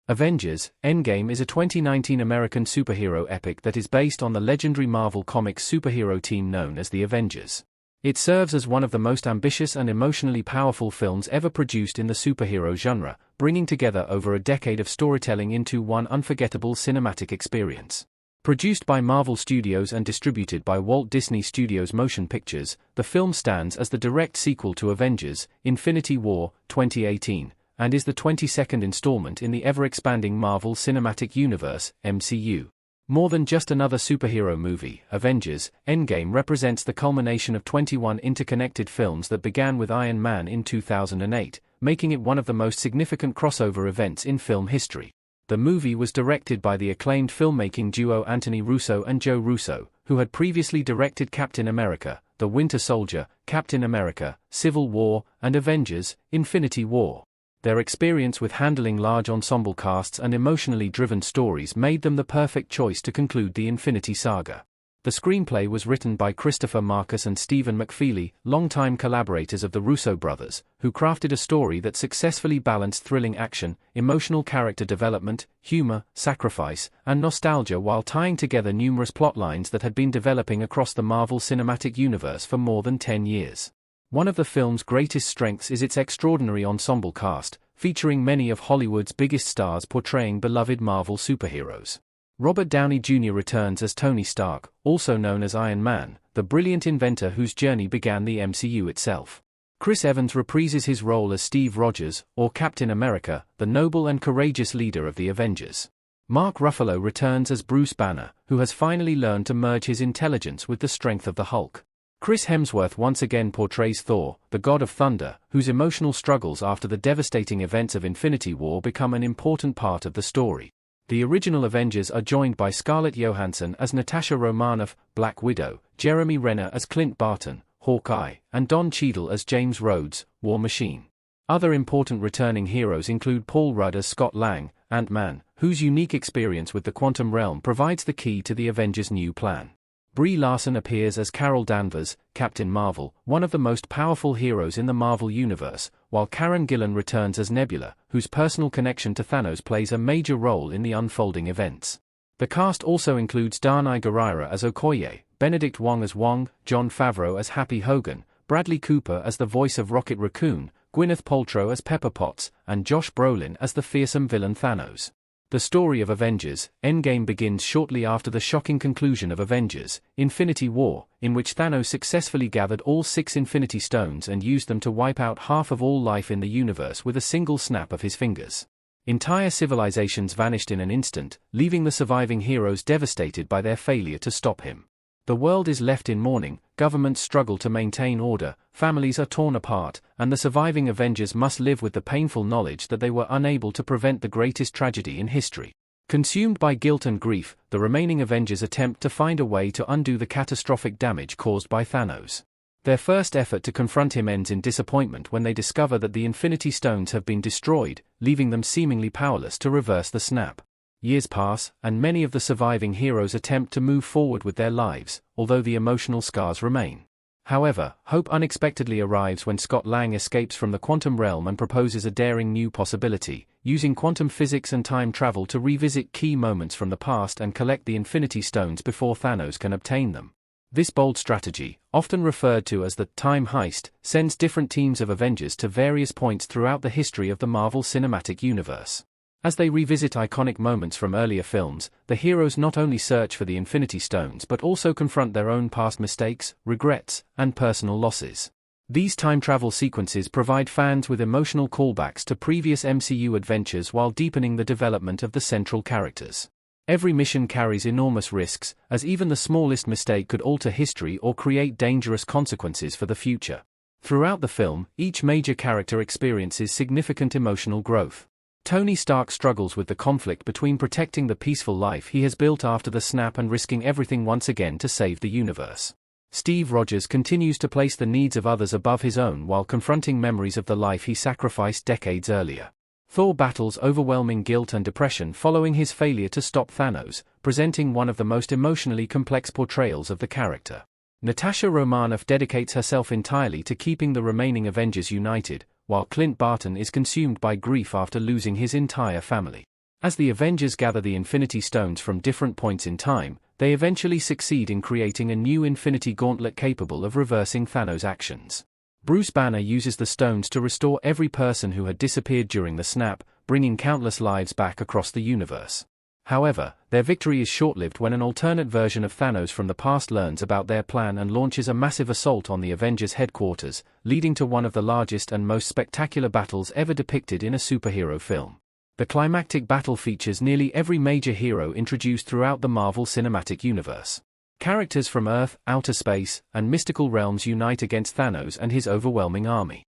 Avengers: Endgame is a 2019 American superhero epic that is based on the legendary Marvel Comics superhero team known as the Avengers. It serves as one of the most ambitious and emotionally powerful films ever produced in the superhero genre, bringing together over a decade of storytelling into one unforgettable cinematic experience. Produced by Marvel Studios and distributed by Walt Disney Studios Motion Pictures, the film stands as the direct sequel to Avengers: Infinity War, 2018. And is the 22nd installment in the ever-expanding Marvel Cinematic Universe, MCU. More than just another superhero movie, Avengers: Endgame represents the culmination of 21 interconnected films that began with Iron Man in 2008, making it one of the most significant crossover events in film history. The movie was directed by the acclaimed filmmaking duo Anthony Russo and Joe Russo, who had previously directed Captain America, The Winter Soldier, Captain America, Civil War, and Avengers: Infinity War. Their experience with handling large ensemble casts and emotionally driven stories made them the perfect choice to conclude the Infinity Saga. The screenplay was written by Christopher Marcus and Stephen McFeely, longtime collaborators of the Russo brothers, who crafted a story that successfully balanced thrilling action, emotional character development, humor, sacrifice, and nostalgia while tying together numerous plotlines that had been developing across the Marvel Cinematic Universe for more than 10 years. One of the film's greatest strengths is its extraordinary ensemble cast, featuring many of Hollywood's biggest stars portraying beloved Marvel superheroes. Robert Downey Jr. returns as Tony Stark, also known as Iron Man, the brilliant inventor whose journey began the MCU itself. Chris Evans reprises his role as Steve Rogers, or Captain America, the noble and courageous leader of the Avengers. Mark Ruffalo returns as Bruce Banner, who has finally learned to merge his intelligence with the strength of the Hulk. Chris Hemsworth once again portrays Thor, the god of thunder, whose emotional struggles after the devastating events of Infinity War become an important part of the story. The original Avengers are joined by Scarlett Johansson as Natasha Romanoff, Black Widow, Jeremy Renner as Clint Barton, Hawkeye, and Don Cheadle as James Rhodes, War Machine. Other important returning heroes include Paul Rudd as Scott Lang, Ant-Man, whose unique experience with the quantum realm provides the key to the Avengers' new plan. Brie Larson appears as Carol Danvers, Captain Marvel, one of the most powerful heroes in the Marvel Universe, while Karen Gillan returns as Nebula, whose personal connection to Thanos plays a major role in the unfolding events. The cast also includes Danai Gurira as Okoye, Benedict Wong as Wong, Jon Favreau as Happy Hogan, Bradley Cooper as the voice of Rocket Raccoon, Gwyneth Paltrow as Pepper Potts, and Josh Brolin as the fearsome villain Thanos. The story of Avengers: Endgame begins shortly after the shocking conclusion of Avengers: Infinity War, in which Thanos successfully gathered all 6 Infinity Stones and used them to wipe out half of all life in the universe with a single snap of his fingers. Entire civilizations vanished in an instant, leaving the surviving heroes devastated by their failure to stop him. The world is left in mourning, governments struggle to maintain order, families are torn apart, and the surviving Avengers must live with the painful knowledge that they were unable to prevent the greatest tragedy in history. Consumed by guilt and grief, the remaining Avengers attempt to find a way to undo the catastrophic damage caused by Thanos. Their first effort to confront him ends in disappointment when they discover that the Infinity Stones have been destroyed, leaving them seemingly powerless to reverse the snap. Years pass, and many of the surviving heroes attempt to move forward with their lives, although the emotional scars remain. However, hope unexpectedly arrives when Scott Lang escapes from the quantum realm and proposes a daring new possibility, using quantum physics and time travel to revisit key moments from the past and collect the Infinity Stones before Thanos can obtain them. This bold strategy, often referred to as the time heist, sends different teams of Avengers to various points throughout the history of the Marvel Cinematic Universe. As they revisit iconic moments from earlier films, the heroes not only search for the Infinity Stones but also confront their own past mistakes, regrets, and personal losses. These time travel sequences provide fans with emotional callbacks to previous MCU adventures while deepening the development of the central characters. Every mission carries enormous risks, as even the smallest mistake could alter history or create dangerous consequences for the future. Throughout the film, each major character experiences significant emotional growth. Tony Stark struggles with the conflict between protecting the peaceful life he has built after the snap and risking everything once again to save the universe. Steve Rogers continues to place the needs of others above his own while confronting memories of the life he sacrificed decades earlier. Thor battles overwhelming guilt and depression following his failure to stop Thanos, presenting one of the most emotionally complex portrayals of the character. Natasha Romanoff dedicates herself entirely to keeping the remaining Avengers united, while Clint Barton is consumed by grief after losing his entire family. As the Avengers gather the Infinity Stones from different points in time, they eventually succeed in creating a new Infinity Gauntlet capable of reversing Thanos' actions. Bruce Banner uses the stones to restore every person who had disappeared during the snap, bringing countless lives back across the universe. However, their victory is short-lived when an alternate version of Thanos from the past learns about their plan and launches a massive assault on the Avengers' headquarters, leading to one of the largest and most spectacular battles ever depicted in a superhero film. The climactic battle features nearly every major hero introduced throughout the Marvel Cinematic Universe. Characters from Earth, outer space, and mystical realms unite against Thanos and his overwhelming army.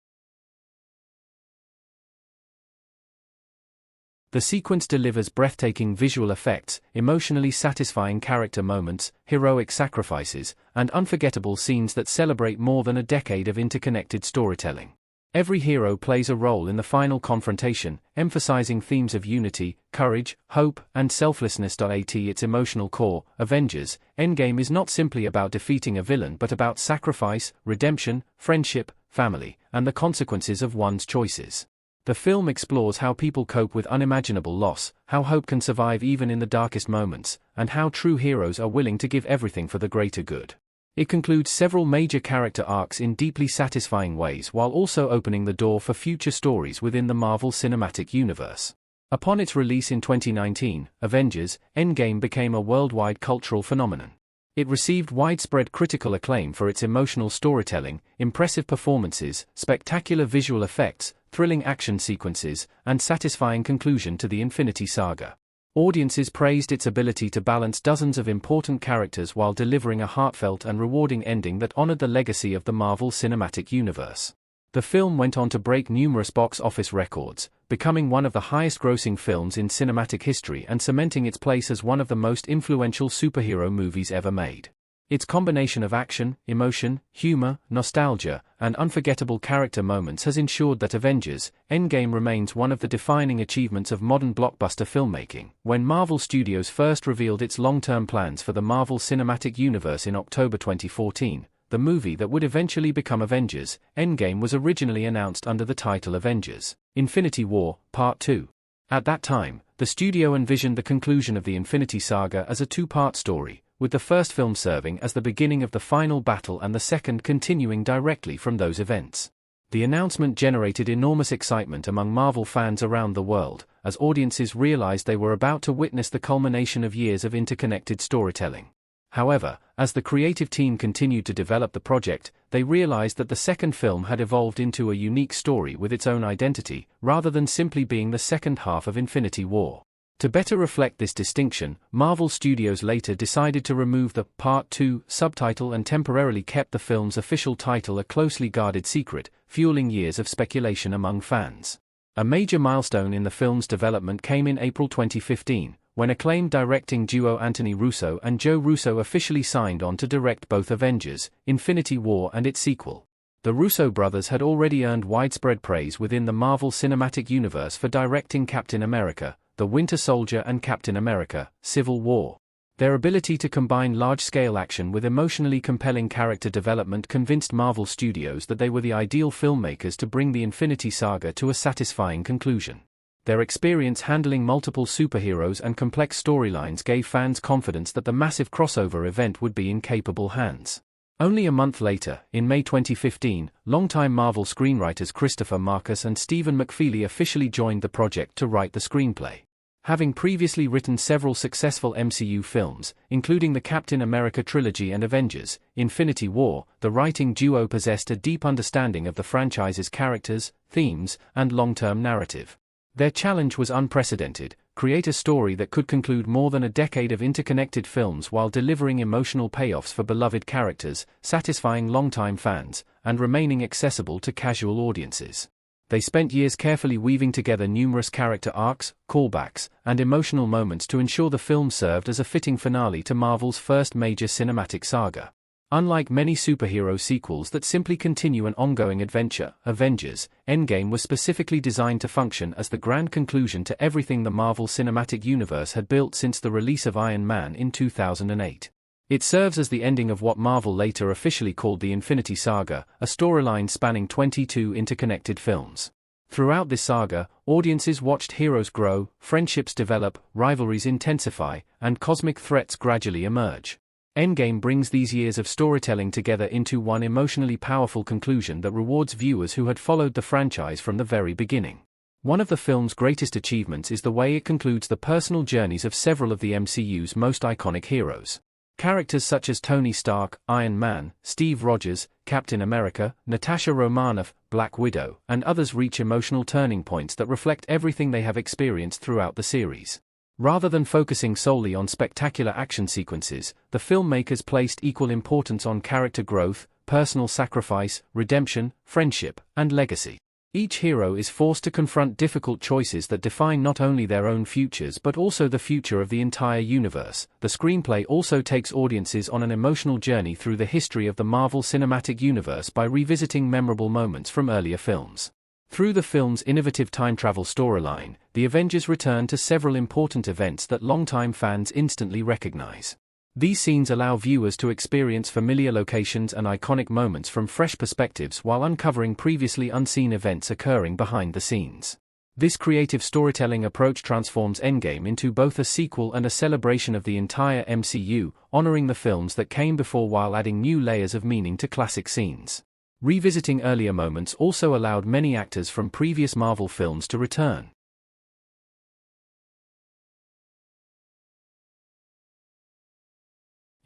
The sequence delivers breathtaking visual effects, emotionally satisfying character moments, heroic sacrifices, and unforgettable scenes that celebrate more than a decade of interconnected storytelling. Every hero plays a role in the final confrontation, emphasizing themes of unity, courage, hope, and selflessness. At its emotional core, Avengers: Endgame is not simply about defeating a villain but about sacrifice, redemption, friendship, family, and the consequences of one's choices. The film explores how people cope with unimaginable loss, how hope can survive even in the darkest moments, and how true heroes are willing to give everything for the greater good. It concludes several major character arcs in deeply satisfying ways while also opening the door for future stories within the Marvel Cinematic Universe. Upon its release in 2019, Avengers: Endgame became a worldwide cultural phenomenon. It received widespread critical acclaim for its emotional storytelling, impressive performances, spectacular visual effects, thrilling action sequences, and satisfying conclusion to the Infinity Saga. Audiences praised its ability to balance dozens of important characters while delivering a heartfelt and rewarding ending that honored the legacy of the Marvel Cinematic Universe. The film went on to break numerous box office records, becoming one of the highest-grossing films in cinematic history and cementing its place as one of the most influential superhero movies ever made. Its combination of action, emotion, humor, nostalgia, and unforgettable character moments has ensured that Avengers: Endgame remains one of the defining achievements of modern blockbuster filmmaking. When Marvel Studios first revealed its long-term plans for the Marvel Cinematic Universe in October 2014, the movie that would eventually become Avengers: Endgame was originally announced under the title Avengers: Infinity War, Part 2. At that time, the studio envisioned the conclusion of the Infinity Saga as a two-part story, with the first film serving as the beginning of the final battle and the second continuing directly from those events. The announcement generated enormous excitement among Marvel fans around the world, as audiences realized they were about to witness the culmination of years of interconnected storytelling. However, as the creative team continued to develop the project, they realized that the second film had evolved into a unique story with its own identity, rather than simply being the second half of Infinity War. To better reflect this distinction, Marvel Studios later decided to remove the Part 2 subtitle and temporarily kept the film's official title a closely guarded secret, fueling years of speculation among fans. A major milestone in the film's development came in April 2015, when acclaimed directing duo Anthony Russo and Joe Russo officially signed on to direct both Avengers: Infinity War and its sequel. The Russo brothers had already earned widespread praise within the Marvel Cinematic Universe for directing Captain America: The Winter Soldier and Captain America: Civil War. Their ability to combine large-scale action with emotionally compelling character development convinced Marvel Studios that they were the ideal filmmakers to bring the Infinity Saga to a satisfying conclusion. Their experience handling multiple superheroes and complex storylines gave fans confidence that the massive crossover event would be in capable hands. Only a month later, in May 2015, longtime Marvel screenwriters Christopher Marcus and Stephen McFeely officially joined the project to write the screenplay. Having previously written several successful MCU films, including the Captain America trilogy and Avengers: Infinity War, the writing duo possessed a deep understanding of the franchise's characters, themes, and long-term narrative. Their challenge was unprecedented: create a story that could conclude more than a decade of interconnected films while delivering emotional payoffs for beloved characters, satisfying longtime fans, and remaining accessible to casual audiences. They spent years carefully weaving together numerous character arcs, callbacks, and emotional moments to ensure the film served as a fitting finale to Marvel's first major cinematic saga. Unlike many superhero sequels that simply continue an ongoing adventure, Avengers: Endgame was specifically designed to function as the grand conclusion to everything the Marvel Cinematic Universe had built since the release of Iron Man in 2008. It serves as the ending of what Marvel later officially called the Infinity Saga, a storyline spanning 22 interconnected films. Throughout this saga, audiences watched heroes grow, friendships develop, rivalries intensify, and cosmic threats gradually emerge. Endgame brings these years of storytelling together into one emotionally powerful conclusion that rewards viewers who had followed the franchise from the very beginning. One of the film's greatest achievements is the way it concludes the personal journeys of several of the MCU's most iconic heroes. Characters such as Tony Stark, Iron Man, Steve Rogers, Captain America, Natasha Romanoff, Black Widow, and others reach emotional turning points that reflect everything they have experienced throughout the series. Rather than focusing solely on spectacular action sequences, the filmmakers placed equal importance on character growth, personal sacrifice, redemption, friendship, and legacy. Each hero is forced to confront difficult choices that define not only their own futures but also the future of the entire universe. The screenplay also takes audiences on an emotional journey through the history of the Marvel Cinematic Universe by revisiting memorable moments from earlier films. Through the film's innovative time travel storyline, the Avengers return to several important events that longtime fans instantly recognize. These scenes allow viewers to experience familiar locations and iconic moments from fresh perspectives while uncovering previously unseen events occurring behind the scenes. This creative storytelling approach transforms Endgame into both a sequel and a celebration of the entire MCU, honoring the films that came before while adding new layers of meaning to classic scenes. Revisiting earlier moments also allowed many actors from previous Marvel films to return,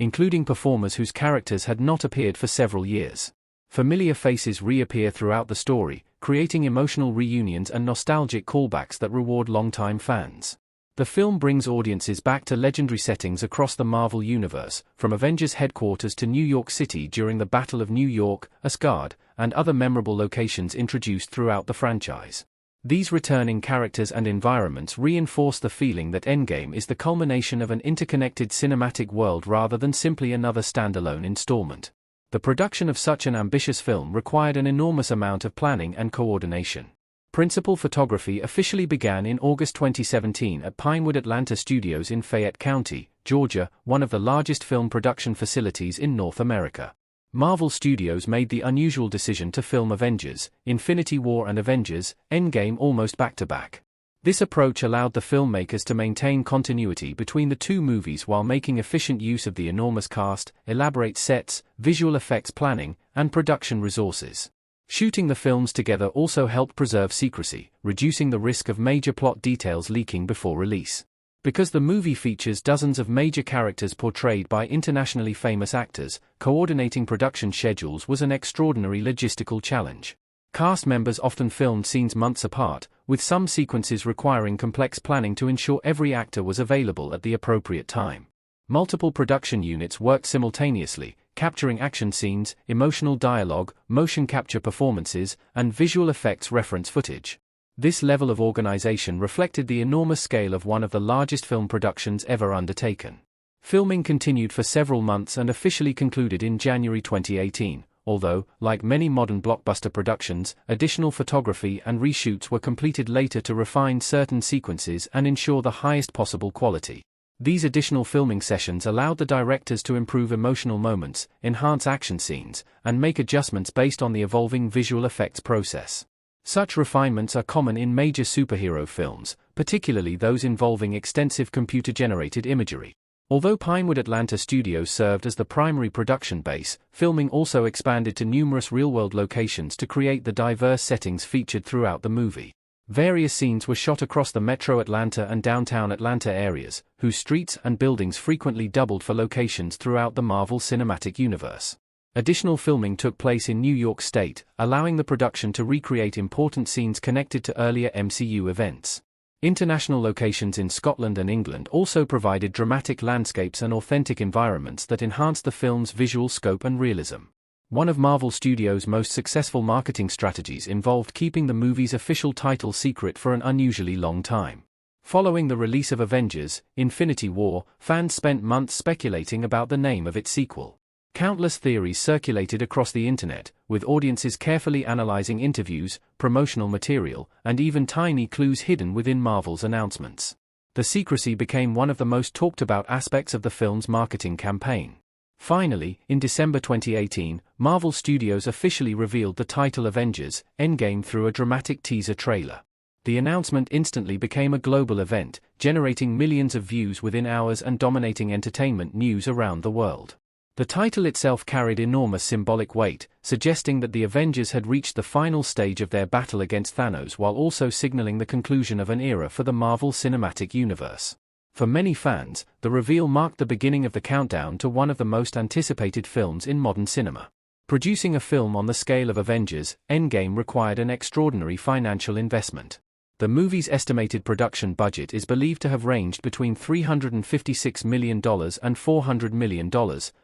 including performers whose characters had not appeared for several years. Familiar faces reappear throughout the story, creating emotional reunions and nostalgic callbacks that reward longtime fans. The film brings audiences back to legendary settings across the Marvel Universe, from Avengers headquarters to New York City during the Battle of New York, Asgard, and other memorable locations introduced throughout the franchise. These returning characters and environments reinforce the feeling that Endgame is the culmination of an interconnected cinematic world rather than simply another standalone installment. The production of such an ambitious film required an enormous amount of planning and coordination. Principal photography officially began in August 2017 at Pinewood Atlanta Studios in Fayette County, Georgia, one of the largest film production facilities in North America. Marvel Studios made the unusual decision to film Avengers, Infinity War and Avengers, Endgame almost back-to-back. This approach allowed the filmmakers to maintain continuity between the two movies while making efficient use of the enormous cast, elaborate sets, visual effects planning, and production resources. Shooting the films together also helped preserve secrecy, reducing the risk of major plot details leaking before release. Because the movie features dozens of major characters portrayed by internationally famous actors, coordinating production schedules was an extraordinary logistical challenge. Cast members often filmed scenes months apart, with some sequences requiring complex planning to ensure every actor was available at the appropriate time. Multiple production units worked simultaneously, capturing action scenes, emotional dialogue, motion capture performances, and visual effects reference footage. This level of organization reflected the enormous scale of one of the largest film productions ever undertaken. Filming continued for several months and officially concluded in January 2018, although, like many modern blockbuster productions, additional photography and reshoots were completed later to refine certain sequences and ensure the highest possible quality. These additional filming sessions allowed the directors to improve emotional moments, enhance action scenes, and make adjustments based on the evolving visual effects process. Such refinements are common in major superhero films, particularly those involving extensive computer-generated imagery. Although Pinewood Atlanta Studios served as the primary production base, filming also expanded to numerous real-world locations to create the diverse settings featured throughout the movie. Various scenes were shot across the metro Atlanta and downtown Atlanta areas, whose streets and buildings frequently doubled for locations throughout the Marvel Cinematic Universe. Additional filming took place in New York State, allowing the production to recreate important scenes connected to earlier MCU events. International locations in Scotland and England also provided dramatic landscapes and authentic environments that enhanced the film's visual scope and realism. One of Marvel Studios' most successful marketing strategies involved keeping the movie's official title secret for an unusually long time. Following the release of Avengers, Infinity War, fans spent months speculating about the name of its sequel. Countless theories circulated across the internet, with audiences carefully analyzing interviews, promotional material, and even tiny clues hidden within Marvel's announcements. The secrecy became one of the most talked about aspects of the film's marketing campaign. Finally, in December 2018, Marvel Studios officially revealed the title Avengers: Endgame through a dramatic teaser trailer. The announcement instantly became a global event, generating millions of views within hours and dominating entertainment news around the world. The title itself carried enormous symbolic weight, suggesting that the Avengers had reached the final stage of their battle against Thanos while also signaling the conclusion of an era for the Marvel Cinematic Universe. For many fans, the reveal marked the beginning of the countdown to one of the most anticipated films in modern cinema. Producing a film on the scale of Avengers: Endgame required an extraordinary financial investment. The movie's estimated production budget is believed to have ranged between $356 million and $400 million,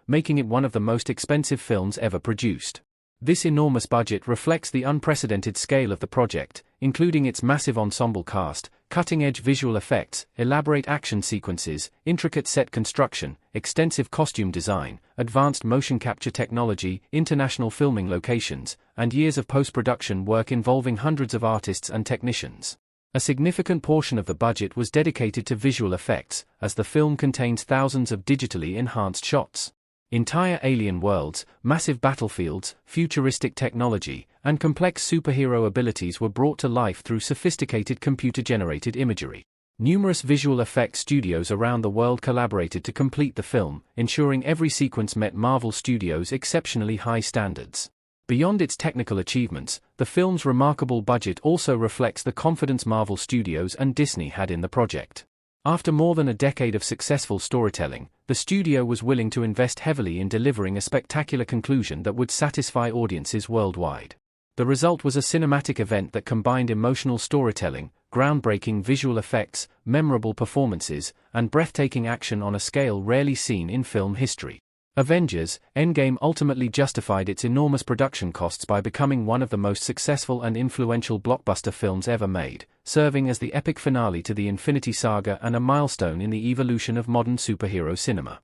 making it one of the most expensive films ever produced. This enormous budget reflects the unprecedented scale of the project, including its massive ensemble cast, cutting-edge visual effects, elaborate action sequences, intricate set construction, extensive costume design, advanced motion capture technology, international filming locations, and years of post-production work involving hundreds of artists and technicians. A significant portion of the budget was dedicated to visual effects, as the film contains thousands of digitally enhanced shots. Entire alien worlds, massive battlefields, futuristic technology, and complex superhero abilities were brought to life through sophisticated computer-generated imagery. Numerous visual effects studios around the world collaborated to complete the film, ensuring every sequence met Marvel Studios' exceptionally high standards. Beyond its technical achievements, the film's remarkable budget also reflects the confidence Marvel Studios and Disney had in the project. After more than a decade of successful storytelling, the studio was willing to invest heavily in delivering a spectacular conclusion that would satisfy audiences worldwide. The result was a cinematic event that combined emotional storytelling, groundbreaking visual effects, memorable performances, and breathtaking action on a scale rarely seen in film history. Avengers: Endgame ultimately justified its enormous production costs by becoming one of the most successful and influential blockbuster films ever made, serving as the epic finale to the Infinity Saga and a milestone in the evolution of modern superhero cinema.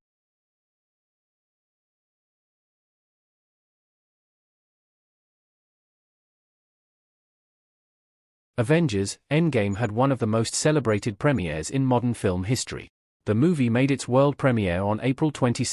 Avengers: Endgame had one of the most celebrated premieres in modern film history. The movie made its world premiere on April 22,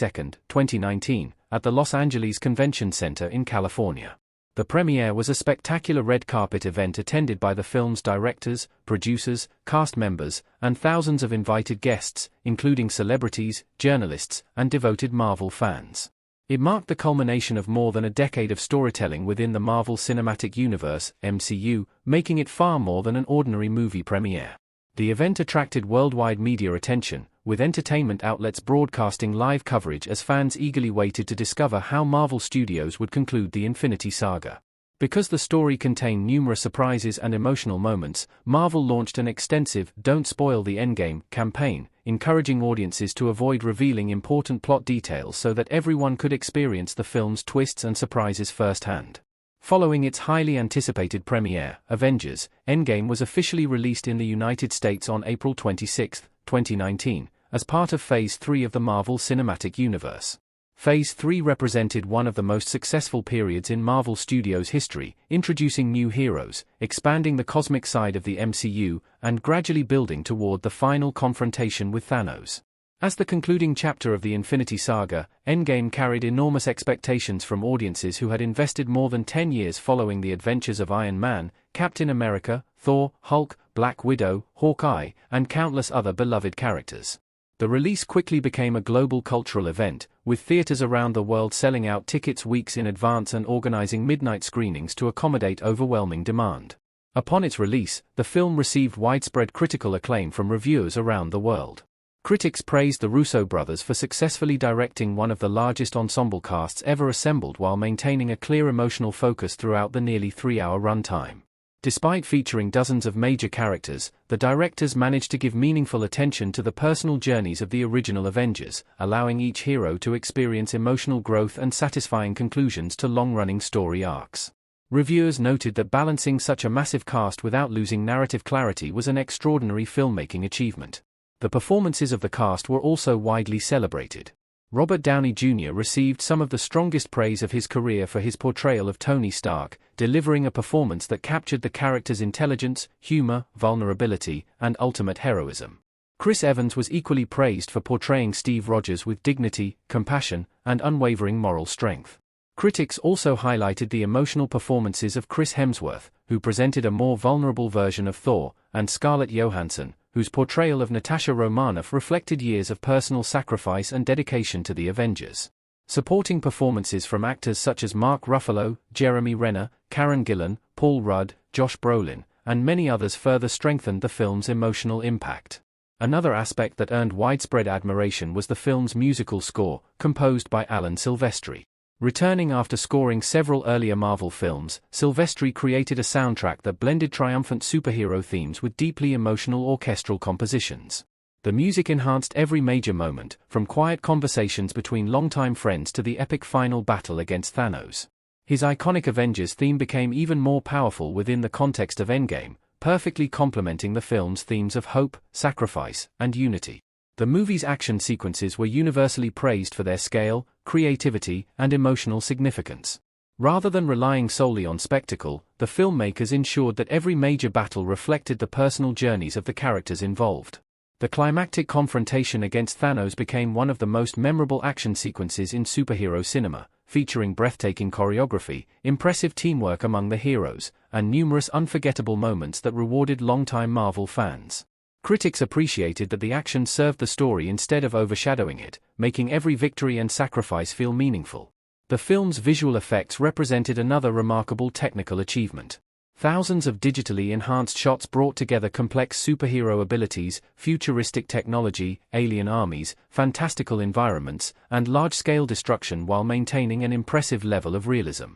2019, at the Los Angeles Convention Center in California. The premiere was a spectacular red carpet event attended by the film's directors, producers, cast members, and thousands of invited guests, including celebrities, journalists, and devoted Marvel fans. It marked the culmination of more than a decade of storytelling within the Marvel Cinematic Universe, MCU, making it far more than an ordinary movie premiere. The event attracted worldwide media attention, with entertainment outlets broadcasting live coverage as fans eagerly waited to discover how Marvel Studios would conclude the Infinity Saga. Because the story contained numerous surprises and emotional moments, Marvel launched an extensive "Don't Spoil the Endgame" campaign, encouraging audiences to avoid revealing important plot details so that everyone could experience the film's twists and surprises firsthand. Following its highly anticipated premiere, Avengers: Endgame was officially released in the United States on April 26, 2019, as part of Phase 3 of the Marvel Cinematic Universe. Phase 3 represented one of the most successful periods in Marvel Studios' history, introducing new heroes, expanding the cosmic side of the MCU, and gradually building toward the final confrontation with Thanos. As the concluding chapter of the Infinity Saga, Endgame carried enormous expectations from audiences who had invested more than 10 years following the adventures of Iron Man, Captain America, Thor, Hulk, Black Widow, Hawkeye, and countless other beloved characters. The release quickly became a global cultural event, with theaters around the world selling out tickets weeks in advance and organizing midnight screenings to accommodate overwhelming demand. Upon its release, the film received widespread critical acclaim from reviewers around the world. Critics praised the Russo brothers for successfully directing one of the largest ensemble casts ever assembled while maintaining a clear emotional focus throughout the nearly 3-hour runtime. Despite featuring dozens of major characters, the directors managed to give meaningful attention to the personal journeys of the original Avengers, allowing each hero to experience emotional growth and satisfying conclusions to long-running story arcs. Reviewers noted that balancing such a massive cast without losing narrative clarity was an extraordinary filmmaking achievement. The performances of the cast were also widely celebrated. Robert Downey Jr. received some of the strongest praise of his career for his portrayal of Tony Stark, delivering a performance that captured the character's intelligence, humor, vulnerability, and ultimate heroism. Chris Evans was equally praised for portraying Steve Rogers with dignity, compassion, and unwavering moral strength. Critics also highlighted the emotional performances of Chris Hemsworth, who presented a more vulnerable version of Thor, and Scarlett Johansson, whose portrayal of Natasha Romanoff reflected years of personal sacrifice and dedication to the Avengers. Supporting performances from actors such as Mark Ruffalo, Jeremy Renner, Karen Gillan, Paul Rudd, Josh Brolin, and many others further strengthened the film's emotional impact. Another aspect that earned widespread admiration was the film's musical score, composed by Alan Silvestri. Returning after scoring several earlier Marvel films, Silvestri created a soundtrack that blended triumphant superhero themes with deeply emotional orchestral compositions. The music enhanced every major moment, from quiet conversations between longtime friends to the epic final battle against Thanos. His iconic Avengers theme became even more powerful within the context of Endgame, perfectly complementing the film's themes of hope, sacrifice, and unity. The movie's action sequences were universally praised for their scale, creativity, and emotional significance. Rather than relying solely on spectacle, the filmmakers ensured that every major battle reflected the personal journeys of the characters involved. The climactic confrontation against Thanos became one of the most memorable action sequences in superhero cinema, featuring breathtaking choreography, impressive teamwork among the heroes, and numerous unforgettable moments that rewarded longtime Marvel fans. Critics appreciated that the action served the story instead of overshadowing it, making every victory and sacrifice feel meaningful. The film's visual effects represented another remarkable technical achievement. Thousands of digitally enhanced shots brought together complex superhero abilities, futuristic technology, alien armies, fantastical environments, and large-scale destruction while maintaining an impressive level of realism.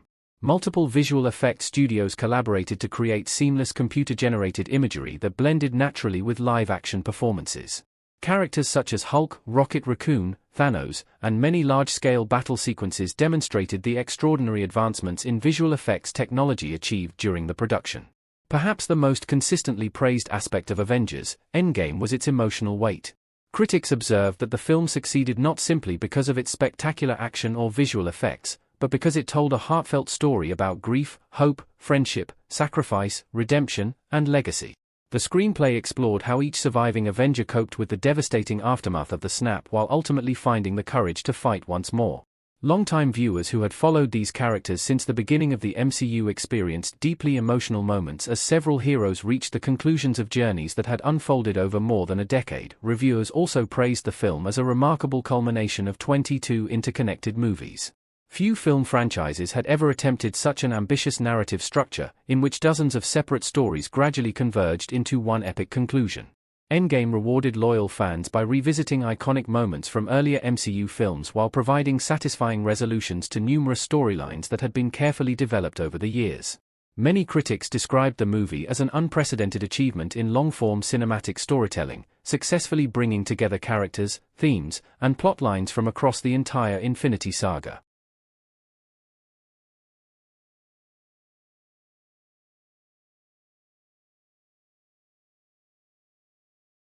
Multiple visual effects studios collaborated to create seamless computer-generated imagery that blended naturally with live-action performances. Characters such as Hulk, Rocket Raccoon, Thanos, and many large-scale battle sequences demonstrated the extraordinary advancements in visual effects technology achieved during the production. Perhaps the most consistently praised aspect of Avengers: Endgame was its emotional weight. Critics observed that the film succeeded not simply because of its spectacular action or visual effects, but because it told a heartfelt story about grief, hope, friendship, sacrifice, redemption, and legacy. The screenplay explored how each surviving Avenger coped with the devastating aftermath of the snap while ultimately finding the courage to fight once more. Longtime viewers who had followed these characters since the beginning of the MCU experienced deeply emotional moments as several heroes reached the conclusions of journeys that had unfolded over more than a decade. Reviewers also praised the film as a remarkable culmination of 22 interconnected movies. Few film franchises had ever attempted such an ambitious narrative structure, in which dozens of separate stories gradually converged into one epic conclusion. Endgame rewarded loyal fans by revisiting iconic moments from earlier MCU films while providing satisfying resolutions to numerous storylines that had been carefully developed over the years. Many critics described the movie as an unprecedented achievement in long-form cinematic storytelling, successfully bringing together characters, themes, and plot lines from across the entire Infinity Saga.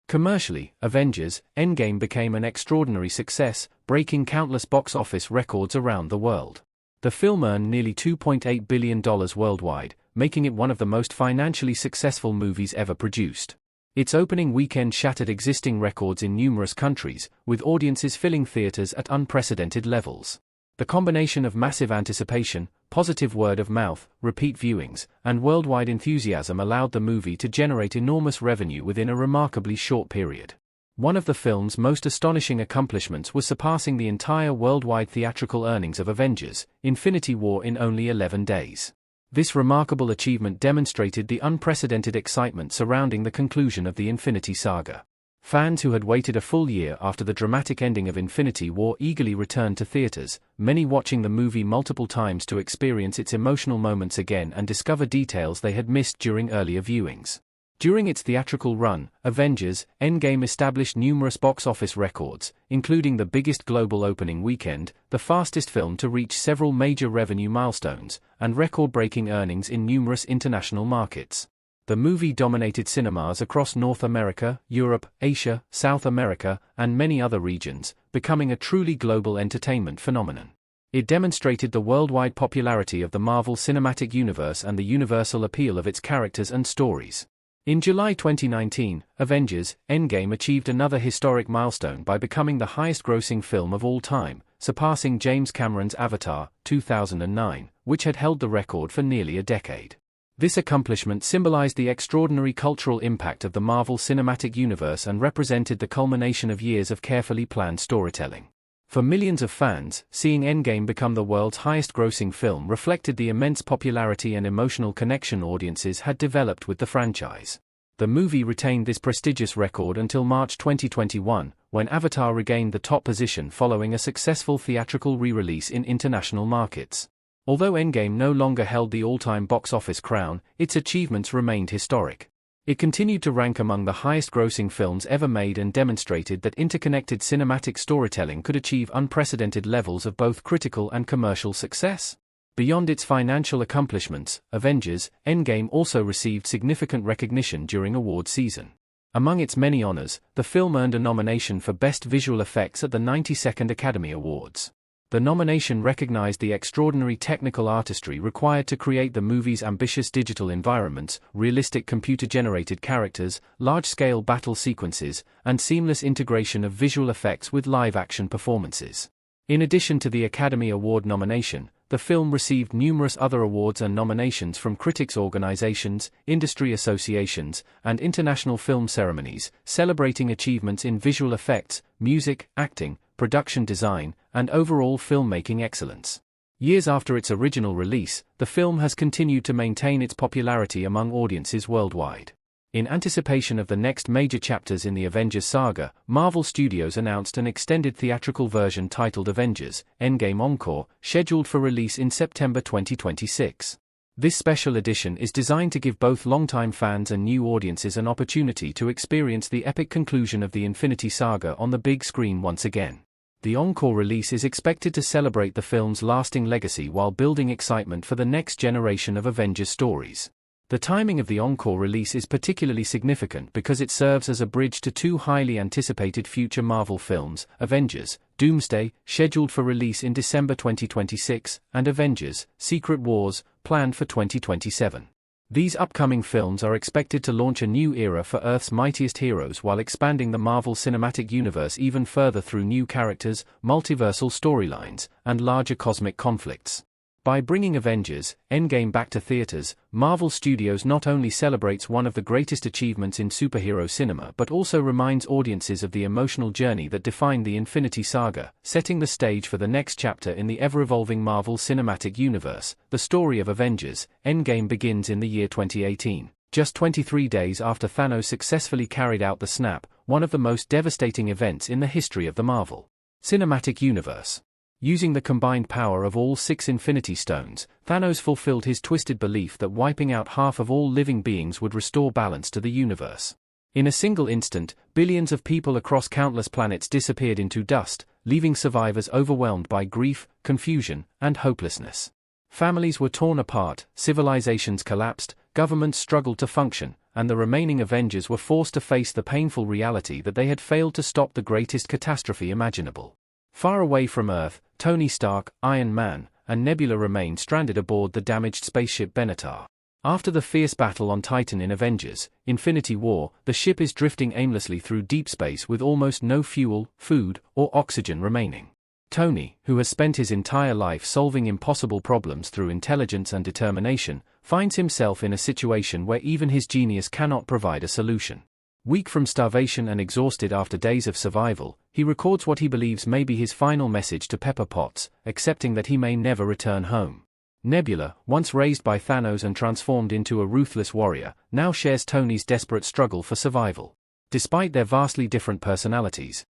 Commercially, Avengers: Endgame became an extraordinary success, breaking countless box office records around the world. The film earned nearly $2.8 billion worldwide, making it one of the most financially successful movies ever produced. Its opening weekend shattered existing records in numerous countries, with audiences filling theaters at unprecedented levels. The combination of massive anticipation, positive word of mouth, repeat viewings, and worldwide enthusiasm allowed the movie to generate enormous revenue within a remarkably short period. One of the film's most astonishing accomplishments was surpassing the entire worldwide theatrical earnings of Avengers: Infinity War in only 11 days. This remarkable achievement demonstrated the unprecedented excitement surrounding the conclusion of the Infinity Saga. Fans who had waited a full year after the dramatic ending of Infinity War eagerly returned to theaters, many watching the movie multiple times to experience its emotional moments again and discover details they had missed during earlier viewings. During its theatrical run, Avengers: Endgame established numerous box office records, including the biggest global opening weekend, the fastest film to reach several major revenue milestones, and record-breaking earnings in numerous international markets. The movie dominated cinemas across North America, Europe, Asia, South America, and many other regions, becoming a truly global entertainment phenomenon. It demonstrated the worldwide popularity of the Marvel Cinematic Universe and the universal appeal of its characters and stories. In July 2019, Avengers: Endgame achieved another historic milestone by becoming the highest-grossing film of all time, surpassing James Cameron's Avatar, 2009, which had held the record for nearly a decade. This accomplishment symbolized the extraordinary cultural impact of the Marvel Cinematic Universe and represented the culmination of years of carefully planned storytelling. For millions of fans, seeing Endgame become the world's highest-grossing film reflected the immense popularity and emotional connection audiences had developed with the franchise. The movie retained this prestigious record until March 2021, when Avatar regained the top position following a successful theatrical re-release in international markets. Although Endgame no longer held the all-time box office crown, its achievements remained historic. It continued to rank among the highest-grossing films ever made and demonstrated that interconnected cinematic storytelling could achieve unprecedented levels of both critical and commercial success. Beyond its financial accomplishments, Avengers: Endgame also received significant recognition during award season. Among its many honors, the film earned a nomination for Best Visual Effects at the 92nd Academy Awards. The nomination recognized the extraordinary technical artistry required to create the movie's ambitious digital environments, realistic computer-generated characters, large-scale battle sequences, and seamless integration of visual effects with live-action performances. In addition to the Academy Award nomination, the film received numerous other awards and nominations from critics' organizations, industry associations, and international film ceremonies, celebrating achievements in visual effects, music, acting, production design, and overall filmmaking excellence. Years after its original release, the film has continued to maintain its popularity among audiences worldwide. In anticipation of the next major chapters in the Avengers saga, Marvel Studios announced an extended theatrical version titled Avengers: Endgame Encore, scheduled for release in September 2026. This special edition is designed to give both longtime fans and new audiences an opportunity to experience the epic conclusion of the Infinity Saga on the big screen once again. The Encore release is expected to celebrate the film's lasting legacy while building excitement for the next generation of Avengers stories. The timing of the Encore release is particularly significant because it serves as a bridge to two highly anticipated future Marvel films, Avengers: Doomsday, scheduled for release in December 2026, and Avengers: Secret Wars, planned for 2027. These upcoming films are expected to launch a new era for Earth's mightiest heroes while expanding the Marvel Cinematic Universe even further through new characters, multiversal storylines, and larger cosmic conflicts. By bringing Avengers: Endgame back to theaters, Marvel Studios not only celebrates one of the greatest achievements in superhero cinema but also reminds audiences of the emotional journey that defined the Infinity Saga, setting the stage for the next chapter in the ever-evolving Marvel Cinematic Universe. The story of Avengers: Endgame begins in the year 2018, just 23 days after Thanos successfully carried out the snap, one of the most devastating events in the history of the Marvel Cinematic Universe. Using the combined power of all 6 Infinity Stones, Thanos fulfilled his twisted belief that wiping out half of all living beings would restore balance to the universe. In a single instant, billions of people across countless planets disappeared into dust, leaving survivors overwhelmed by grief, confusion, and hopelessness. Families were torn apart, civilizations collapsed, governments struggled to function, and the remaining Avengers were forced to face the painful reality that they had failed to stop the greatest catastrophe imaginable. Far away from Earth, Tony Stark, Iron Man, and Nebula remain stranded aboard the damaged spaceship Benatar. After the fierce battle on Titan in Avengers: Infinity War, the ship is drifting aimlessly through deep space with almost no fuel, food, or oxygen remaining. Tony, who has spent his entire life solving impossible problems through intelligence and determination, finds himself in a situation where even his genius cannot provide a solution. Weak from starvation and exhausted after days of survival, he records what he believes may be his final message to Pepper Potts, accepting that he may never return home. Nebula, once raised by Thanos and transformed into a ruthless warrior, now shares Tony's desperate struggle for survival. Despite their vastly different personalities,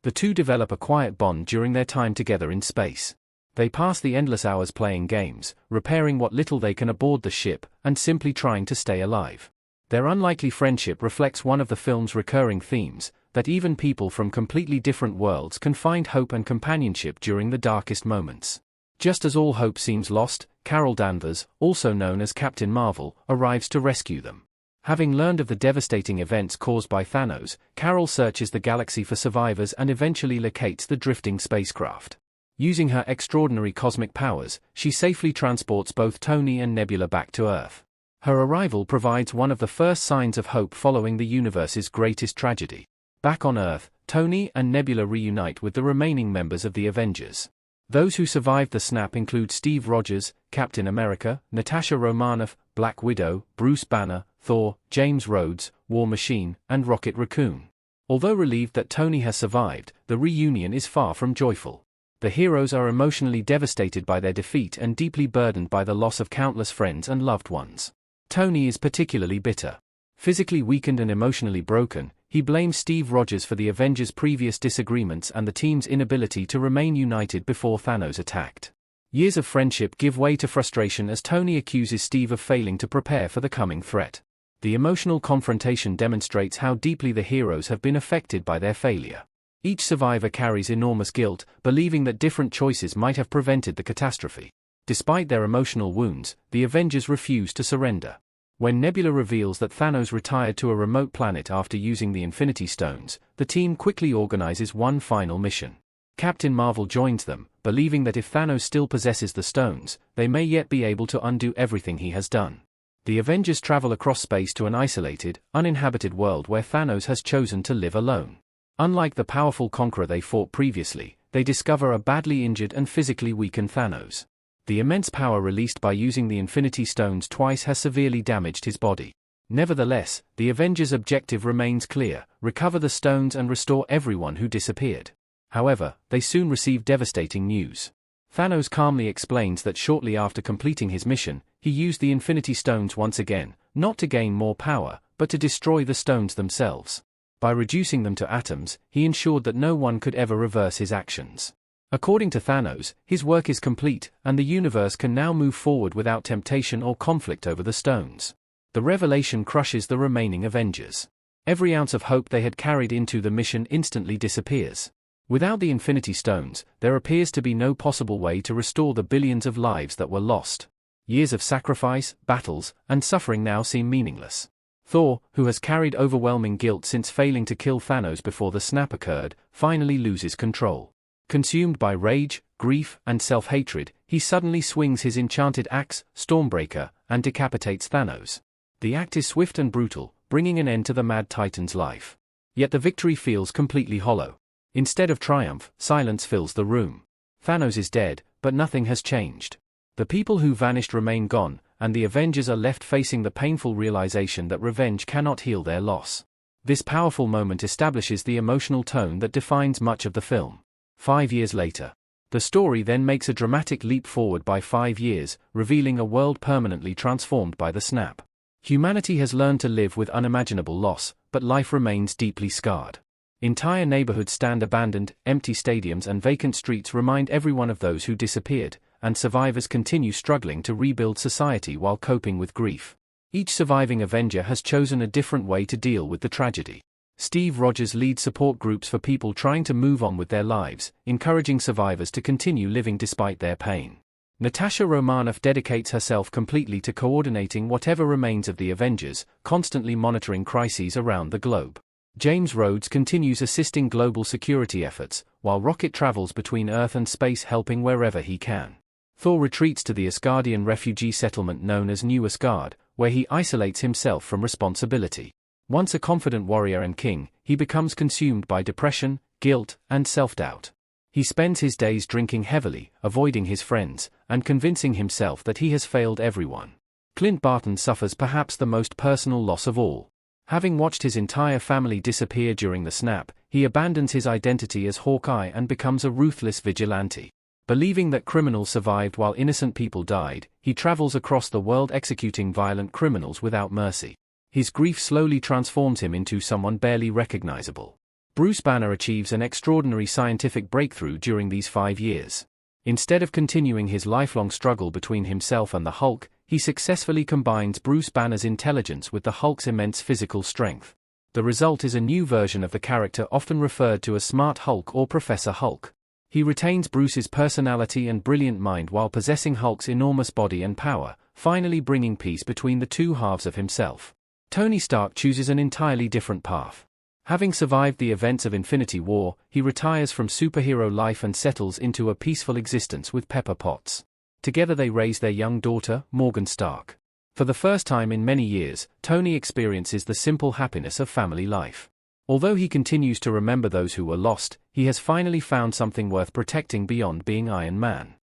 the two develop a quiet bond during their time together in space. They pass the endless hours playing games, repairing what little they can aboard the ship, and simply trying to stay alive. Their unlikely friendship reflects one of the film's recurring themes, that even people from completely different worlds can find hope and companionship during the darkest moments. Just as all hope seems lost, Carol Danvers, also known as Captain Marvel, arrives to rescue them. Having learned of the devastating events caused by Thanos, Carol searches the galaxy for survivors and eventually locates the drifting spacecraft. Using her extraordinary cosmic powers, she safely transports both Tony and Nebula back to Earth. Her arrival provides one of the first signs of hope following the universe's greatest tragedy. Back on Earth, Tony and Nebula reunite with the remaining members of the Avengers. Those who survived the snap include Steve Rogers, Captain America, Natasha Romanoff, Black Widow, Bruce Banner, Thor, James Rhodes, War Machine, and Rocket Raccoon. Although relieved that Tony has survived, the reunion is far from joyful. The heroes are emotionally devastated by their defeat and deeply burdened by the loss of countless friends and loved ones. Tony is particularly bitter. Physically weakened and emotionally broken, he blames Steve Rogers for the Avengers' previous disagreements and the team's inability to remain united before Thanos attacked. Years of friendship give way to frustration as Tony accuses Steve of failing to prepare for the coming threat. The emotional confrontation demonstrates how deeply the heroes have been affected by their failure. Each survivor carries enormous guilt, believing that different choices might have prevented the catastrophe. Despite their emotional wounds, the Avengers refuse to surrender. When Nebula reveals that Thanos retired to a remote planet after using the Infinity Stones, the team quickly organizes one final mission. Captain Marvel joins them, believing that if Thanos still possesses the stones, they may yet be able to undo everything he has done. The Avengers travel across space to an isolated, uninhabited world where Thanos has chosen to live alone. Unlike the powerful conqueror they fought previously, they discover a badly injured and physically weakened Thanos. The immense power released by using the Infinity Stones twice has severely damaged his body. Nevertheless, the Avengers' objective remains clear: recover the stones and restore everyone who disappeared. However, they soon receive devastating news. Thanos calmly explains that shortly after completing his mission, he used the Infinity Stones once again, not to gain more power, but to destroy the stones themselves. By reducing them to atoms, he ensured that no one could ever reverse his actions. According to Thanos, his work is complete, and the universe can now move forward without temptation or conflict over the stones. The revelation crushes the remaining Avengers. Every ounce of hope they had carried into the mission instantly disappears. Without the Infinity Stones, there appears to be no possible way to restore the billions of lives that were lost. Years of sacrifice, battles, and suffering now seem meaningless. Thor, who has carried overwhelming guilt since failing to kill Thanos before the snap occurred, finally loses control. Consumed by rage, grief, and self-hatred, he suddenly swings his enchanted axe, Stormbreaker, and decapitates Thanos. The act is swift and brutal, bringing an end to the Mad Titan's life. Yet the victory feels completely hollow. Instead of triumph, silence fills the room. Thanos is dead, but nothing has changed. The people who vanished remain gone, and the Avengers are left facing the painful realization that revenge cannot heal their loss. This powerful moment establishes the emotional tone that defines much of the film. 5 years later. The story then makes a dramatic leap forward by 5 years, revealing a world permanently transformed by the snap. Humanity has learned to live with unimaginable loss, but life remains deeply scarred. Entire neighborhoods stand abandoned, empty stadiums and vacant streets remind everyone of those who disappeared, and survivors continue struggling to rebuild society while coping with grief. Each surviving Avenger has chosen a different way to deal with the tragedy. Steve Rogers leads support groups for people trying to move on with their lives, encouraging survivors to continue living despite their pain. Natasha Romanoff dedicates herself completely to coordinating whatever remains of the Avengers, constantly monitoring crises around the globe. James Rhodes continues assisting global security efforts, while Rocket travels between Earth and space helping wherever he can. Thor retreats to the Asgardian refugee settlement known as New Asgard, where he isolates himself from responsibility. Once a confident warrior and king, he becomes consumed by depression, guilt, and self-doubt. He spends his days drinking heavily, avoiding his friends, and convincing himself that he has failed everyone. Clint Barton suffers perhaps the most personal loss of all. Having watched his entire family disappear during the snap, he abandons his identity as Hawkeye and becomes a ruthless vigilante. Believing that criminals survived while innocent people died, he travels across the world executing violent criminals without mercy. His grief slowly transforms him into someone barely recognizable. Bruce Banner achieves an extraordinary scientific breakthrough during these 5 years. Instead of continuing his lifelong struggle between himself and the Hulk, he successfully combines Bruce Banner's intelligence with the Hulk's immense physical strength. The result is a new version of the character often referred to as Smart Hulk or Professor Hulk. He retains Bruce's personality and brilliant mind while possessing Hulk's enormous body and power, finally bringing peace between the two halves of himself. Tony Stark chooses an entirely different path. Having survived the events of Infinity War, he retires from superhero life and settles into a peaceful existence with Pepper Potts. Together they raise their young daughter, Morgan Stark. For the first time in many years, Tony experiences the simple happiness of family life. Although he continues to remember those who were lost, he has finally found something worth protecting beyond being Iron Man.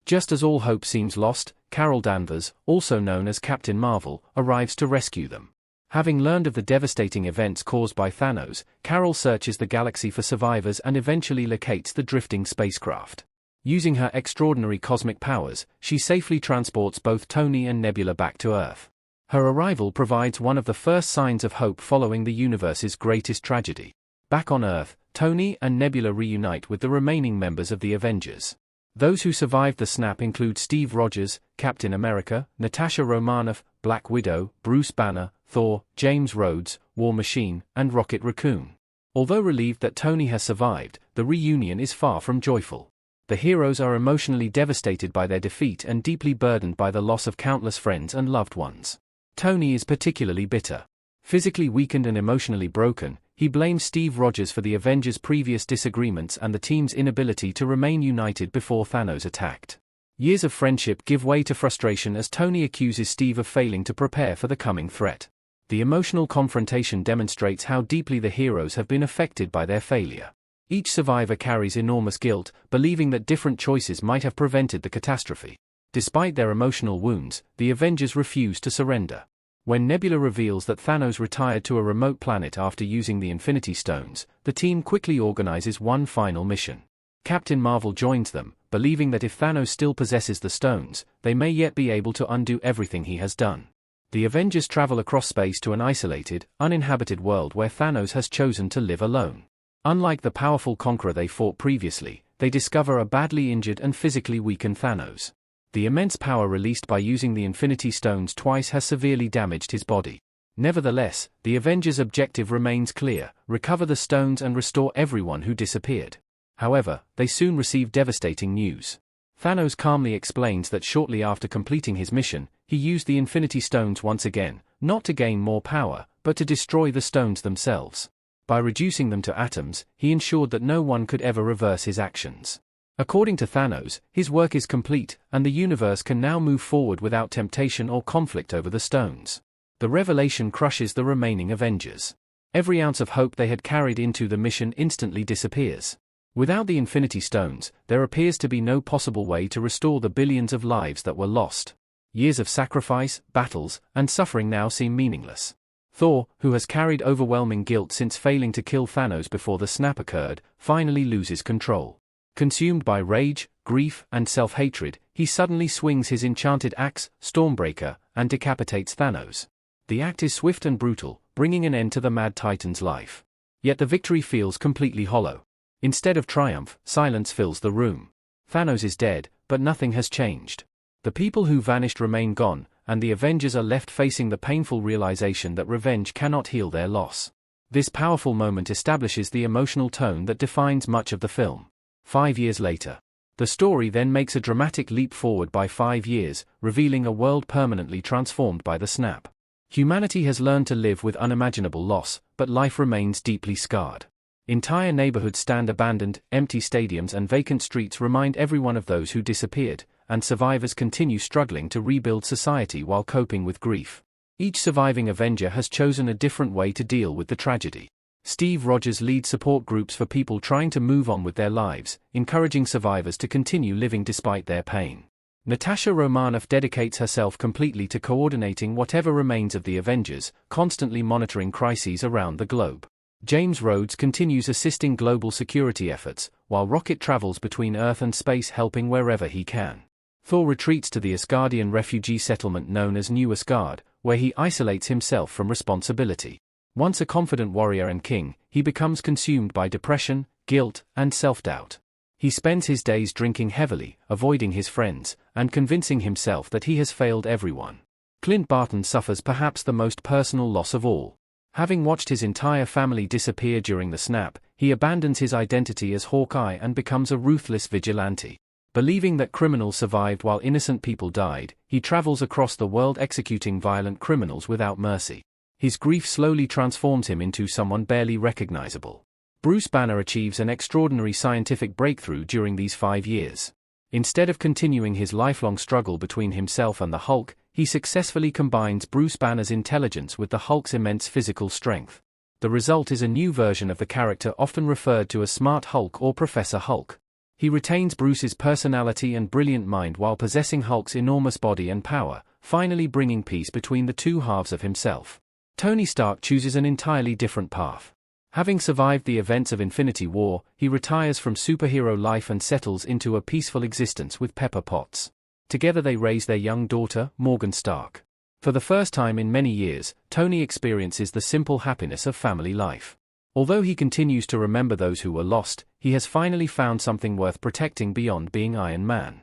Just as all hope seems lost, Carol Danvers, also known as Captain Marvel, arrives to rescue them. Having learned of the devastating events caused by Thanos, Carol searches the galaxy for survivors and eventually locates the drifting spacecraft. Using her extraordinary cosmic powers, she safely transports both Tony and Nebula back to Earth. Her arrival provides one of the first signs of hope following the universe's greatest tragedy. Back on Earth, Tony and Nebula reunite with the remaining members of the Avengers. Those who survived the snap include Steve Rogers, Captain America, Natasha Romanoff, Black Widow, Bruce Banner, Thor, James Rhodes, War Machine, and Rocket Raccoon. Although relieved that Tony has survived, the reunion is far from joyful. The heroes are emotionally devastated by their defeat and deeply burdened by the loss of countless friends and loved ones. Tony is particularly bitter. Physically weakened and emotionally broken, he blames Steve Rogers for the Avengers' previous disagreements and the team's inability to remain united before Thanos attacked. Years of friendship give way to frustration as Tony accuses Steve of failing to prepare for the coming threat. The emotional confrontation demonstrates how deeply the heroes have been affected by their failure. Each survivor carries enormous guilt, believing that different choices might have prevented the catastrophe. Despite their emotional wounds, the Avengers refuse to surrender. When Nebula reveals that Thanos retired to a remote planet after using the Infinity Stones, the team quickly organizes one final mission. Captain Marvel joins them, believing that if Thanos still possesses the stones, they may yet be able to undo everything he has done. The Avengers travel across space to an isolated, uninhabited world where Thanos has chosen to live alone. Unlike the powerful conqueror they fought previously, they discover a badly injured and physically weakened Thanos. The immense power released by using the Infinity Stones twice has severely damaged his body. Nevertheless, the Avengers' objective remains clear: recover the stones and restore everyone who disappeared. However, they soon receive devastating news. Thanos calmly explains that shortly after completing his mission, he used the Infinity Stones once again, not to gain more power, but to destroy the stones themselves. By reducing them to atoms, he ensured that no one could ever reverse his actions. According to Thanos, his work is complete, and the universe can now move forward without temptation or conflict over the stones. The revelation crushes the remaining Avengers. Every ounce of hope they had carried into the mission instantly disappears. Without the Infinity Stones, there appears to be no possible way to restore the billions of lives that were lost. Years of sacrifice, battles, and suffering now seem meaningless. Thor, who has carried overwhelming guilt since failing to kill Thanos before the snap occurred, finally loses control. Consumed by rage, grief, and self-hatred, he suddenly swings his enchanted axe, Stormbreaker, and decapitates Thanos. The act is swift and brutal, bringing an end to the Mad Titan's life. Yet the victory feels completely hollow. Instead of triumph, silence fills the room. Thanos is dead, but nothing has changed. The people who vanished remain gone, and the Avengers are left facing the painful realization that revenge cannot heal their loss. This powerful moment establishes the emotional tone that defines much of the film. 5 years later. The story then makes a dramatic leap forward by 5 years, revealing a world permanently transformed by the snap. Humanity has learned to live with unimaginable loss, but life remains deeply scarred. Entire neighborhoods stand abandoned, empty stadiums and vacant streets remind everyone of those who disappeared, and survivors continue struggling to rebuild society while coping with grief. Each surviving Avenger has chosen a different way to deal with the tragedy. Steve Rogers leads support groups for people trying to move on with their lives, encouraging survivors to continue living despite their pain. Natasha Romanoff dedicates herself completely to coordinating whatever remains of the Avengers, constantly monitoring crises around the globe. James Rhodes continues assisting global security efforts, while Rocket travels between Earth and space helping wherever he can. Thor retreats to the Asgardian refugee settlement known as New Asgard, where he isolates himself from responsibility. Once a confident warrior and king, he becomes consumed by depression, guilt, and self-doubt. He spends his days drinking heavily, avoiding his friends, and convincing himself that he has failed everyone. Clint Barton suffers perhaps the most personal loss of all. Having watched his entire family disappear during the snap, he abandons his identity as Hawkeye and becomes a ruthless vigilante. Believing that criminals survived while innocent people died, he travels across the world executing violent criminals without mercy. His grief slowly transforms him into someone barely recognizable. Bruce Banner achieves an extraordinary scientific breakthrough during these 5 years. Instead of continuing his lifelong struggle between himself and the Hulk, he successfully combines Bruce Banner's intelligence with the Hulk's immense physical strength. The result is a new version of the character often referred to as Smart Hulk or Professor Hulk. He retains Bruce's personality and brilliant mind while possessing Hulk's enormous body and power, finally bringing peace between the two halves of himself. Tony Stark chooses an entirely different path. Having survived the events of Infinity War, he retires from superhero life and settles into a peaceful existence with Pepper Potts. Together they raise their young daughter, Morgan Stark. For the first time in many years, Tony experiences the simple happiness of family life. Although he continues to remember those who were lost, he has finally found something worth protecting beyond being Iron Man.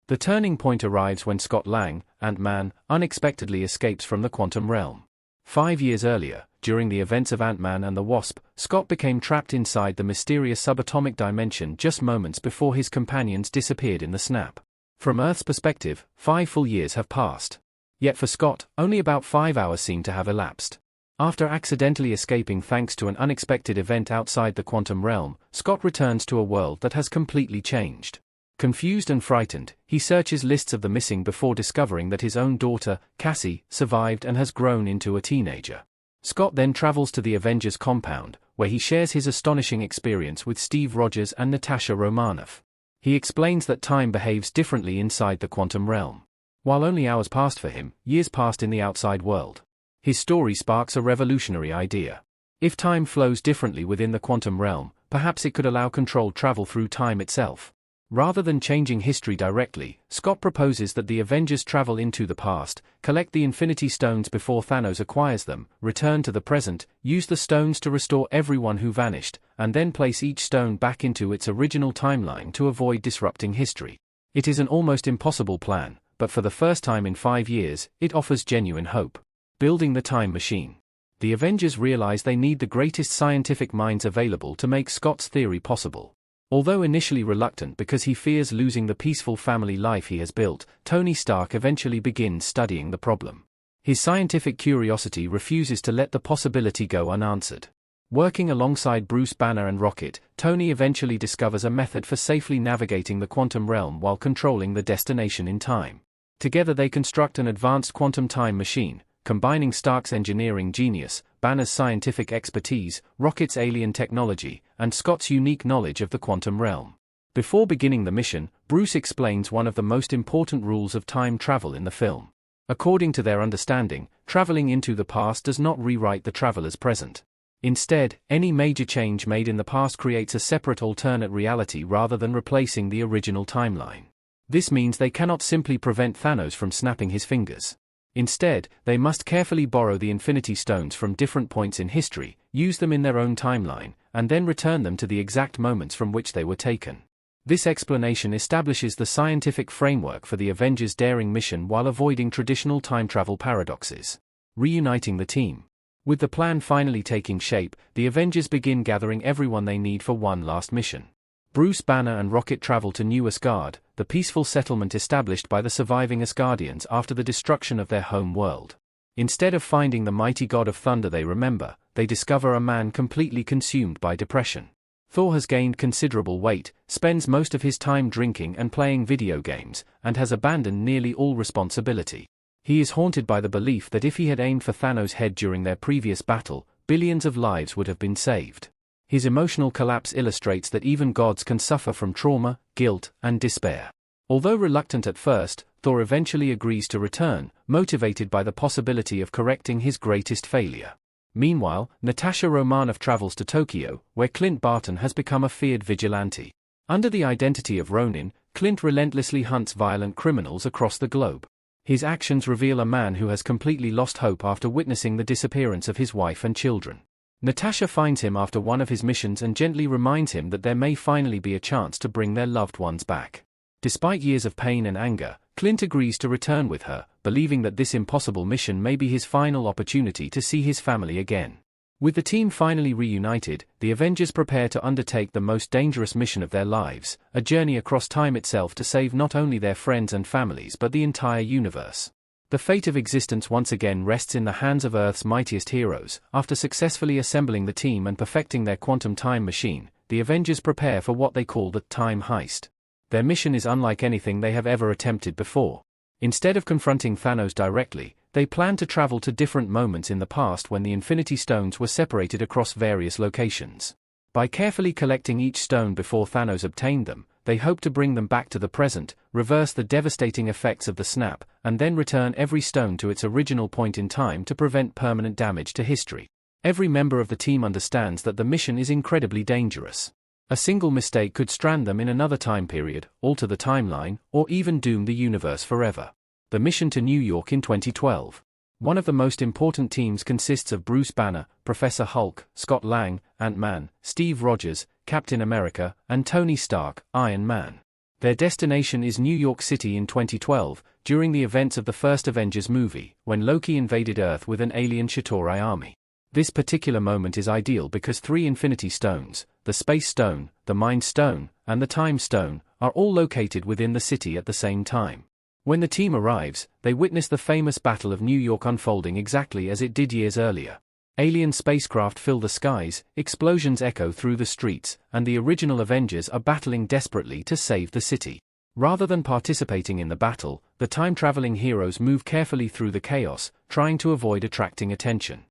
The turning point arrives when Scott Lang, Ant-Man, unexpectedly escapes from the quantum realm. 5 years earlier, during the events of Ant-Man and the Wasp, Scott became trapped inside the mysterious subatomic dimension just moments before his companions disappeared in the snap. From Earth's perspective, 5 full years have passed. Yet for Scott, only about 5 hours seem to have elapsed. After accidentally escaping thanks to an unexpected event outside the quantum realm, Scott returns to a world that has completely changed. Confused and frightened, he searches lists of the missing before discovering that his own daughter, Cassie, survived and has grown into a teenager. Scott then travels to the Avengers compound, where he shares his astonishing experience with Steve Rogers and Natasha Romanoff. He explains that time behaves differently inside the quantum realm. While only hours passed for him, years passed in the outside world. His story sparks a revolutionary idea. If time flows differently within the quantum realm, perhaps it could allow controlled travel through time itself. Rather than changing history directly, Scott proposes that the Avengers travel into the past, collect the Infinity Stones before Thanos acquires them, return to the present, use the stones to restore everyone who vanished, and then place each stone back into its original timeline to avoid disrupting history. It is an almost impossible plan, but for the first time in 5 years, it offers genuine hope. Building the time machine. The Avengers realize they need the greatest scientific minds available to make Scott's theory possible. Although initially reluctant because he fears losing the peaceful family life he has built, Tony Stark eventually begins studying the problem. His scientific curiosity refuses to let the possibility go unanswered. Working alongside Bruce Banner and Rocket, Tony eventually discovers a method for safely navigating the quantum realm while controlling the destination in time. Together they construct an advanced quantum time machine, combining Stark's engineering genius, Banner's scientific expertise, Rocket's alien technology, and Scott's unique knowledge of the quantum realm. Before beginning the mission, Bruce explains one of the most important rules of time travel in the film. According to their understanding, traveling into the past does not rewrite the traveler's present. Instead, any major change made in the past creates a separate alternate reality rather than replacing the original timeline. This means they cannot simply prevent Thanos from snapping his fingers. Instead, they must carefully borrow the Infinity Stones from different points in history, use them in their own timeline, and then return them to the exact moments from which they were taken. This explanation establishes the scientific framework for the Avengers' daring mission while avoiding traditional time travel paradoxes. Reuniting the team. With the plan finally taking shape, the Avengers begin gathering everyone they need for one last mission. Bruce Banner and Rocket travel to New Asgard, the peaceful settlement established by the surviving Asgardians after the destruction of their home world. Instead of finding the mighty god of thunder they remember, they discover a man completely consumed by depression. Thor has gained considerable weight, spends most of his time drinking and playing video games, and has abandoned nearly all responsibility. He is haunted by the belief that if he had aimed for Thanos' head during their previous battle, billions of lives would have been saved. His emotional collapse illustrates that even gods can suffer from trauma, guilt, and despair. Although reluctant at first, Thor eventually agrees to return, motivated by the possibility of correcting his greatest failure. Meanwhile, Natasha Romanoff travels to Tokyo, where Clint Barton has become a feared vigilante. Under the identity of Ronin, Clint relentlessly hunts violent criminals across the globe. His actions reveal a man who has completely lost hope after witnessing the disappearance of his wife and children. Natasha finds him after one of his missions and gently reminds him that there may finally be a chance to bring their loved ones back. Despite years of pain and anger, Clint agrees to return with her, believing that this impossible mission may be his final opportunity to see his family again. With the team finally reunited, the Avengers prepare to undertake the most dangerous mission of their lives, a journey across time itself to save not only their friends and families but the entire universe. The fate of existence once again rests in the hands of Earth's mightiest heroes. After successfully assembling the team and perfecting their quantum time machine, the Avengers prepare for what they call the time heist. Their mission is unlike anything they have ever attempted before. Instead of confronting Thanos directly, they plan to travel to different moments in the past when the Infinity Stones were separated across various locations. By carefully collecting each stone before Thanos obtained them, they hope to bring them back to the present, reverse the devastating effects of the snap, and then return every stone to its original point in time to prevent permanent damage to history. Every member of the team understands that the mission is incredibly dangerous. A single mistake could strand them in another time period, alter the timeline, or even doom the universe forever. The mission to New York in 2012. One of the most important teams consists of Bruce Banner, Professor Hulk, Scott Lang, Ant-Man, Steve Rogers, Captain America, and Tony Stark, Iron Man. Their destination is New York City in 2012, during the events of the first Avengers movie, when Loki invaded Earth with an alien Chitauri army. This particular moment is ideal because 3 Infinity Stones, the Space Stone, the Mind Stone, and the Time Stone, are all located within the city at the same time. When the team arrives, they witness the famous Battle of New York unfolding exactly as it did years earlier. Alien spacecraft fill the skies, explosions echo through the streets, and the original Avengers are battling desperately to save the city. Rather than participating in the battle, the time-traveling heroes move carefully through the chaos, trying to avoid attracting attention.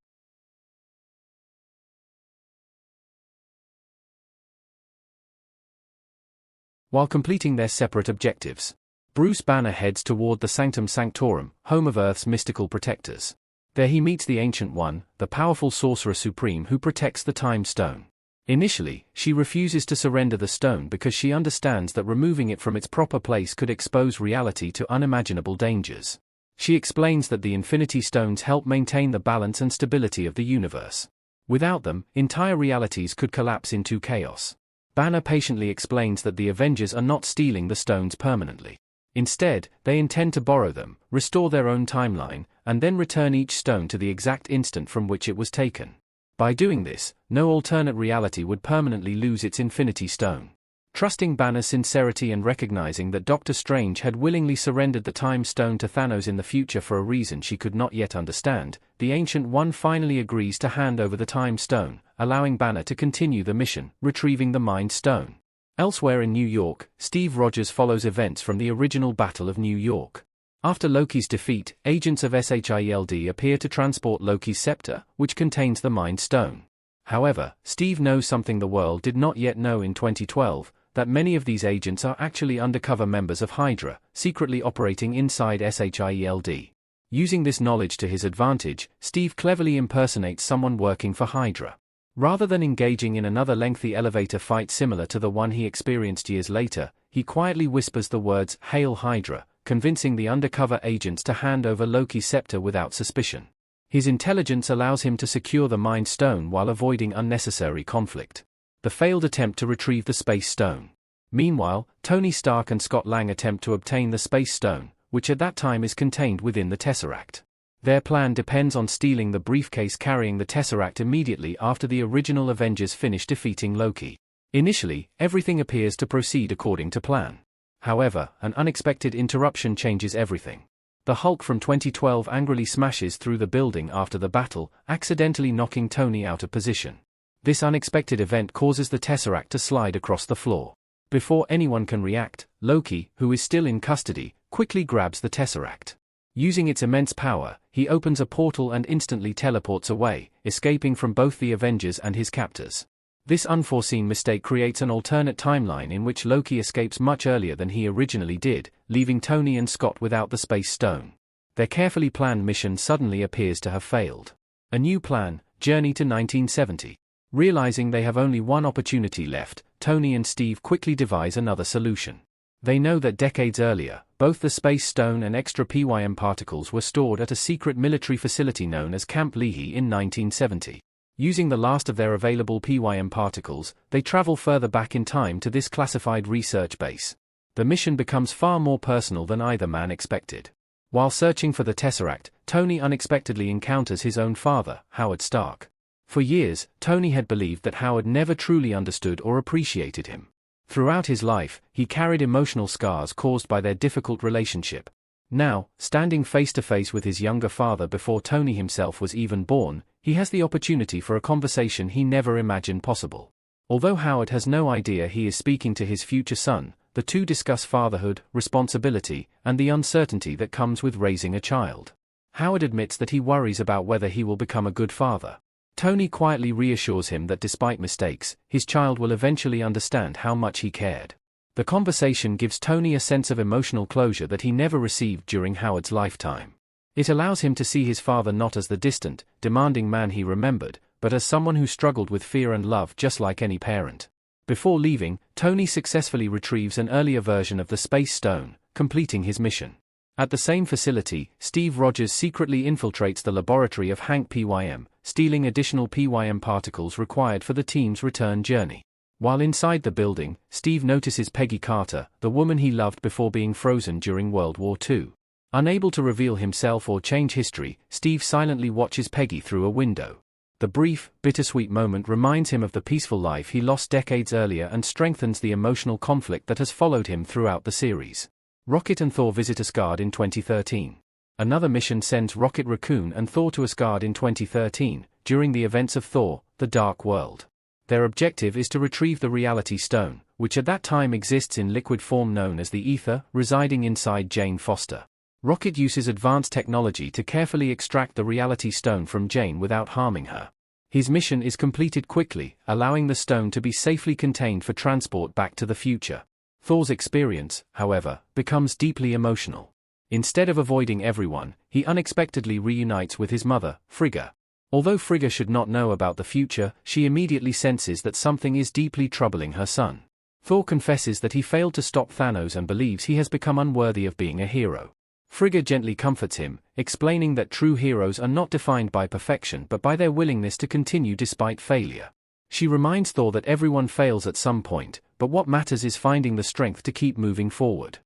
While completing their separate objectives, Bruce Banner heads toward the Sanctum Sanctorum, home of Earth's mystical protectors. There he meets the Ancient One, the powerful Sorcerer Supreme who protects the Time Stone. Initially, she refuses to surrender the stone because she understands that removing it from its proper place could expose reality to unimaginable dangers. She explains that the Infinity Stones help maintain the balance and stability of the universe. Without them, entire realities could collapse into chaos. Banner patiently explains that the Avengers are not stealing the stones permanently. Instead, they intend to borrow them, restore their own timeline, and then return each stone to the exact instant from which it was taken. By doing this, no alternate reality would permanently lose its Infinity Stone. Trusting Banner's sincerity and recognizing that Doctor Strange had willingly surrendered the Time Stone to Thanos in the future for a reason she could not yet understand, the Ancient One finally agrees to hand over the Time Stone, allowing Banner to continue the mission, retrieving the Mind Stone. Elsewhere in New York, Steve Rogers follows events from the original Battle of New York. After Loki's defeat, agents of SHIELD appear to transport Loki's scepter, which contains the Mind Stone. However, Steve knows something the world did not yet know in 2012, that many of these agents are actually undercover members of Hydra, secretly operating inside SHIELD. Using this knowledge to his advantage, Steve cleverly impersonates someone working for Hydra. Rather than engaging in another lengthy elevator fight similar to the one he experienced years later, he quietly whispers the words, "Hail Hydra," convincing the undercover agents to hand over Loki's scepter without suspicion. His intelligence allows him to secure the Mind Stone while avoiding unnecessary conflict. The failed attempt to retrieve the Space Stone. Meanwhile, Tony Stark and Scott Lang attempt to obtain the Space Stone, which at that time is contained within the Tesseract. Their plan depends on stealing the briefcase carrying the Tesseract immediately after the original Avengers finish defeating Loki. Initially, everything appears to proceed according to plan. However, an unexpected interruption changes everything. The Hulk from 2012 angrily smashes through the building after the battle, accidentally knocking Tony out of position. This unexpected event causes the Tesseract to slide across the floor. Before anyone can react, Loki, who is still in custody, quickly grabs the Tesseract. Using its immense power, he opens a portal and instantly teleports away, escaping from both the Avengers and his captors. This unforeseen mistake creates an alternate timeline in which Loki escapes much earlier than he originally did, leaving Tony and Scott without the Space Stone. Their carefully planned mission suddenly appears to have failed. A new plan, Journey to 1970. Realizing they have only one opportunity left, Tony and Steve quickly devise another solution. They know that decades earlier, both the Space Stone and extra PYM particles were stored at a secret military facility known as Camp Leahy in 1970. Using the last of their available PYM particles, they travel further back in time to this classified research base. The mission becomes far more personal than either man expected. While searching for the Tesseract, Tony unexpectedly encounters his own father, Howard Stark. For years, Tony had believed that Howard never truly understood or appreciated him. Throughout his life, he carried emotional scars caused by their difficult relationship. Now, standing face to face with his younger father before Tony himself was even born, he has the opportunity for a conversation he never imagined possible. Although Howard has no idea he is speaking to his future son, the two discuss fatherhood, responsibility, and the uncertainty that comes with raising a child. Howard admits that he worries about whether he will become a good father. Tony quietly reassures him that despite mistakes, his child will eventually understand how much he cared. The conversation gives Tony a sense of emotional closure that he never received during Howard's lifetime. It allows him to see his father not as the distant, demanding man he remembered, but as someone who struggled with fear and love just like any parent. Before leaving, Tony successfully retrieves an earlier version of the Space Stone, completing his mission. At the same facility, Steve Rogers secretly infiltrates the laboratory of Hank Pym, stealing additional Pym particles required for the team's return journey. While inside the building, Steve notices Peggy Carter, the woman he loved before being frozen during World War II. Unable to reveal himself or change history, Steve silently watches Peggy through a window. The brief, bittersweet moment reminds him of the peaceful life he lost decades earlier and strengthens the emotional conflict that has followed him throughout the series. Rocket and Thor visit Asgard in 2013. Another mission sends Rocket Raccoon and Thor to Asgard in 2013, during the events of Thor: The Dark World. Their objective is to retrieve the Reality Stone, which at that time exists in liquid form known as the Ether, residing inside Jane Foster. Rocket uses advanced technology to carefully extract the Reality Stone from Jane without harming her. His mission is completed quickly, allowing the stone to be safely contained for transport back to the future. Thor's experience, however, becomes deeply emotional. Instead of avoiding everyone, he unexpectedly reunites with his mother, Frigga. Although Frigga should not know about the future, she immediately senses that something is deeply troubling her son. Thor confesses that he failed to stop Thanos and believes he has become unworthy of being a hero. Frigga gently comforts him, explaining that true heroes are not defined by perfection but by their willingness to continue despite failure. She reminds Thor that everyone fails at some point, but what matters is finding the strength to keep moving forward.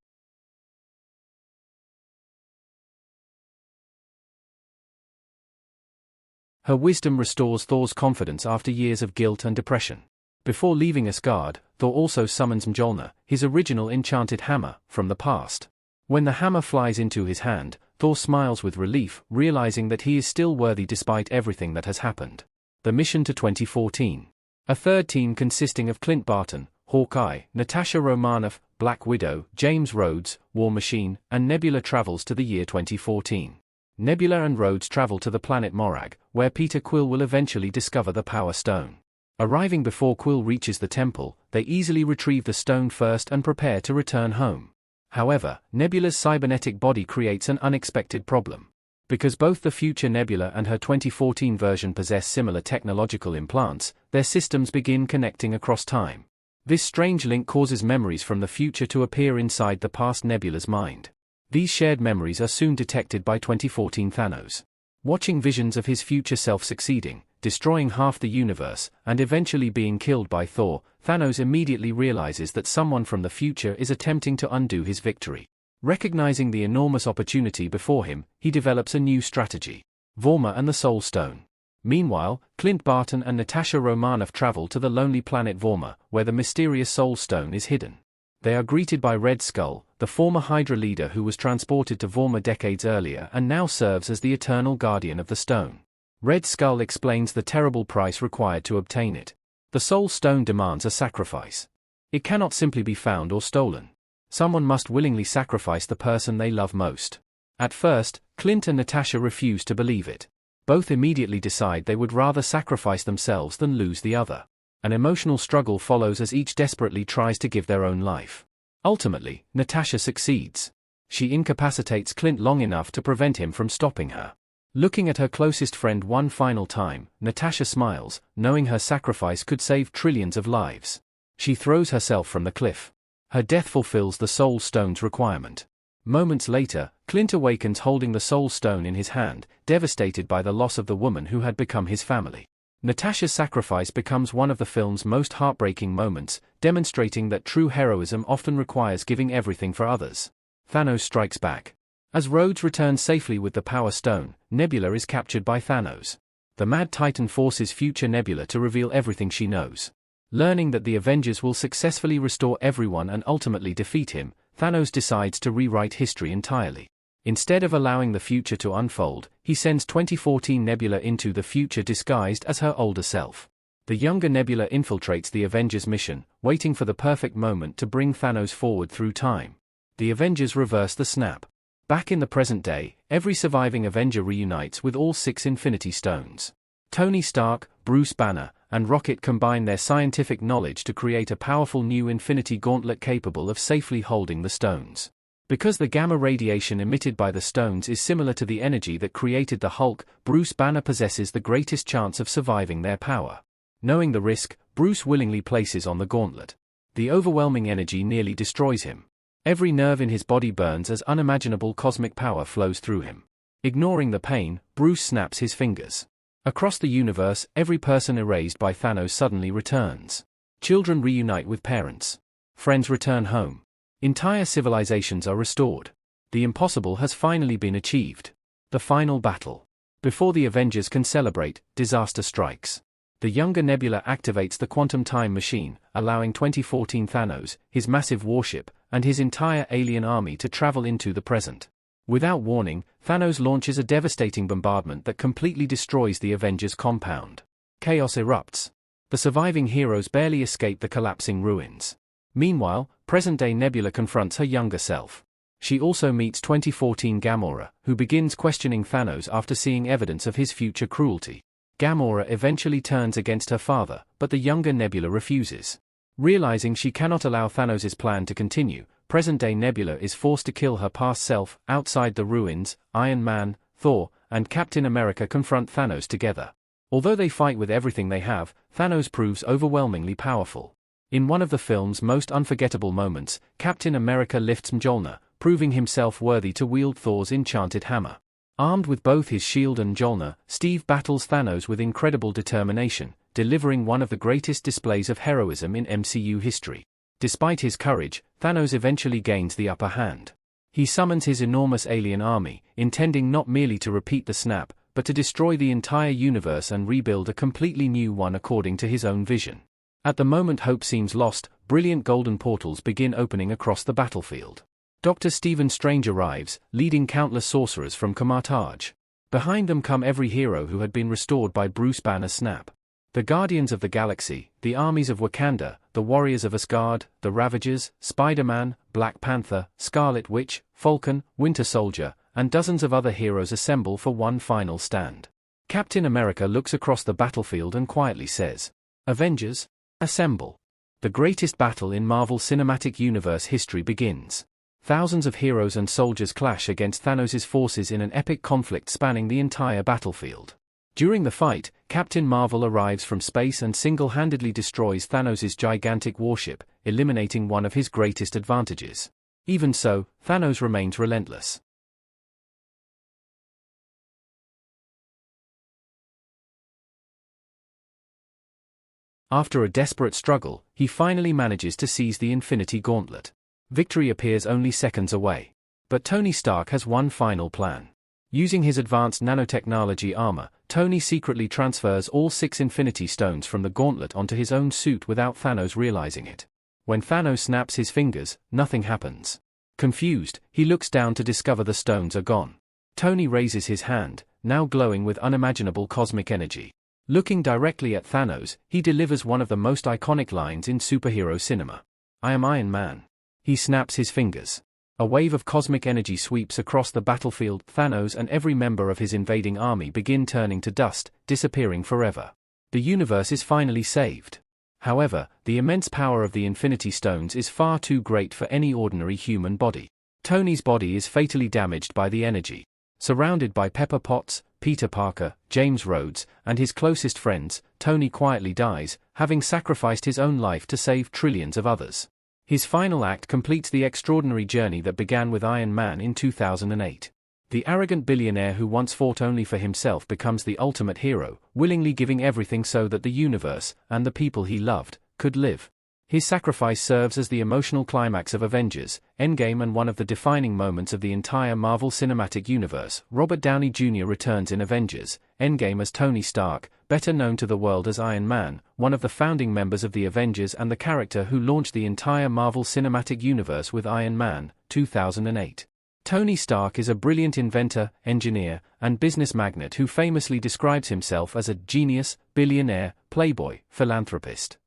Her wisdom restores Thor's confidence after years of guilt and depression. Before leaving Asgard, Thor also summons Mjolnir, his original enchanted hammer, from the past. When the hammer flies into his hand, Thor smiles with relief, realizing that he is still worthy despite everything that has happened. The mission to 2014. A third team consisting of Clint Barton, Hawkeye, Natasha Romanoff, Black Widow, James Rhodes, War Machine, and Nebula travels to the year 2014. Nebula and Rhodes travel to the planet Morag, where Peter Quill will eventually discover the Power Stone. Arriving before Quill reaches the temple, they easily retrieve the stone first and prepare to return home. However, Nebula's cybernetic body creates an unexpected problem. Because both the future Nebula and her 2014 version possess similar technological implants, their systems begin connecting across time. This strange link causes memories from the future to appear inside the past Nebula's mind. These shared memories are soon detected by 2014 Thanos. Watching visions of his future self succeeding, destroying half the universe, and eventually being killed by Thor, Thanos immediately realizes that someone from the future is attempting to undo his victory. Recognizing the enormous opportunity before him, he develops a new strategy: Vorma and the Soul Stone. Meanwhile, Clint Barton and Natasha Romanoff travel to the lonely planet Vorma, where the mysterious Soul Stone is hidden. They are greeted by Red Skull, the former Hydra leader who was transported to Vorma decades earlier and now serves as the eternal guardian of the stone. Red Skull explains the terrible price required to obtain it. The Soul Stone demands a sacrifice. It cannot simply be found or stolen. Someone must willingly sacrifice the person they love most. At first, Clint and Natasha refuse to believe it. Both immediately decide they would rather sacrifice themselves than lose the other. An emotional struggle follows as each desperately tries to give their own life. Ultimately, Natasha succeeds. She incapacitates Clint long enough to prevent him from stopping her. Looking at her closest friend one final time, Natasha smiles, knowing her sacrifice could save trillions of lives. She throws herself from the cliff. Her death fulfills the Soul Stone's requirement. Moments later, Clint awakens holding the Soul Stone in his hand, devastated by the loss of the woman who had become his family. Natasha's sacrifice becomes one of the film's most heartbreaking moments, demonstrating that true heroism often requires giving everything for others. Thanos strikes back. As Rhodes returns safely with the Power Stone, Nebula is captured by Thanos. The Mad Titan forces future Nebula to reveal everything she knows. Learning that the Avengers will successfully restore everyone and ultimately defeat him, Thanos decides to rewrite history entirely. Instead of allowing the future to unfold, he sends 2014 Nebula into the future disguised as her older self. The younger Nebula infiltrates the Avengers' mission, waiting for the perfect moment to bring Thanos forward through time. The Avengers reverse the snap. Back in the present day, every surviving Avenger reunites with all 6 Infinity Stones. Tony Stark, Bruce Banner, and Rocket combine their scientific knowledge to create a powerful new Infinity Gauntlet capable of safely holding the stones. Because the gamma radiation emitted by the stones is similar to the energy that created the Hulk, Bruce Banner possesses the greatest chance of surviving their power. Knowing the risk, Bruce willingly places on the gauntlet. The overwhelming energy nearly destroys him. Every nerve in his body burns as unimaginable cosmic power flows through him. Ignoring the pain, Bruce snaps his fingers. Across the universe, every person erased by Thanos suddenly returns. Children reunite with parents. Friends return home. Entire civilizations are restored. The impossible has finally been achieved. The final battle. Before the Avengers can celebrate, disaster strikes. The younger Nebula activates the quantum time machine, allowing 2014 Thanos, his massive warship, and his entire alien army to travel into the present. Without warning, Thanos launches a devastating bombardment that completely destroys the Avengers' compound. Chaos erupts. The surviving heroes barely escape the collapsing ruins. Meanwhile, present-day Nebula confronts her younger self. She also meets 2014 Gamora, who begins questioning Thanos after seeing evidence of his future cruelty. Gamora eventually turns against her father, but the younger Nebula refuses. Realizing she cannot allow Thanos' plan to continue, present-day Nebula is forced to kill her past self. Outside the ruins, Iron Man, Thor, and Captain America confront Thanos together. Although they fight with everything they have, Thanos proves overwhelmingly powerful. In one of the film's most unforgettable moments, Captain America lifts Mjolnir, proving himself worthy to wield Thor's enchanted hammer. Armed with both his shield and Mjolnir, Steve battles Thanos with incredible determination, delivering one of the greatest displays of heroism in MCU history. Despite his courage, Thanos eventually gains the upper hand. He summons his enormous alien army, intending not merely to repeat the snap, but to destroy the entire universe and rebuild a completely new one according to his own vision. At the moment hope seems lost, brilliant golden portals begin opening across the battlefield. Dr. Stephen Strange arrives, leading countless sorcerers from Kamar-Taj. Behind them come every hero who had been restored by Bruce Banner's snap. The Guardians of the Galaxy, the armies of Wakanda, the warriors of Asgard, the Ravagers, Spider-Man, Black Panther, Scarlet Witch, Falcon, Winter Soldier, and dozens of other heroes assemble for one final stand. Captain America looks across the battlefield and quietly says, "Avengers, assemble." The greatest battle in Marvel Cinematic Universe history begins. Thousands of heroes and soldiers clash against Thanos' forces in an epic conflict spanning the entire battlefield. During the fight, Captain Marvel arrives from space and single-handedly destroys Thanos' gigantic warship, eliminating one of his greatest advantages. Even so, Thanos remains relentless. After a desperate struggle, he finally manages to seize the Infinity Gauntlet. Victory appears only seconds away. But Tony Stark has one final plan. Using his advanced nanotechnology armor, Tony secretly transfers all 6 Infinity Stones from the gauntlet onto his own suit without Thanos realizing it. When Thanos snaps his fingers, nothing happens. Confused, he looks down to discover the stones are gone. Tony raises his hand, now glowing with unimaginable cosmic energy. Looking directly at Thanos, he delivers one of the most iconic lines in superhero cinema. "I am Iron Man." He snaps his fingers. A wave of cosmic energy sweeps across the battlefield. Thanos and every member of his invading army begin turning to dust, disappearing forever. The universe is finally saved. However, the immense power of the Infinity Stones is far too great for any ordinary human body. Tony's body is fatally damaged by the energy. Surrounded by Pepper Potts, Peter Parker, James Rhodes, and his closest friends, Tony quietly dies, having sacrificed his own life to save trillions of others. His final act completes the extraordinary journey that began with Iron Man in 2008. The arrogant billionaire who once fought only for himself becomes the ultimate hero, willingly giving everything so that the universe, and the people he loved, could live. His sacrifice serves as the emotional climax of Avengers, Endgame, and one of the defining moments of the entire Marvel Cinematic Universe. Robert Downey Jr. returns in Avengers, Endgame as Tony Stark, better known to the world as Iron Man, one of the founding members of the Avengers and the character who launched the entire Marvel Cinematic Universe with Iron Man, 2008. Tony Stark is a brilliant inventor, engineer, and business magnate who famously describes himself as a genius, billionaire, playboy, philanthropist.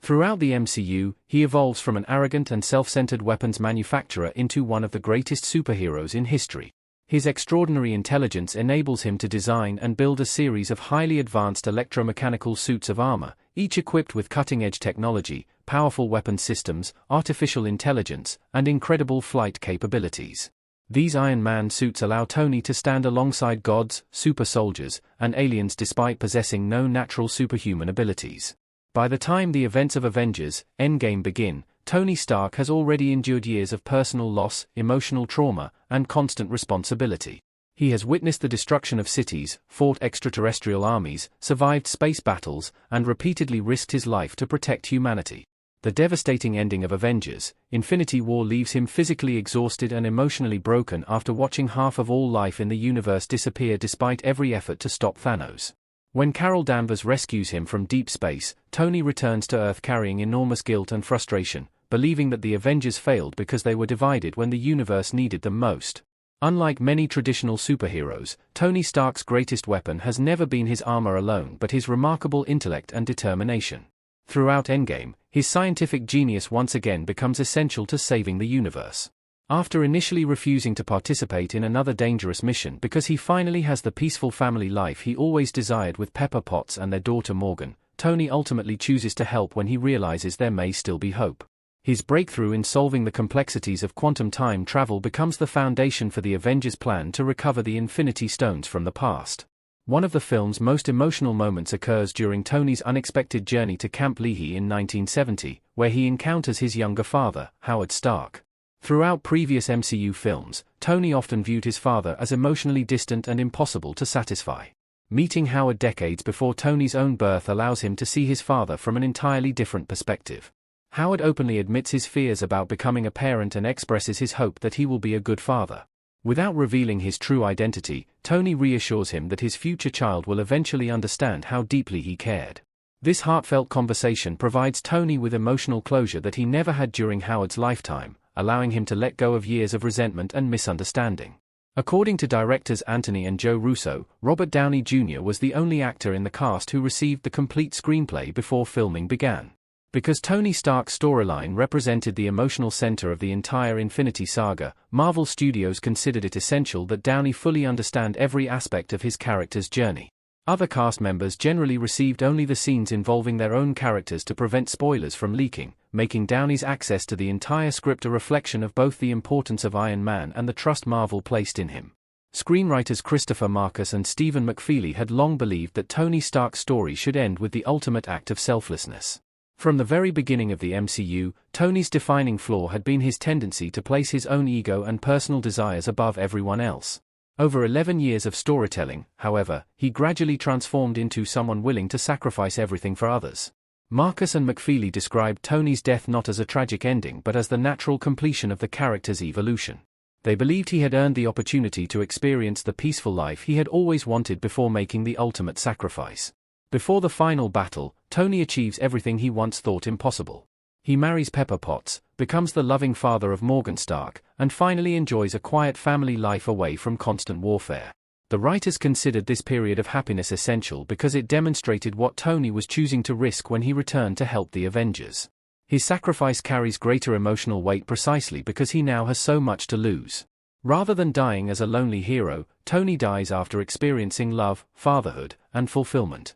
Throughout the MCU, he evolves from an arrogant and self-centered weapons manufacturer into one of the greatest superheroes in history. His extraordinary intelligence enables him to design and build a series of highly advanced electromechanical suits of armor, each equipped with cutting-edge technology, powerful weapon systems, artificial intelligence, and incredible flight capabilities. These Iron Man suits allow Tony to stand alongside gods, super soldiers, and aliens despite possessing no natural superhuman abilities. By the time the events of Avengers, Endgame begin, Tony Stark has already endured years of personal loss, emotional trauma, and constant responsibility. He has witnessed the destruction of cities, fought extraterrestrial armies, survived space battles, and repeatedly risked his life to protect humanity. The devastating ending of Avengers, Infinity War leaves him physically exhausted and emotionally broken after watching half of all life in the universe disappear despite every effort to stop Thanos. When Carol Danvers rescues him from deep space, Tony returns to Earth carrying enormous guilt and frustration, believing that the Avengers failed because they were divided when the universe needed them most. Unlike many traditional superheroes, Tony Stark's greatest weapon has never been his armor alone but his remarkable intellect and determination. Throughout Endgame, his scientific genius once again becomes essential to saving the universe. After initially refusing to participate in another dangerous mission because he finally has the peaceful family life he always desired with Pepper Potts and their daughter Morgan, Tony ultimately chooses to help when he realizes there may still be hope. His breakthrough in solving the complexities of quantum time travel becomes the foundation for the Avengers' plan to recover the Infinity Stones from the past. One of the film's most emotional moments occurs during Tony's unexpected journey to Camp Leahy in 1970, where he encounters his younger father, Howard Stark. Throughout previous MCU films, Tony often viewed his father as emotionally distant and impossible to satisfy. Meeting Howard decades before Tony's own birth allows him to see his father from an entirely different perspective. Howard openly admits his fears about becoming a parent and expresses his hope that he will be a good father. Without revealing his true identity, Tony reassures him that his future child will eventually understand how deeply he cared. This heartfelt conversation provides Tony with emotional closure that he never had during Howard's lifetime, allowing him to let go of years of resentment and misunderstanding. According to directors Anthony and Joe Russo, Robert Downey Jr. was the only actor in the cast who received the complete screenplay before filming began. Because Tony Stark's storyline represented the emotional center of the entire Infinity Saga, Marvel Studios considered it essential that Downey fully understand every aspect of his character's journey. Other cast members generally received only the scenes involving their own characters to prevent spoilers from leaking, making Downey's access to the entire script a reflection of both the importance of Iron Man and the trust Marvel placed in him. Screenwriters Christopher Marcus and Stephen McFeely had long believed that Tony Stark's story should end with the ultimate act of selflessness. From the very beginning of the MCU, Tony's defining flaw had been his tendency to place his own ego and personal desires above everyone else. Over 11 years of storytelling, however, he gradually transformed into someone willing to sacrifice everything for others. Marcus and McFeely described Tony's death not as a tragic ending but as the natural completion of the character's evolution. They believed he had earned the opportunity to experience the peaceful life he had always wanted before making the ultimate sacrifice. Before the final battle, Tony achieves everything he once thought impossible. He marries Pepper Potts, becomes the loving father of Morgan Stark, and finally enjoys a quiet family life away from constant warfare. The writers considered this period of happiness essential because it demonstrated what Tony was choosing to risk when he returned to help the Avengers. His sacrifice carries greater emotional weight precisely because he now has so much to lose. Rather than dying as a lonely hero, Tony dies after experiencing love, fatherhood, and fulfillment.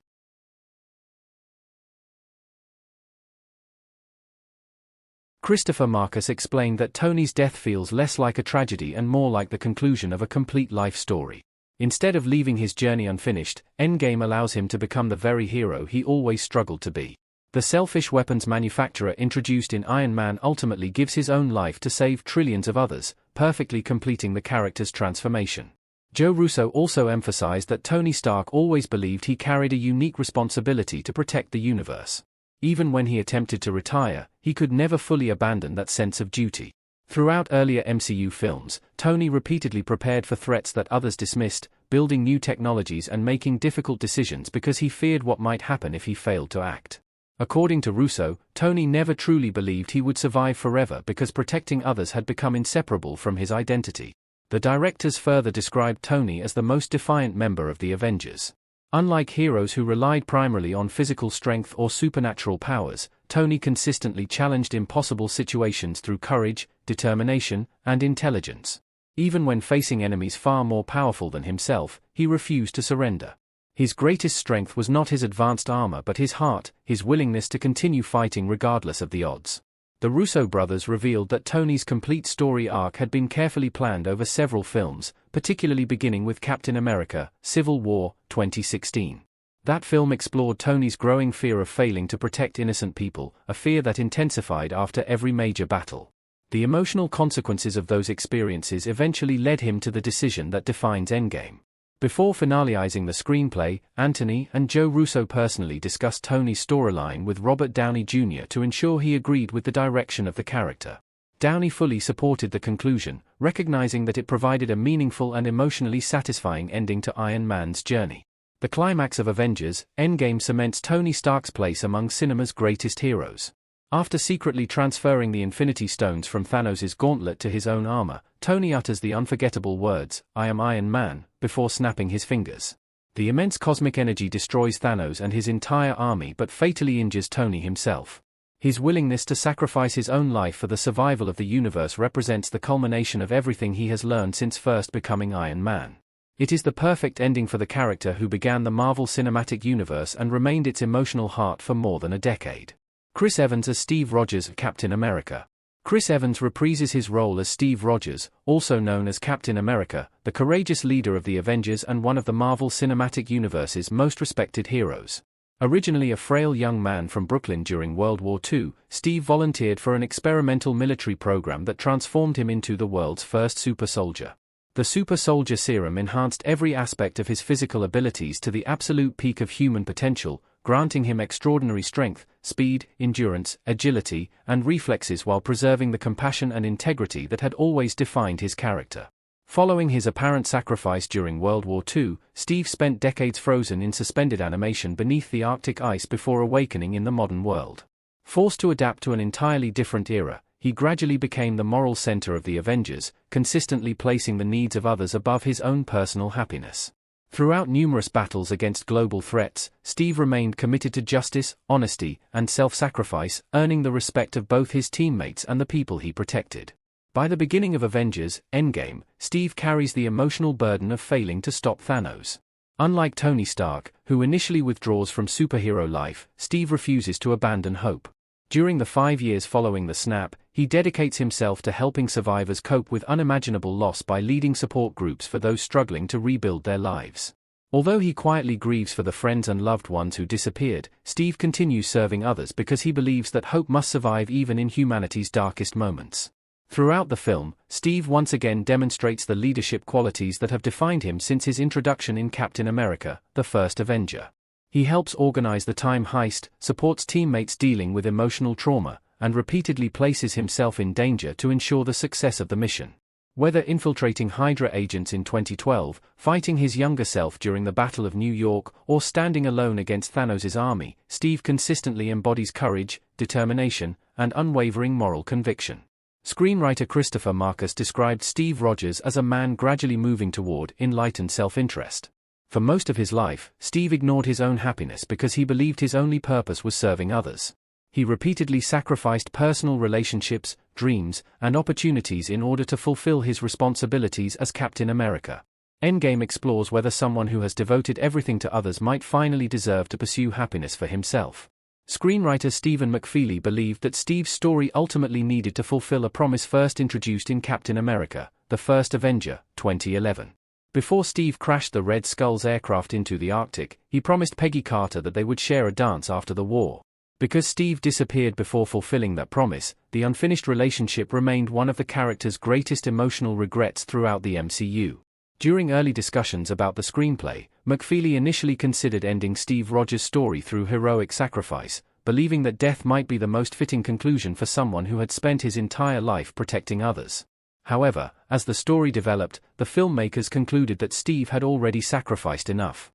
Christopher Marcus explained that Tony's death feels less like a tragedy and more like the conclusion of a complete life story. Instead of leaving his journey unfinished, Endgame allows him to become the very hero he always struggled to be. The selfish weapons manufacturer introduced in Iron Man ultimately gives his own life to save trillions of others, perfectly completing the character's transformation. Joe Russo also emphasized that Tony Stark always believed he carried a unique responsibility to protect the universe. Even when he attempted to retire, he could never fully abandon that sense of duty. Throughout earlier MCU films, Tony repeatedly prepared for threats that others dismissed, building new technologies and making difficult decisions because he feared what might happen if he failed to act. According to Russo, Tony never truly believed he would survive forever because protecting others had become inseparable from his identity. The directors further described Tony as the most defiant member of the Avengers. Unlike heroes who relied primarily on physical strength or supernatural powers, Tony consistently challenged impossible situations through courage, determination, and intelligence. Even when facing enemies far more powerful than himself, he refused to surrender. His greatest strength was not his advanced armor but his heart, his willingness to continue fighting regardless of the odds. The Russo brothers revealed that Tony's complete story arc had been carefully planned over several films, particularly beginning with Captain America: Civil War, 2016. That film explored Tony's growing fear of failing to protect innocent people, a fear that intensified after every major battle. The emotional consequences of those experiences eventually led him to the decision that defines Endgame. Before finalizing the screenplay, Anthony and Joe Russo personally discussed Tony's storyline with Robert Downey Jr. to ensure he agreed with the direction of the character. Downey fully supported the conclusion, recognizing that it provided a meaningful and emotionally satisfying ending to Iron Man's journey. The climax of Avengers: Endgame cements Tony Stark's place among cinema's greatest heroes. After secretly transferring the Infinity Stones from Thanos' gauntlet to his own armor, Tony utters the unforgettable words, "I am Iron Man," before snapping his fingers. The immense cosmic energy destroys Thanos and his entire army but fatally injures Tony himself. His willingness to sacrifice his own life for the survival of the universe represents the culmination of everything he has learned since first becoming Iron Man. It is the perfect ending for the character who began the Marvel Cinematic Universe and remained its emotional heart for more than a decade. Chris Evans as Steve Rogers, Captain America. Chris Evans reprises his role as Steve Rogers, also known as Captain America, the courageous leader of the Avengers and one of the Marvel Cinematic Universe's most respected heroes. Originally a frail young man from Brooklyn during World War II, Steve volunteered for an experimental military program that transformed him into the world's first super soldier. The super soldier serum enhanced every aspect of his physical abilities to the absolute peak of human potential, granting him extraordinary strength, speed, endurance, agility, and reflexes while preserving the compassion and integrity that had always defined his character. Following his apparent sacrifice during World War II, Steve spent decades frozen in suspended animation beneath the Arctic ice before awakening in the modern world. Forced to adapt to an entirely different era, he gradually became the moral center of the Avengers, consistently placing the needs of others above his own personal happiness. Throughout numerous battles against global threats, Steve remained committed to justice, honesty, and self-sacrifice, earning the respect of both his teammates and the people he protected. By the beginning of Avengers: Endgame, Steve carries the emotional burden of failing to stop Thanos. Unlike Tony Stark, who initially withdraws from superhero life, Steve refuses to abandon hope. During the 5 years following the snap, he dedicates himself to helping survivors cope with unimaginable loss by leading support groups for those struggling to rebuild their lives. Although he quietly grieves for the friends and loved ones who disappeared, Steve continues serving others because he believes that hope must survive even in humanity's darkest moments. Throughout the film, Steve once again demonstrates the leadership qualities that have defined him since his introduction in Captain America: The First Avenger. He helps organize the time heist, supports teammates dealing with emotional trauma, and repeatedly places himself in danger to ensure the success of the mission. Whether infiltrating Hydra agents in 2012, fighting his younger self during the Battle of New York, or standing alone against Thanos' army, Steve consistently embodies courage, determination, and unwavering moral conviction. Screenwriter Christopher Marcus described Steve Rogers as a man gradually moving toward enlightened self-interest. For most of his life, Steve ignored his own happiness because he believed his only purpose was serving others. He repeatedly sacrificed personal relationships, dreams, and opportunities in order to fulfill his responsibilities as Captain America. Endgame explores whether someone who has devoted everything to others might finally deserve to pursue happiness for himself. Screenwriter Stephen McFeely believed that Steve's story ultimately needed to fulfill a promise first introduced in Captain America: The First Avenger, 2011. Before Steve crashed the Red Skull's aircraft into the Arctic, he promised Peggy Carter that they would share a dance after the war. Because Steve disappeared before fulfilling that promise, the unfinished relationship remained one of the character's greatest emotional regrets throughout the MCU. During early discussions about the screenplay, McFeely initially considered ending Steve Rogers' story through heroic sacrifice, believing that death might be the most fitting conclusion for someone who had spent his entire life protecting others. However, as the story developed, the filmmakers concluded that Steve had already sacrificed enough.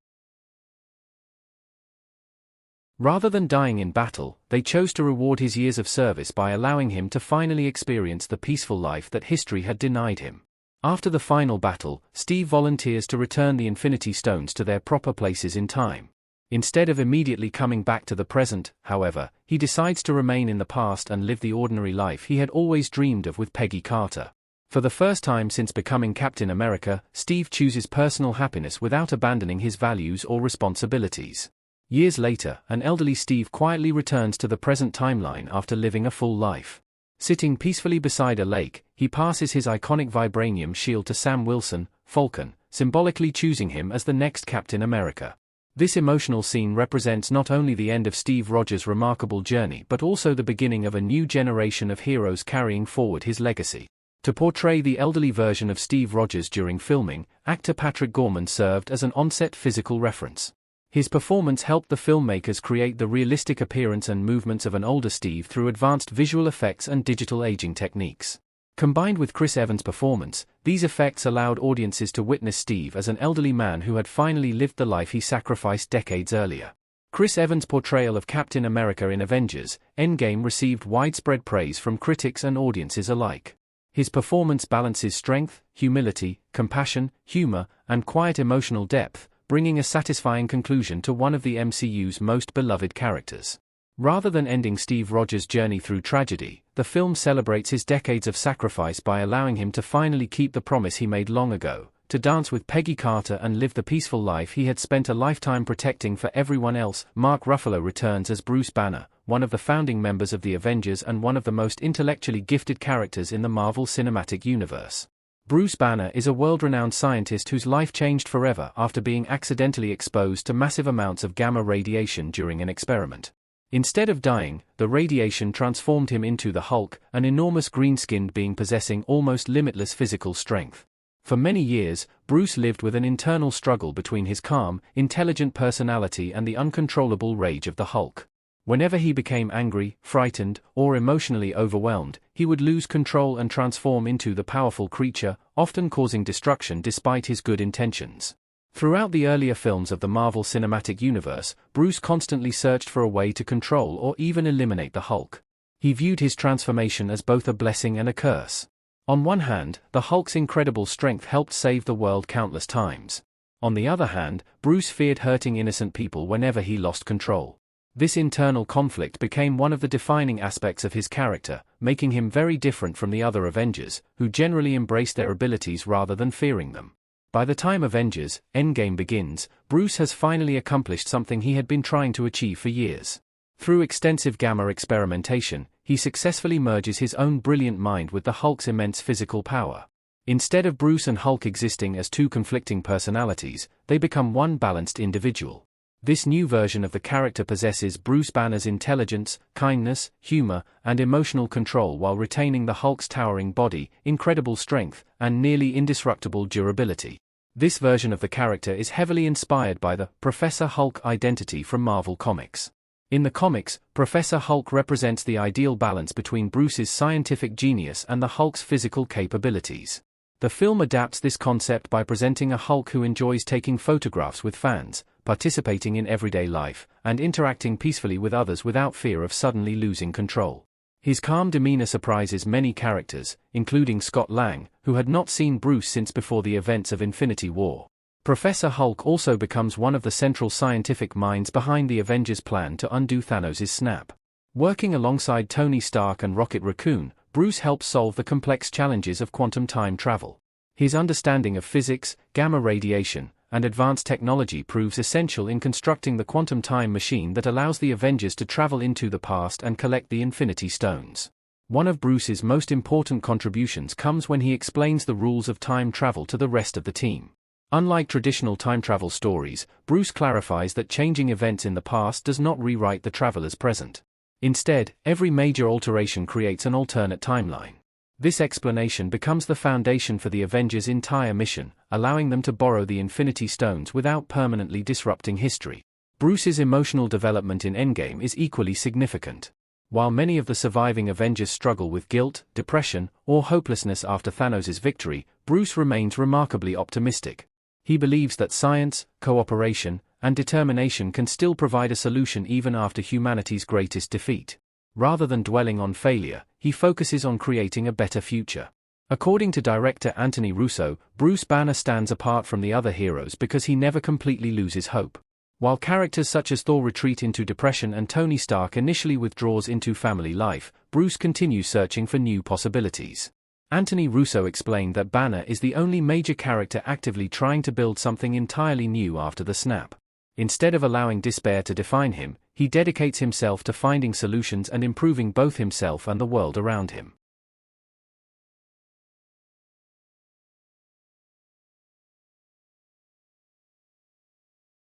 Rather than dying in battle, they chose to reward his years of service by allowing him to finally experience the peaceful life that history had denied him. After the final battle, Steve volunteers to return the Infinity Stones to their proper places in time. Instead of immediately coming back to the present, however, he decides to remain in the past and live the ordinary life he had always dreamed of with Peggy Carter. For the first time since becoming Captain America, Steve chooses personal happiness without abandoning his values or responsibilities. Years later, an elderly Steve quietly returns to the present timeline after living a full life. Sitting peacefully beside a lake, he passes his iconic vibranium shield to Sam Wilson, Falcon, symbolically choosing him as the next Captain America. This emotional scene represents not only the end of Steve Rogers' remarkable journey but also the beginning of a new generation of heroes carrying forward his legacy. To portray the elderly version of Steve Rogers during filming, actor Patrick Gorman served as an on-set physical reference. His performance helped the filmmakers create the realistic appearance and movements of an older Steve through advanced visual effects and digital aging techniques. Combined with Chris Evans' performance, these effects allowed audiences to witness Steve as an elderly man who had finally lived the life he sacrificed decades earlier. Chris Evans' portrayal of Captain America in Avengers: Endgame received widespread praise from critics and audiences alike. His performance balances strength, humility, compassion, humor, and quiet emotional depth, bringing a satisfying conclusion to one of the MCU's most beloved characters. Rather than ending Steve Rogers' journey through tragedy, the film celebrates his decades of sacrifice by allowing him to finally keep the promise he made long ago, to dance with Peggy Carter and live the peaceful life he had spent a lifetime protecting for everyone else. Mark Ruffalo returns as Bruce Banner, one of the founding members of the Avengers and one of the most intellectually gifted characters in the Marvel Cinematic Universe. Bruce Banner is a world-renowned scientist whose life changed forever after being accidentally exposed to massive amounts of gamma radiation during an experiment. Instead of dying, the radiation transformed him into the Hulk, an enormous green-skinned being possessing almost limitless physical strength. For many years, Bruce lived with an internal struggle between his calm, intelligent personality and the uncontrollable rage of the Hulk. Whenever he became angry, frightened, or emotionally overwhelmed, he would lose control and transform into the powerful creature, often causing destruction despite his good intentions. Throughout the earlier films of the Marvel Cinematic Universe, Bruce constantly searched for a way to control or even eliminate the Hulk. He viewed his transformation as both a blessing and a curse. On one hand, the Hulk's incredible strength helped save the world countless times. On the other hand, Bruce feared hurting innocent people whenever he lost control. This internal conflict became one of the defining aspects of his character, making him very different from the other Avengers, who generally embraced their abilities rather than fearing them. By the time Avengers: Endgame begins, Bruce has finally accomplished something he had been trying to achieve for years. Through extensive gamma experimentation, he successfully merges his own brilliant mind with the Hulk's immense physical power. Instead of Bruce and Hulk existing as two conflicting personalities, they become one balanced individual. This new version of the character possesses Bruce Banner's intelligence, kindness, humor, and emotional control while retaining the Hulk's towering body, incredible strength, and nearly indestructible durability. This version of the character is heavily inspired by the Professor Hulk identity from Marvel Comics. In the comics, Professor Hulk represents the ideal balance between Bruce's scientific genius and the Hulk's physical capabilities. The film adapts this concept by presenting a Hulk who enjoys taking photographs with fans, participating in everyday life, and interacting peacefully with others without fear of suddenly losing control. His calm demeanor surprises many characters, including Scott Lang, who had not seen Bruce since before the events of Infinity War. Professor Hulk also becomes one of the central scientific minds behind the Avengers' plan to undo Thanos' snap. Working alongside Tony Stark and Rocket Raccoon, Bruce helps solve the complex challenges of quantum time travel. His understanding of physics, gamma radiation, and advanced technology proves essential in constructing the quantum time machine that allows the Avengers to travel into the past and collect the Infinity Stones. One of Bruce's most important contributions comes when he explains the rules of time travel to the rest of the team. Unlike traditional time travel stories, Bruce clarifies that changing events in the past does not rewrite the traveler's present. Instead, every major alteration creates an alternate timeline. This explanation becomes the foundation for the Avengers' entire mission, allowing them to borrow the Infinity Stones without permanently disrupting history. Bruce's emotional development in Endgame is equally significant. While many of the surviving Avengers struggle with guilt, depression, or hopelessness after Thanos' victory, Bruce remains remarkably optimistic. He believes that science, cooperation, and determination can still provide a solution even after humanity's greatest defeat. Rather than dwelling on failure, he focuses on creating a better future. According to director Anthony Russo, Bruce Banner stands apart from the other heroes because he never completely loses hope. While characters such as Thor retreat into depression and Tony Stark initially withdraws into family life, Bruce continues searching for new possibilities. Anthony Russo explained that Banner is the only major character actively trying to build something entirely new after the snap. Instead of allowing despair to define him, he dedicates himself to finding solutions and improving both himself and the world around him.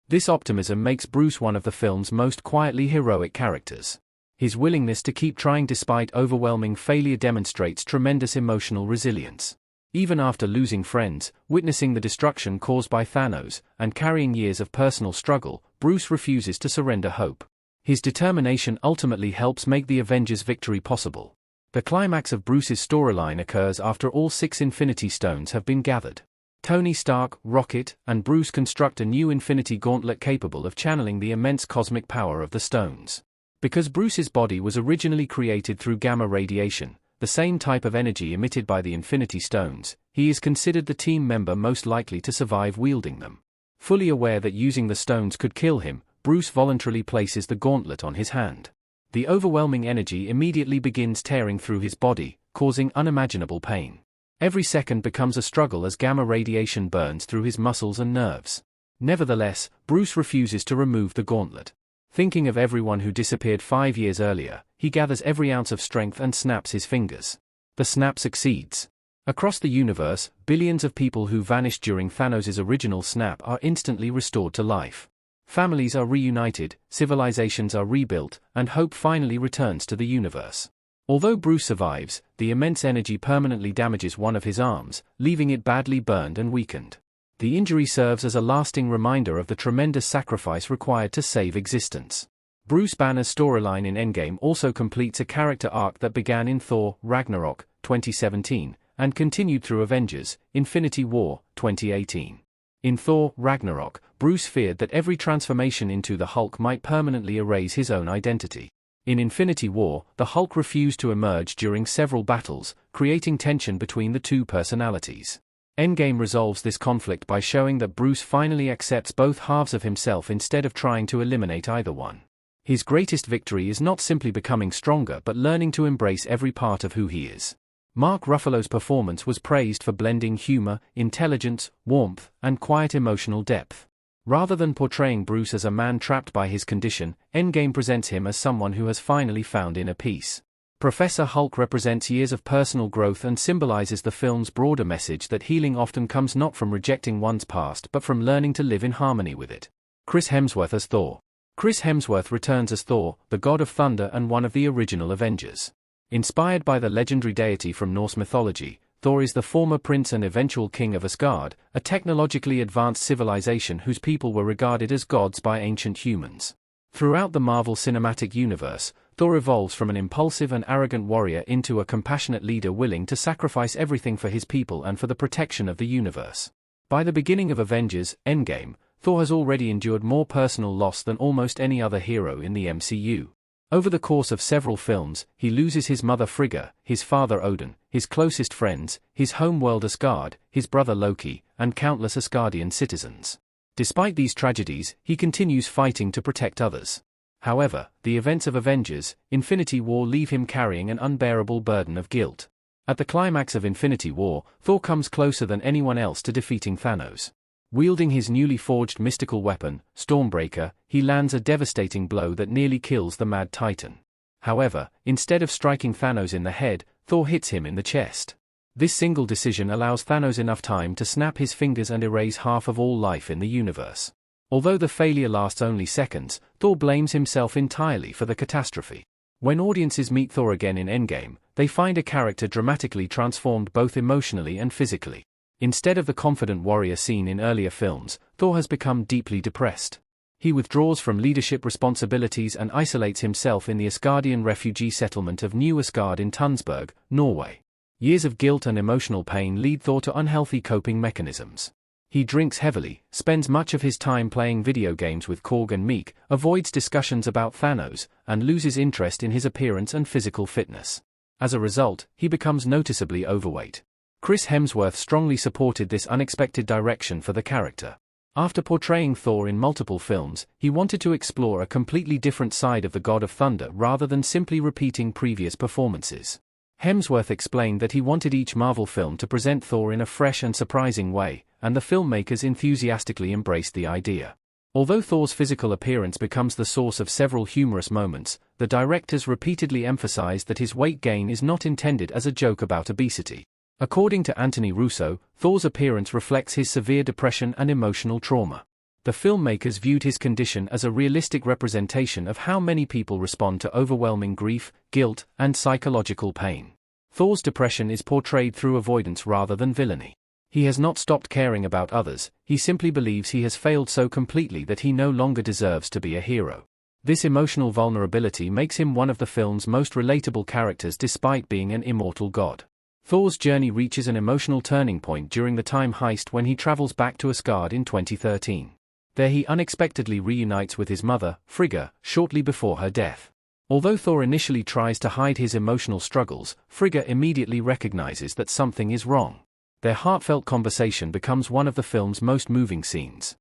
This optimism makes Bruce one of the film's most quietly heroic characters. His willingness to keep trying despite overwhelming failure demonstrates tremendous emotional resilience. Even after losing friends, witnessing the destruction caused by Thanos, and carrying years of personal struggle, Bruce refuses to surrender hope. His determination ultimately helps make the Avengers' victory possible. The climax of Bruce's storyline occurs after all 6 Infinity Stones have been gathered. Tony Stark, Rocket, and Bruce construct a new Infinity Gauntlet capable of channeling the immense cosmic power of the stones. Because Bruce's body was originally created through gamma radiation, the same type of energy emitted by the Infinity Stones, he is considered the team member most likely to survive wielding them. Fully aware that using the stones could kill him, Bruce voluntarily places the gauntlet on his hand. The overwhelming energy immediately begins tearing through his body, causing unimaginable pain. Every second becomes a struggle as gamma radiation burns through his muscles and nerves. Nevertheless, Bruce refuses to remove the gauntlet. Thinking of everyone who disappeared 5 years earlier, he gathers every ounce of strength and snaps his fingers. The snap succeeds. Across the universe, billions of people who vanished during Thanos' original snap are instantly restored to life. Families are reunited, civilizations are rebuilt, and hope finally returns to the universe. Although Bruce survives, the immense energy permanently damages one of his arms, leaving it badly burned and weakened. The injury serves as a lasting reminder of the tremendous sacrifice required to save existence. Bruce Banner's storyline in Endgame also completes a character arc that began in Thor: Ragnarok, 2017, and continued through Avengers: Infinity War, 2018. In Thor: Ragnarok, Bruce feared that every transformation into the Hulk might permanently erase his own identity. In Infinity War, the Hulk refused to emerge during several battles, creating tension between the two personalities. Endgame resolves this conflict by showing that Bruce finally accepts both halves of himself instead of trying to eliminate either one. His greatest victory is not simply becoming stronger but learning to embrace every part of who he is. Mark Ruffalo's performance was praised for blending humor, intelligence, warmth, and quiet emotional depth. Rather than portraying Bruce as a man trapped by his condition, Endgame presents him as someone who has finally found inner peace. Professor Hulk represents years of personal growth and symbolizes the film's broader message that healing often comes not from rejecting one's past but from learning to live in harmony with it. Chris Hemsworth as Thor. Chris Hemsworth returns as Thor, the god of thunder and one of the original Avengers. Inspired by the legendary deity from Norse mythology, Thor is the former prince and eventual king of Asgard, a technologically advanced civilization whose people were regarded as gods by ancient humans. Throughout the Marvel Cinematic Universe, Thor evolves from an impulsive and arrogant warrior into a compassionate leader willing to sacrifice everything for his people and for the protection of the universe. By the beginning of Avengers: Endgame, Thor has already endured more personal loss than almost any other hero in the MCU. Over the course of several films, he loses his mother Frigga, his father Odin, his closest friends, his home world Asgard, his brother Loki, and countless Asgardian citizens. Despite these tragedies, he continues fighting to protect others. However, the events of Avengers: Infinity War leave him carrying an unbearable burden of guilt. At the climax of Infinity War, Thor comes closer than anyone else to defeating Thanos. Wielding his newly forged mystical weapon, Stormbreaker, he lands a devastating blow that nearly kills the Mad Titan. However, instead of striking Thanos in the head, Thor hits him in the chest. This single decision allows Thanos enough time to snap his fingers and erase half of all life in the universe. Although the failure lasts only seconds, Thor blames himself entirely for the catastrophe. When audiences meet Thor again in Endgame, they find a character dramatically transformed both emotionally and physically. Instead of the confident warrior seen in earlier films, Thor has become deeply depressed. He withdraws from leadership responsibilities and isolates himself in the Asgardian refugee settlement of New Asgard in Tunsberg, Norway. Years of guilt and emotional pain lead Thor to unhealthy coping mechanisms. He drinks heavily, spends much of his time playing video games with Korg and Meek, avoids discussions about Thanos, and loses interest in his appearance and physical fitness. As a result, he becomes noticeably overweight. Chris Hemsworth strongly supported this unexpected direction for the character. After portraying Thor in multiple films, he wanted to explore a completely different side of the God of Thunder rather than simply repeating previous performances. Hemsworth explained that he wanted each Marvel film to present Thor in a fresh and surprising way, and the filmmakers enthusiastically embraced the idea. Although Thor's physical appearance becomes the source of several humorous moments, the directors repeatedly emphasized that his weight gain is not intended as a joke about obesity. According to Anthony Russo, Thor's appearance reflects his severe depression and emotional trauma. The filmmakers viewed his condition as a realistic representation of how many people respond to overwhelming grief, guilt, and psychological pain. Thor's depression is portrayed through avoidance rather than villainy. He has not stopped caring about others, he simply believes he has failed so completely that he no longer deserves to be a hero. This emotional vulnerability makes him one of the film's most relatable characters despite being an immortal god. Thor's journey reaches an emotional turning point during the time heist when he travels back to Asgard in 2013. There he unexpectedly reunites with his mother, Frigga, shortly before her death. Although Thor initially tries to hide his emotional struggles, Frigga immediately recognizes that something is wrong. Their heartfelt conversation becomes one of the film's most moving scenes.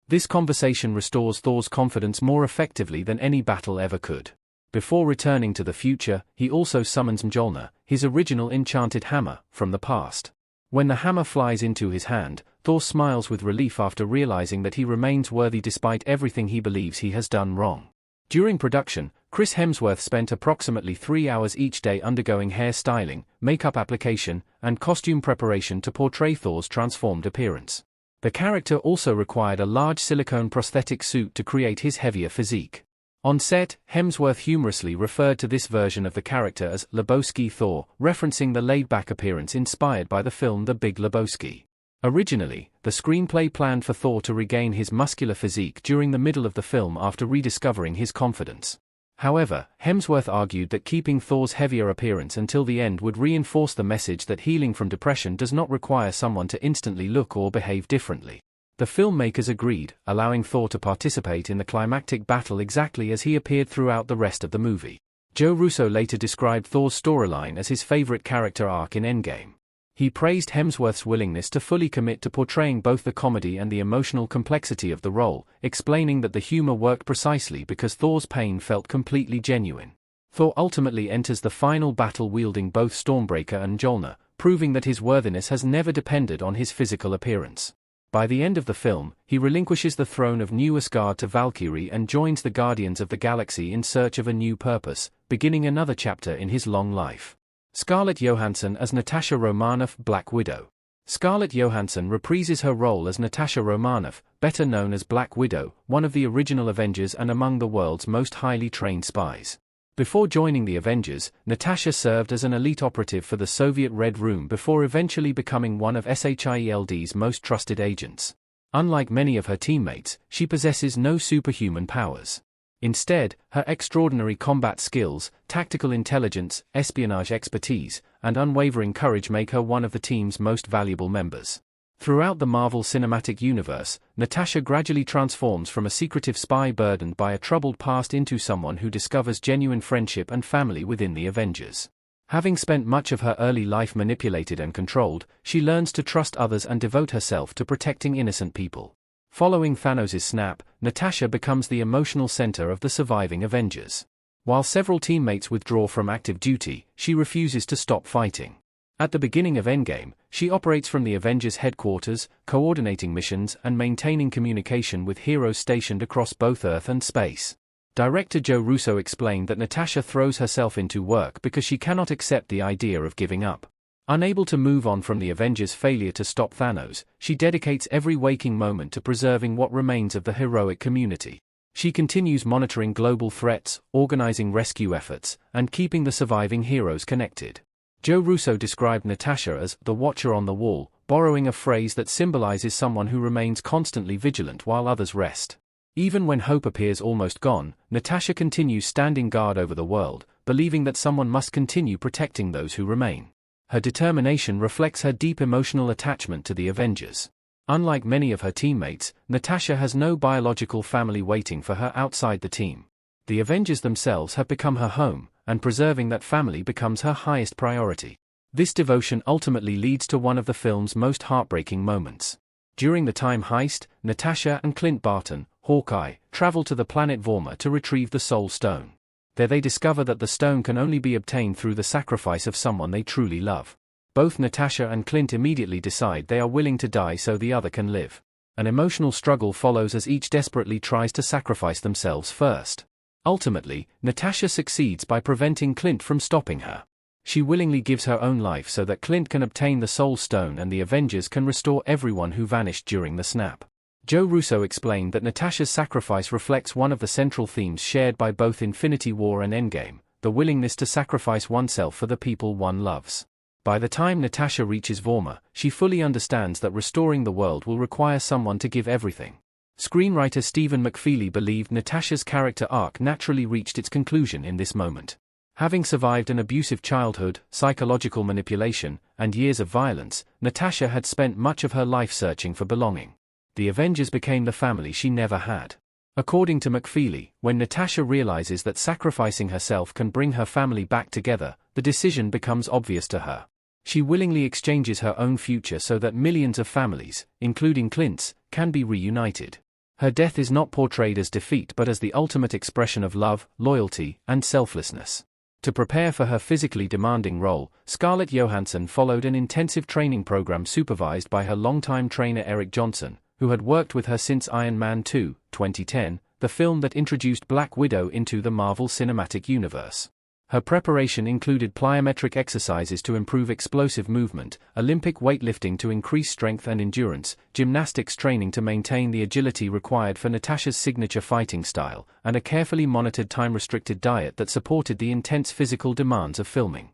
This conversation restores Thor's confidence more effectively than any battle ever could. Before returning to the future, he also summons Mjolnir, his original enchanted hammer, from the past. When the hammer flies into his hand, Thor smiles with relief after realizing that he remains worthy despite everything he believes he has done wrong. During production, Chris Hemsworth spent approximately 3 hours each day undergoing hair styling, makeup application, and costume preparation to portray Thor's transformed appearance. The character also required a large silicone prosthetic suit to create his heavier physique. On set, Hemsworth humorously referred to this version of the character as Lebowski Thor, referencing the laid-back appearance inspired by the film The Big Lebowski. Originally, the screenplay planned for Thor to regain his muscular physique during the middle of the film after rediscovering his confidence. However, Hemsworth argued that keeping Thor's heavier appearance until the end would reinforce the message that healing from depression does not require someone to instantly look or behave differently. The filmmakers agreed, allowing Thor to participate in the climactic battle exactly as he appeared throughout the rest of the movie. Joe Russo later described Thor's storyline as his favorite character arc in Endgame. He praised Hemsworth's willingness to fully commit to portraying both the comedy and the emotional complexity of the role, explaining that the humor worked precisely because Thor's pain felt completely genuine. Thor ultimately enters the final battle wielding both Stormbreaker and Mjolnir, proving that his worthiness has never depended on his physical appearance. By the end of the film, he relinquishes the throne of New Asgard to Valkyrie and joins the Guardians of the Galaxy in search of a new purpose, beginning another chapter in his long life. Scarlett Johansson as Natasha Romanoff, Black Widow. Scarlett Johansson reprises her role as Natasha Romanoff, better known as Black Widow, one of the original Avengers and among the world's most highly trained spies. Before joining the Avengers, Natasha served as an elite operative for the Soviet Red Room before eventually becoming one of SHIELD's most trusted agents. Unlike many of her teammates, she possesses no superhuman powers. Instead, her extraordinary combat skills, tactical intelligence, espionage expertise, and unwavering courage make her one of the team's most valuable members. Throughout the Marvel Cinematic Universe, Natasha gradually transforms from a secretive spy burdened by a troubled past into someone who discovers genuine friendship and family within the Avengers. Having spent much of her early life manipulated and controlled, she learns to trust others and devote herself to protecting innocent people. Following Thanos' snap, Natasha becomes the emotional center of the surviving Avengers. While several teammates withdraw from active duty, she refuses to stop fighting. At the beginning of Endgame, she operates from the Avengers headquarters, coordinating missions and maintaining communication with heroes stationed across both Earth and space. Director Joe Russo explained that Natasha throws herself into work because she cannot accept the idea of giving up. Unable to move on from the Avengers' failure to stop Thanos, she dedicates every waking moment to preserving what remains of the heroic community. She continues monitoring global threats, organizing rescue efforts, and keeping the surviving heroes connected. Joe Russo described Natasha as the watcher on the wall, borrowing a phrase that symbolizes someone who remains constantly vigilant while others rest. Even when hope appears almost gone, Natasha continues standing guard over the world, believing that someone must continue protecting those who remain. Her determination reflects her deep emotional attachment to the Avengers. Unlike many of her teammates, Natasha has no biological family waiting for her outside the team. The Avengers themselves have become her home, and preserving that family becomes her highest priority. This devotion ultimately leads to one of the film's most heartbreaking moments. During the time heist, Natasha and Clint Barton, Hawkeye, travel to the planet Vorma to retrieve the Soul Stone. There they discover that the stone can only be obtained through the sacrifice of someone they truly love. Both Natasha and Clint immediately decide they are willing to die so the other can live. An emotional struggle follows as each desperately tries to sacrifice themselves first. Ultimately, Natasha succeeds by preventing Clint from stopping her. She willingly gives her own life so that Clint can obtain the Soul Stone and the Avengers can restore everyone who vanished during the snap. Joe Russo explained that Natasha's sacrifice reflects one of the central themes shared by both Infinity War and Endgame, the willingness to sacrifice oneself for the people one loves. By the time Natasha reaches Vorma, she fully understands that restoring the world will require someone to give everything. Screenwriter Stephen McFeely believed Natasha's character arc naturally reached its conclusion in this moment. Having survived an abusive childhood, psychological manipulation, and years of violence, Natasha had spent much of her life searching for belonging. The Avengers became the family she never had. According to McFeely, when Natasha realizes that sacrificing herself can bring her family back together, the decision becomes obvious to her. She willingly exchanges her own future so that millions of families, including Clint's, can be reunited. Her death is not portrayed as defeat but as the ultimate expression of love, loyalty, and selflessness. To prepare for her physically demanding role, Scarlett Johansson followed an intensive training program supervised by her longtime trainer Eric Johnson, who had worked with her since Iron Man 2, 2010, the film that introduced Black Widow into the Marvel Cinematic Universe. Her preparation included plyometric exercises to improve explosive movement, Olympic weightlifting to increase strength and endurance, gymnastics training to maintain the agility required for Natasha's signature fighting style, and a carefully monitored time-restricted diet that supported the intense physical demands of filming.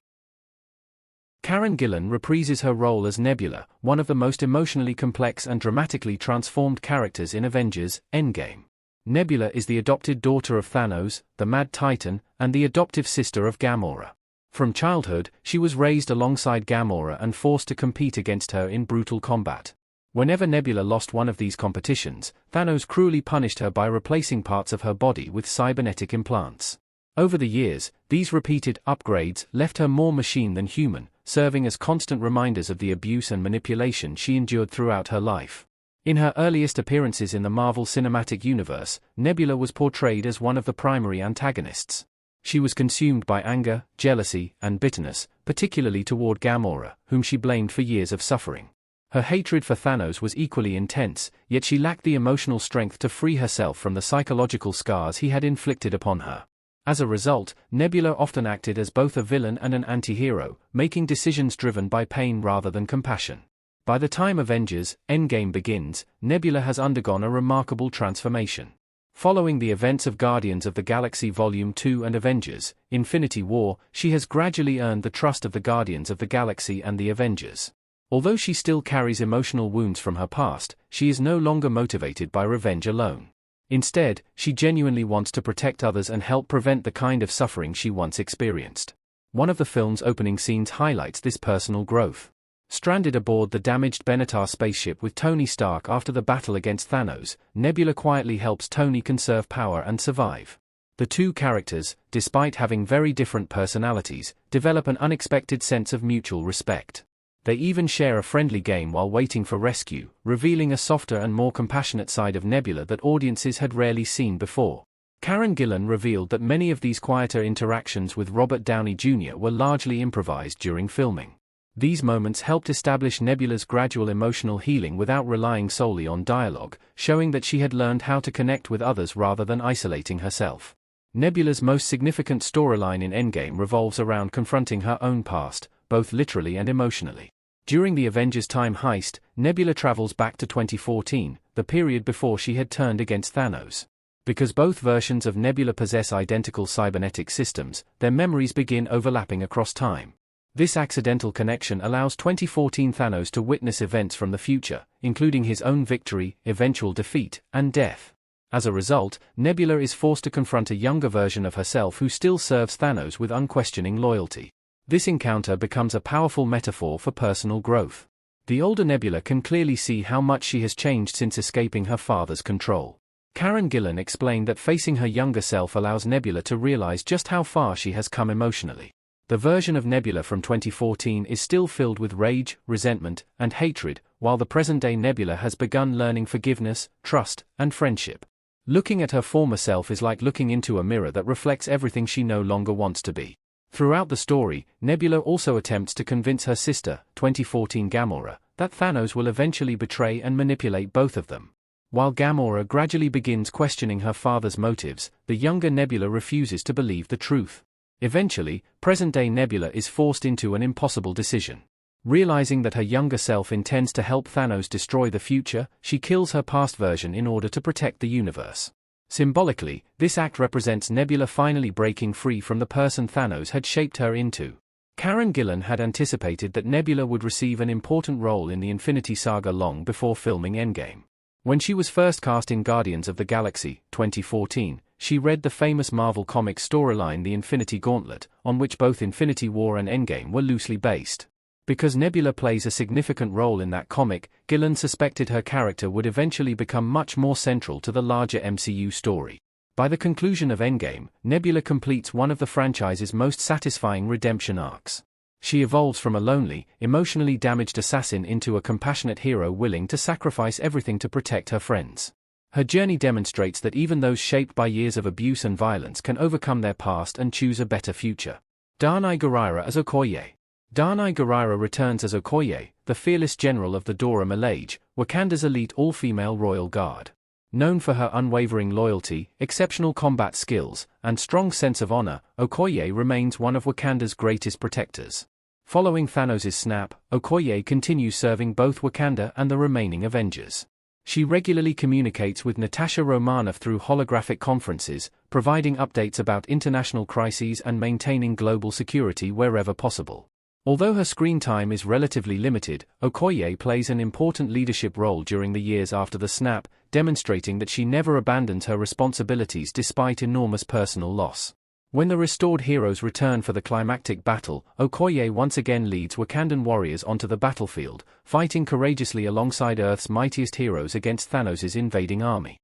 Karen Gillan reprises her role as Nebula, one of the most emotionally complex and dramatically transformed characters in Avengers: Endgame. Nebula is the adopted daughter of Thanos, the Mad Titan, and the adoptive sister of Gamora. From childhood, she was raised alongside Gamora and forced to compete against her in brutal combat. Whenever Nebula lost one of these competitions, Thanos cruelly punished her by replacing parts of her body with cybernetic implants. Over the years, these repeated upgrades left her more machine than human, serving as constant reminders of the abuse and manipulation she endured throughout her life. In her earliest appearances in the Marvel Cinematic Universe, Nebula was portrayed as one of the primary antagonists. She was consumed by anger, jealousy, and bitterness, particularly toward Gamora, whom she blamed for years of suffering. Her hatred for Thanos was equally intense, yet she lacked the emotional strength to free herself from the psychological scars he had inflicted upon her. As a result, Nebula often acted as both a villain and an anti-hero, making decisions driven by pain rather than compassion. By the time Avengers: Endgame begins, Nebula has undergone a remarkable transformation. Following the events of Guardians of the Galaxy Volume 2 and Avengers: Infinity War, she has gradually earned the trust of the Guardians of the Galaxy and the Avengers. Although she still carries emotional wounds from her past, she is no longer motivated by revenge alone. Instead, she genuinely wants to protect others and help prevent the kind of suffering she once experienced. One of the film's opening scenes highlights this personal growth. Stranded aboard the damaged Benatar spaceship with Tony Stark after the battle against Thanos, Nebula quietly helps Tony conserve power and survive. The two characters, despite having very different personalities, develop an unexpected sense of mutual respect. They even share a friendly game while waiting for rescue, revealing a softer and more compassionate side of Nebula that audiences had rarely seen before. Karen Gillan revealed that many of these quieter interactions with Robert Downey Jr. were largely improvised during filming. These moments helped establish Nebula's gradual emotional healing without relying solely on dialogue, showing that she had learned how to connect with others rather than isolating herself. Nebula's most significant storyline in Endgame revolves around confronting her own past, both literally and emotionally. During the Avengers time heist, Nebula travels back to 2014, the period before she had turned against Thanos. Because both versions of Nebula possess identical cybernetic systems, their memories begin overlapping across time. This accidental connection allows 2014 Thanos to witness events from the future, including his own victory, eventual defeat, and death. As a result, Nebula is forced to confront a younger version of herself who still serves Thanos with unquestioning loyalty. This encounter becomes a powerful metaphor for personal growth. The older Nebula can clearly see how much she has changed since escaping her father's control. Karen Gillan explained that facing her younger self allows Nebula to realize just how far she has come emotionally. The version of Nebula from 2014 is still filled with rage, resentment, and hatred, while the present-day Nebula has begun learning forgiveness, trust, and friendship. Looking at her former self is like looking into a mirror that reflects everything she no longer wants to be. Throughout the story, Nebula also attempts to convince her sister, 2014 Gamora, that Thanos will eventually betray and manipulate both of them. While Gamora gradually begins questioning her father's motives, the younger Nebula refuses to believe the truth. Eventually, present-day Nebula is forced into an impossible decision. Realizing that her younger self intends to help Thanos destroy the future, she kills her past version in order to protect the universe. Symbolically, this act represents Nebula finally breaking free from the person Thanos had shaped her into. Karen Gillan had anticipated that Nebula would receive an important role in the Infinity Saga long before filming Endgame. When she was first cast in Guardians of the Galaxy, 2014, she read the famous Marvel Comics storyline The Infinity Gauntlet, on which both Infinity War and Endgame were loosely based. Because Nebula plays a significant role in that comic, Gillan suspected her character would eventually become much more central to the larger MCU story. By the conclusion of Endgame, Nebula completes one of the franchise's most satisfying redemption arcs. She evolves from a lonely, emotionally damaged assassin into a compassionate hero willing to sacrifice everything to protect her friends. Her journey demonstrates that even those shaped by years of abuse and violence can overcome their past and choose a better future. Downey Gurira as Okoye. Downey Gurira returns as Okoye, the fearless general of the Dora Milaje, Wakanda's elite all-female royal guard. Known for her unwavering loyalty, exceptional combat skills, and strong sense of honor, Okoye remains one of Wakanda's greatest protectors. Following Thanos' snap, Okoye continues serving both Wakanda and the remaining Avengers. She regularly communicates with Natasha Romanoff through holographic conferences, providing updates about international crises and maintaining global security wherever possible. Although her screen time is relatively limited, Okoye plays an important leadership role during the years after the snap, demonstrating that she never abandons her responsibilities despite enormous personal loss. When the restored heroes return for the climactic battle, Okoye once again leads Wakandan warriors onto the battlefield, fighting courageously alongside Earth's mightiest heroes against Thanos' invading army.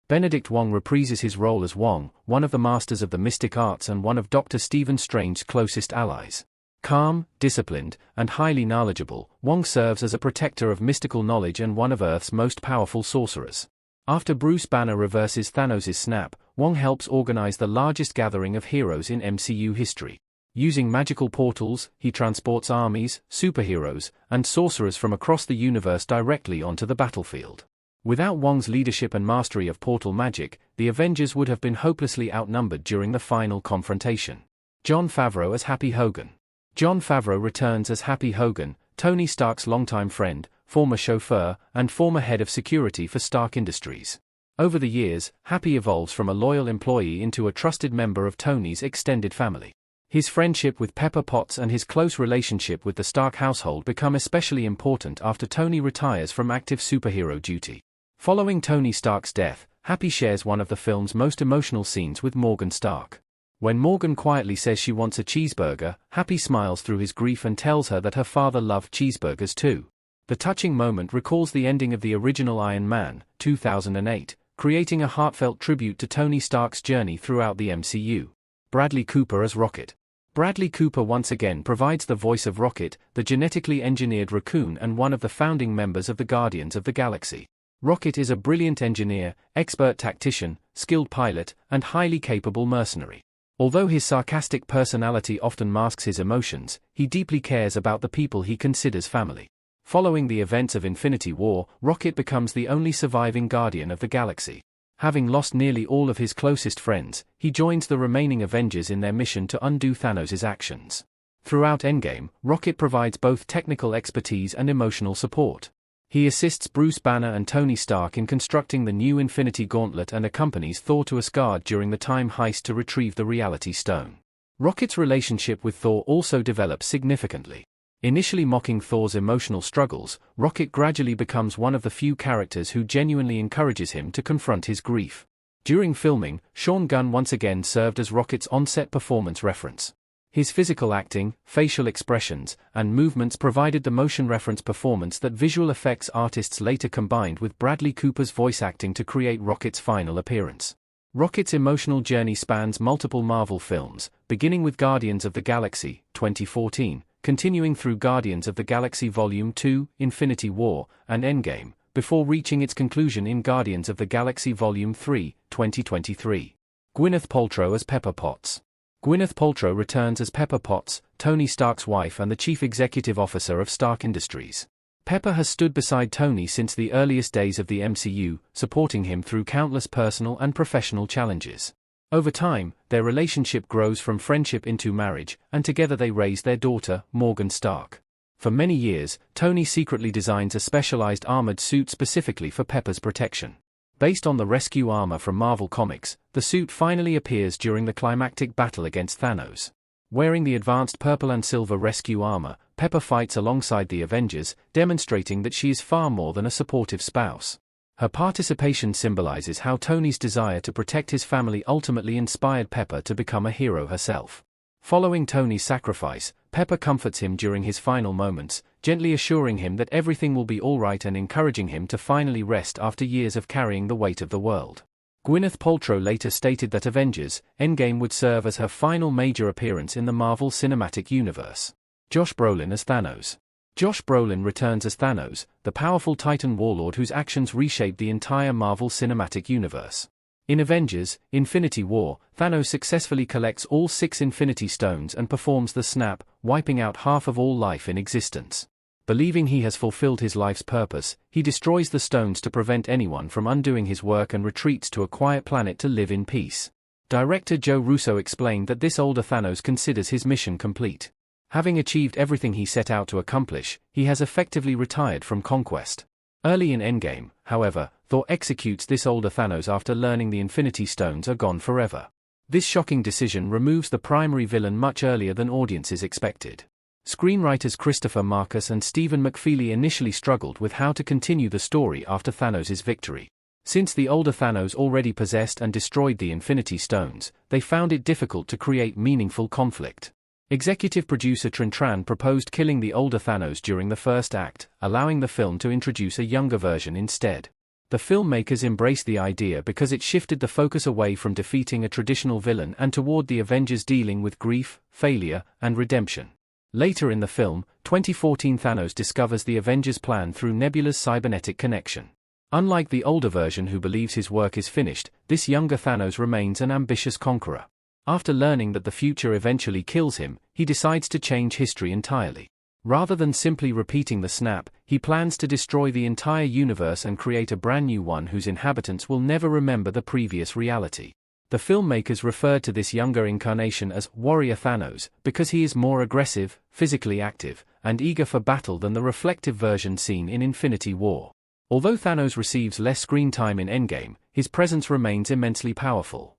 Benedict Wong reprises his role as Wong, one of the masters of the mystic arts and one of Dr. Stephen Strange's closest allies. Calm, disciplined, and highly knowledgeable, Wong serves as a protector of mystical knowledge and one of Earth's most powerful sorcerers. After Bruce Banner reverses Thanos' snap, Wong helps organize the largest gathering of heroes in MCU history. Using magical portals, he transports armies, superheroes, and sorcerers from across the universe directly onto the battlefield. Without Wong's leadership and mastery of portal magic, the Avengers would have been hopelessly outnumbered during the final confrontation. Jon Favreau as Happy Hogan. Jon Favreau returns as Happy Hogan, Tony Stark's longtime friend, former chauffeur, and former head of security for Stark Industries. Over the years, Happy evolves from a loyal employee into a trusted member of Tony's extended family. His friendship with Pepper Potts and his close relationship with the Stark household become especially important after Tony retires from active superhero duty. Following Tony Stark's death, Happy shares one of the film's most emotional scenes with Morgan Stark. When Morgan quietly says she wants a cheeseburger, Happy smiles through his grief and tells her that her father loved cheeseburgers too. The touching moment recalls the ending of the original Iron Man, 2008, creating a heartfelt tribute to Tony Stark's journey throughout the MCU. Bradley Cooper as Rocket. Bradley Cooper once again provides the voice of Rocket, the genetically engineered raccoon and one of the founding members of the Guardians of the Galaxy. Rocket is a brilliant engineer, expert tactician, skilled pilot, and highly capable mercenary. Although his sarcastic personality often masks his emotions, he deeply cares about the people he considers family. Following the events of Infinity War, Rocket becomes the only surviving Guardian of the Galaxy. Having lost nearly all of his closest friends, he joins the remaining Avengers in their mission to undo Thanos' actions. Throughout Endgame, Rocket provides both technical expertise and emotional support. He assists Bruce Banner and Tony Stark in constructing the new Infinity Gauntlet and accompanies Thor to Asgard during the time heist to retrieve the Reality Stone. Rocket's relationship with Thor also develops significantly. Initially mocking Thor's emotional struggles, Rocket gradually becomes one of the few characters who genuinely encourages him to confront his grief. During filming, Sean Gunn once again served as Rocket's on-set performance reference. His physical acting, facial expressions, and movements provided the motion reference performance that visual effects artists later combined with Bradley Cooper's voice acting to create Rocket's final appearance. Rocket's emotional journey spans multiple Marvel films, beginning with Guardians of the Galaxy, 2014, continuing through Guardians of the Galaxy Volume 2, Infinity War, and Endgame, before reaching its conclusion in Guardians of the Galaxy Volume 3, 2023. Gwyneth Paltrow as Pepper Potts. Gwyneth Paltrow returns as Pepper Potts, Tony Stark's wife and the chief executive officer of Stark Industries. Pepper has stood beside Tony since the earliest days of the MCU, supporting him through countless personal and professional challenges. Over time, their relationship grows from friendship into marriage, and together they raise their daughter, Morgan Stark. For many years, Tony secretly designs a specialized armored suit specifically for Pepper's protection. Based on the rescue armor from Marvel Comics, the suit finally appears during the climactic battle against Thanos. Wearing the advanced purple and silver rescue armor, Pepper fights alongside the Avengers, demonstrating that she is far more than a supportive spouse. Her participation symbolizes how Tony's desire to protect his family ultimately inspired Pepper to become a hero herself. Following Tony's sacrifice, Pepper comforts him during his final moments, gently assuring him that everything will be all right and encouraging him to finally rest after years of carrying the weight of the world. Gwyneth Paltrow later stated that Avengers: Endgame would serve as her final major appearance in the Marvel Cinematic Universe. Josh Brolin as Thanos. Josh Brolin returns as Thanos, the powerful Titan warlord whose actions reshaped the entire Marvel Cinematic Universe. In Avengers: Infinity War, Thanos successfully collects all 6 Infinity Stones and performs the snap, wiping out half of all life in existence. Believing he has fulfilled his life's purpose, he destroys the stones to prevent anyone from undoing his work and retreats to a quiet planet to live in peace. Director Joe Russo explained that this older Thanos considers his mission complete. Having achieved everything he set out to accomplish, he has effectively retired from conquest. Early in Endgame, however, Thor executes this older Thanos after learning the Infinity Stones are gone forever. This shocking decision removes the primary villain much earlier than audiences expected. Screenwriters Christopher Marcus and Stephen McFeely initially struggled with how to continue the story after Thanos' victory. Since the older Thanos already possessed and destroyed the Infinity Stones, they found it difficult to create meaningful conflict. Executive producer Tran Tran proposed killing the older Thanos during the first act, allowing the film to introduce a younger version instead. The filmmakers embraced the idea because it shifted the focus away from defeating a traditional villain and toward the Avengers dealing with grief, failure, and redemption. Later in the film, 2014 Thanos discovers the Avengers' plan through Nebula's cybernetic connection. Unlike the older version who believes his work is finished, this younger Thanos remains an ambitious conqueror. After learning that the future eventually kills him, he decides to change history entirely. Rather than simply repeating the snap, he plans to destroy the entire universe and create a brand new one whose inhabitants will never remember the previous reality. The filmmakers referred to this younger incarnation as Warrior Thanos because he is more aggressive, physically active, and eager for battle than the reflective version seen in Infinity War. Although Thanos receives less screen time in Endgame, his presence remains immensely powerful.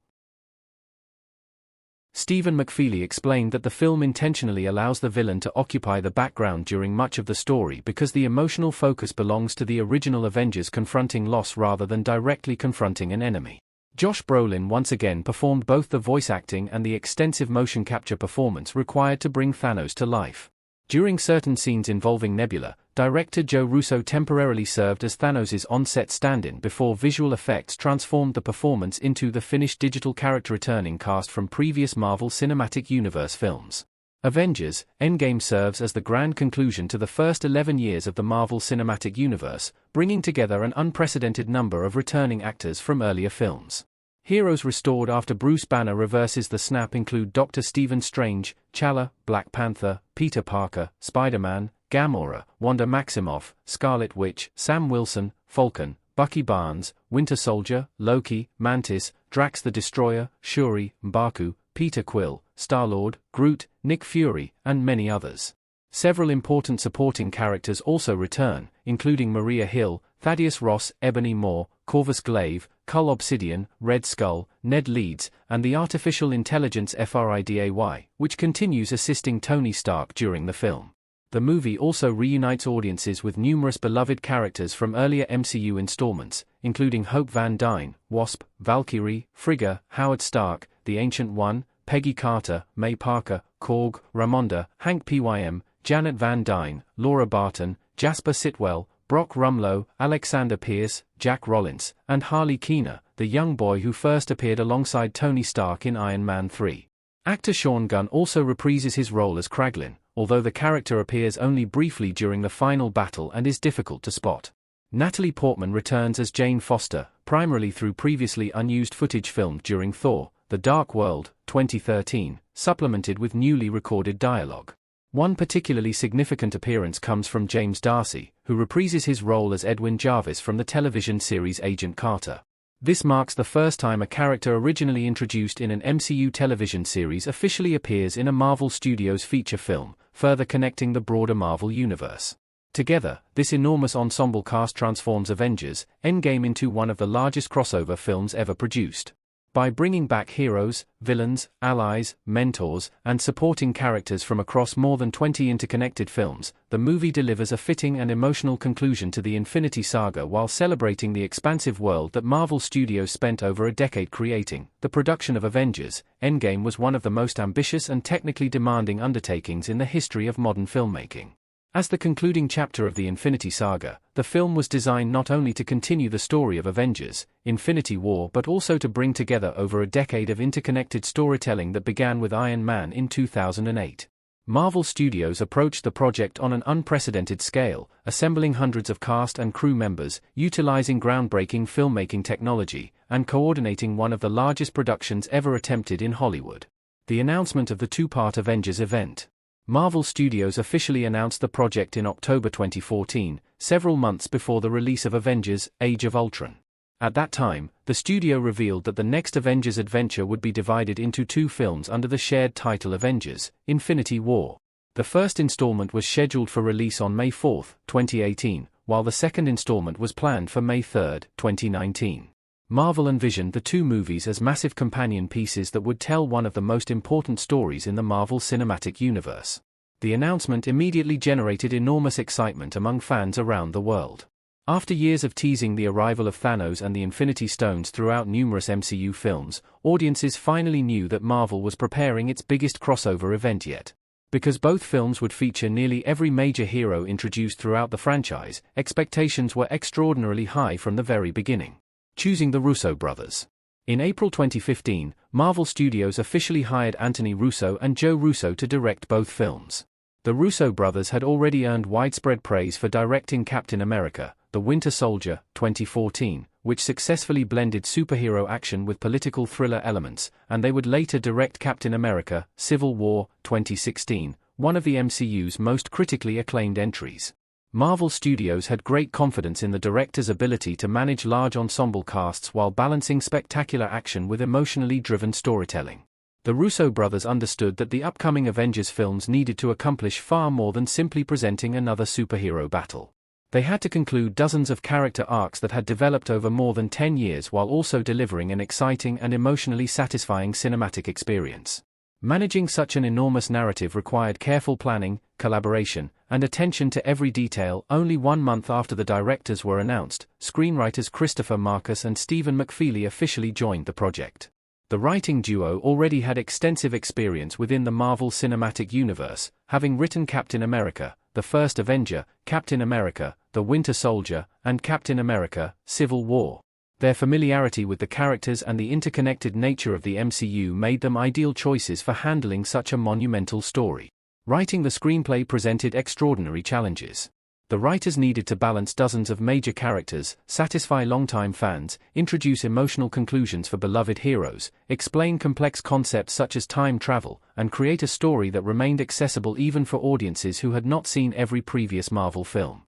Stephen McFeely explained that the film intentionally allows the villain to occupy the background during much of the story because the emotional focus belongs to the original Avengers confronting loss rather than directly confronting an enemy. Josh Brolin once again performed both the voice acting and the extensive motion capture performance required to bring Thanos to life. During certain scenes involving Nebula, director Joe Russo temporarily served as Thanos' on-set stand-in before visual effects transformed the performance into the finished digital character returning cast from previous Marvel Cinematic Universe films. Avengers: Endgame serves as the grand conclusion to the first 11 years of the Marvel Cinematic Universe, bringing together an unprecedented number of returning actors from earlier films. Heroes restored after Bruce Banner reverses the snap include Dr. Stephen Strange, T'Challa, Black Panther, Peter Parker, Spider-Man, Gamora, Wanda Maximoff, Scarlet Witch, Sam Wilson, Falcon, Bucky Barnes, Winter Soldier, Loki, Mantis, Drax the Destroyer, Shuri, M'Baku, Peter Quill, Star-Lord, Groot, Nick Fury, and many others. Several important supporting characters also return, including Maria Hill, Thaddeus Ross, Ebony Maw, Corvus Glaive, Cull Obsidian, Red Skull, Ned Leeds, and the artificial intelligence FRIDAY, which continues assisting Tony Stark during the film. The movie also reunites audiences with numerous beloved characters from earlier MCU installments, including Hope Van Dyne, Wasp, Valkyrie, Frigga, Howard Stark, The Ancient One, Peggy Carter, May Parker, Korg, Ramonda, Hank Pym, Janet Van Dyne, Laura Barton, Jasper Sitwell, Brock Rumlow, Alexander Pierce, Jack Rollins, and Harley Keener, the young boy who first appeared alongside Tony Stark in Iron Man 3. Actor Sean Gunn also reprises his role as Kraglin, although the character appears only briefly during the final battle and is difficult to spot. Natalie Portman returns as Jane Foster, primarily through previously unused footage filmed during Thor: The Dark World, 2013, supplemented with newly recorded dialogue. One particularly significant appearance comes from James Darcy, who reprises his role as Edwin Jarvis from the television series Agent Carter. This marks the first time a character originally introduced in an MCU television series officially appears in a Marvel Studios feature film, further connecting the broader Marvel universe. Together, this enormous ensemble cast transforms Avengers: Endgame into one of the largest crossover films ever produced. By bringing back heroes, villains, allies, mentors, and supporting characters from across more than 20 interconnected films, the movie delivers a fitting and emotional conclusion to the Infinity Saga while celebrating the expansive world that Marvel Studios spent over a decade creating. The production of Avengers: Endgame was one of the most ambitious and technically demanding undertakings in the history of modern filmmaking. As the concluding chapter of the Infinity Saga, the film was designed not only to continue the story of Avengers: Infinity War but also to bring together over a decade of interconnected storytelling that began with Iron Man in 2008. Marvel Studios approached the project on an unprecedented scale, assembling hundreds of cast and crew members, utilizing groundbreaking filmmaking technology, and coordinating one of the largest productions ever attempted in Hollywood. The announcement of the two-part Avengers event. Marvel Studios officially announced the project in October 2014, several months before the release of Avengers: Age of Ultron. At that time, the studio revealed that the next Avengers adventure would be divided into two films under the shared title Avengers: Infinity War. The first installment was scheduled for release on May 4, 2018, while the second installment was planned for May 3, 2019. Marvel envisioned the two movies as massive companion pieces that would tell one of the most important stories in the Marvel Cinematic Universe. The announcement immediately generated enormous excitement among fans around the world. After years of teasing the arrival of Thanos and the Infinity Stones throughout numerous MCU films, audiences finally knew that Marvel was preparing its biggest crossover event yet. Because both films would feature nearly every major hero introduced throughout the franchise, expectations were extraordinarily high from the very beginning. Choosing the Russo brothers. In April 2015, Marvel Studios officially hired Anthony Russo and Joe Russo to direct both films. The Russo brothers had already earned widespread praise for directing Captain America: The Winter Soldier, 2014, which successfully blended superhero action with political thriller elements, and they would later direct Captain America: Civil War, 2016, one of the MCU's most critically acclaimed entries. Marvel Studios had great confidence in the director's ability to manage large ensemble casts while balancing spectacular action with emotionally driven storytelling. The Russo brothers understood that the upcoming Avengers films needed to accomplish far more than simply presenting another superhero battle. They had to conclude dozens of character arcs that had developed over more than 10 years while also delivering an exciting and emotionally satisfying cinematic experience. Managing such an enormous narrative required careful planning, collaboration, and attention to every detail. Only 1 month after the directors were announced, screenwriters Christopher Marcus and Stephen McFeely officially joined the project. The writing duo already had extensive experience within the Marvel Cinematic Universe, having written Captain America: The First Avenger, Captain America: The Winter Soldier, and Captain America: Civil War. Their familiarity with the characters and the interconnected nature of the MCU made them ideal choices for handling such a monumental story. Writing the screenplay presented extraordinary challenges. The writers needed to balance dozens of major characters, satisfy longtime fans, introduce emotional conclusions for beloved heroes, explain complex concepts such as time travel, and create a story that remained accessible even for audiences who had not seen every previous Marvel film.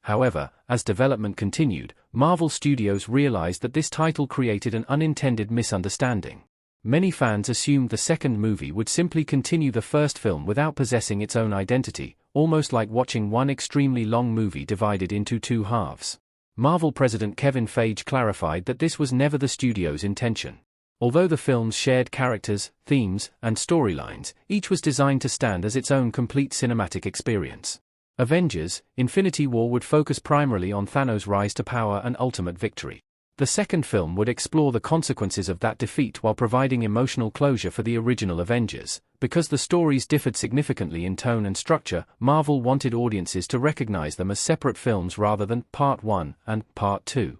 However, as development continued, Marvel Studios realized that this title created an unintended misunderstanding. Many fans assumed the second movie would simply continue the first film without possessing its own identity, almost like watching one extremely long movie divided into two halves. Marvel president Kevin Feige clarified that this was never the studio's intention. Although the films shared characters, themes, and storylines, each was designed to stand as its own complete cinematic experience. Avengers: Infinity War would focus primarily on Thanos' rise to power and ultimate victory. The second film would explore the consequences of that defeat while providing emotional closure for the original Avengers. Because the stories differed significantly in tone and structure, Marvel wanted audiences to recognize them as separate films rather than Part 1 and Part 2.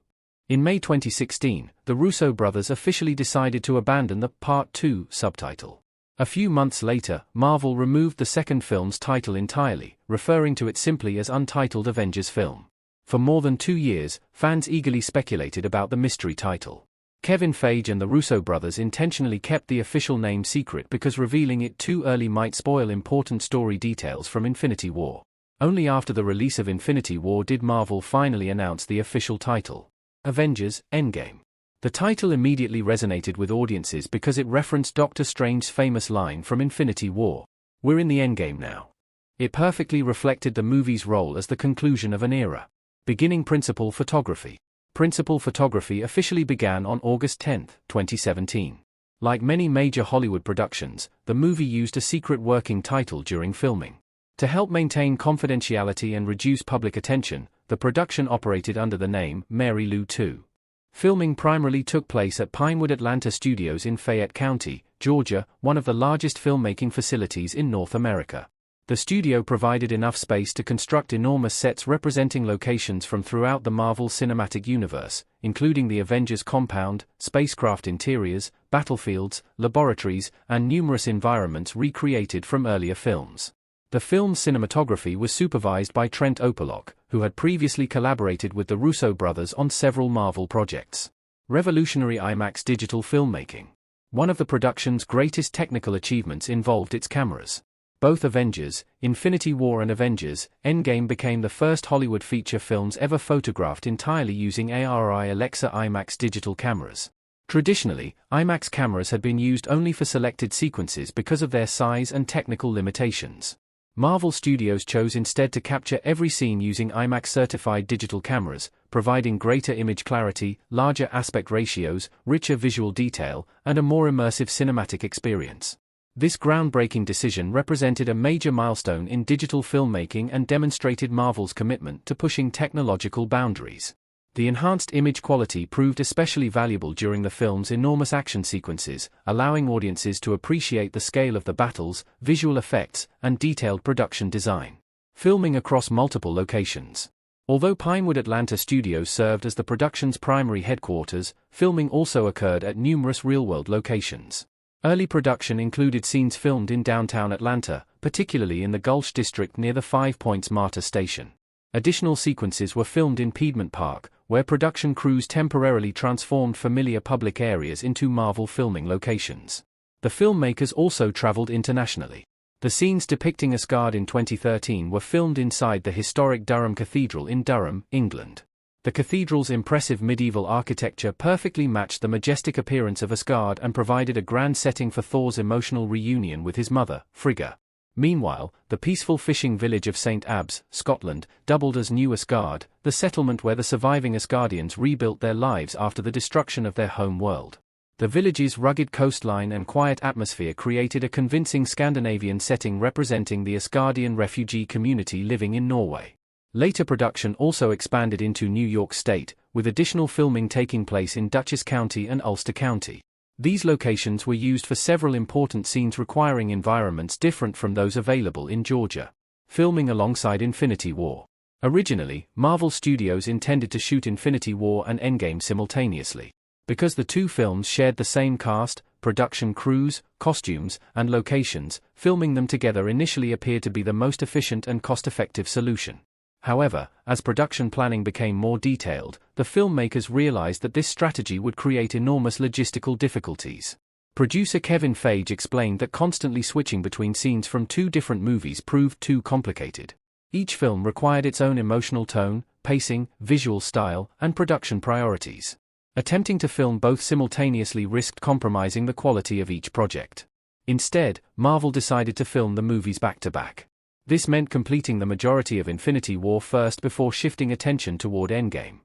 In May 2016, the Russo brothers officially decided to abandon the Part 2 subtitle. A few months later, Marvel removed the second film's title entirely, referring to it simply as Untitled Avengers Film. For more than 2 years, fans eagerly speculated about the mystery title. Kevin Feige and the Russo brothers intentionally kept the official name secret because revealing it too early might spoil important story details from Infinity War. Only after the release of Infinity War did Marvel finally announce the official title: Avengers: Endgame. The title immediately resonated with audiences because it referenced Doctor Strange's famous line from Infinity War, "We're in the endgame now." It perfectly reflected the movie's role as the conclusion of an era. Beginning principal photography. Principal photography officially began on August 10, 2017. Like many major Hollywood productions, the movie used a secret working title during filming. To help maintain confidentiality and reduce public attention, the production operated under the name Mary Lou 2. Filming primarily took place at Pinewood Atlanta Studios in Fayette County, Georgia, one of the largest filmmaking facilities in North America. The studio provided enough space to construct enormous sets representing locations from throughout the Marvel Cinematic Universe, including the Avengers compound, spacecraft interiors, battlefields, laboratories, and numerous environments recreated from earlier films. The film's cinematography was supervised by Trent Opalock, who had previously collaborated with the Russo brothers on several Marvel projects. Revolutionary IMAX digital filmmaking. One of the production's greatest technical achievements involved its cameras. Both Avengers: Infinity War and Avengers: Endgame became the first Hollywood feature films ever photographed entirely using ARRI Alexa IMAX digital cameras. Traditionally, IMAX cameras had been used only for selected sequences because of their size and technical limitations. Marvel Studios chose instead to capture every scene using IMAX-certified digital cameras, providing greater image clarity, larger aspect ratios, richer visual detail, and a more immersive cinematic experience. This groundbreaking decision represented a major milestone in digital filmmaking and demonstrated Marvel's commitment to pushing technological boundaries. The enhanced image quality proved especially valuable during the film's enormous action sequences, allowing audiences to appreciate the scale of the battles, visual effects, and detailed production design. Filming across multiple locations. Although Pinewood Atlanta Studios served as the production's primary headquarters, filming also occurred at numerous real-world locations. Early production included scenes filmed in downtown Atlanta, particularly in the Gulch district near the Five Points MARTA station. Additional sequences were filmed in Piedmont Park, where production crews temporarily transformed familiar public areas into Marvel filming locations. The filmmakers also traveled internationally. The scenes depicting Asgard in 2013 were filmed inside the historic Durham Cathedral in Durham, England. The cathedral's impressive medieval architecture perfectly matched the majestic appearance of Asgard and provided a grand setting for Thor's emotional reunion with his mother, Frigga. Meanwhile, the peaceful fishing village of St. Abbs, Scotland, doubled as New Asgard, the settlement where the surviving Asgardians rebuilt their lives after the destruction of their home world. The village's rugged coastline and quiet atmosphere created a convincing Scandinavian setting representing the Asgardian refugee community living in Norway. Later production also expanded into New York State, with additional filming taking place in Dutchess County and Ulster County. These locations were used for several important scenes requiring environments different from those available in Georgia. Filming alongside Infinity War. Originally, Marvel Studios intended to shoot Infinity War and Endgame simultaneously. Because the two films shared the same cast, production crews, costumes, and locations, filming them together initially appeared to be the most efficient and cost-effective solution. However, as production planning became more detailed, the filmmakers realized that this strategy would create enormous logistical difficulties. Producer Kevin Feige explained that constantly switching between scenes from two different movies proved too complicated. Each film required its own emotional tone, pacing, visual style, and production priorities. Attempting to film both simultaneously risked compromising the quality of each project. Instead, Marvel decided to film the movies back-to-back. This meant completing the majority of Infinity War first before shifting attention toward Endgame.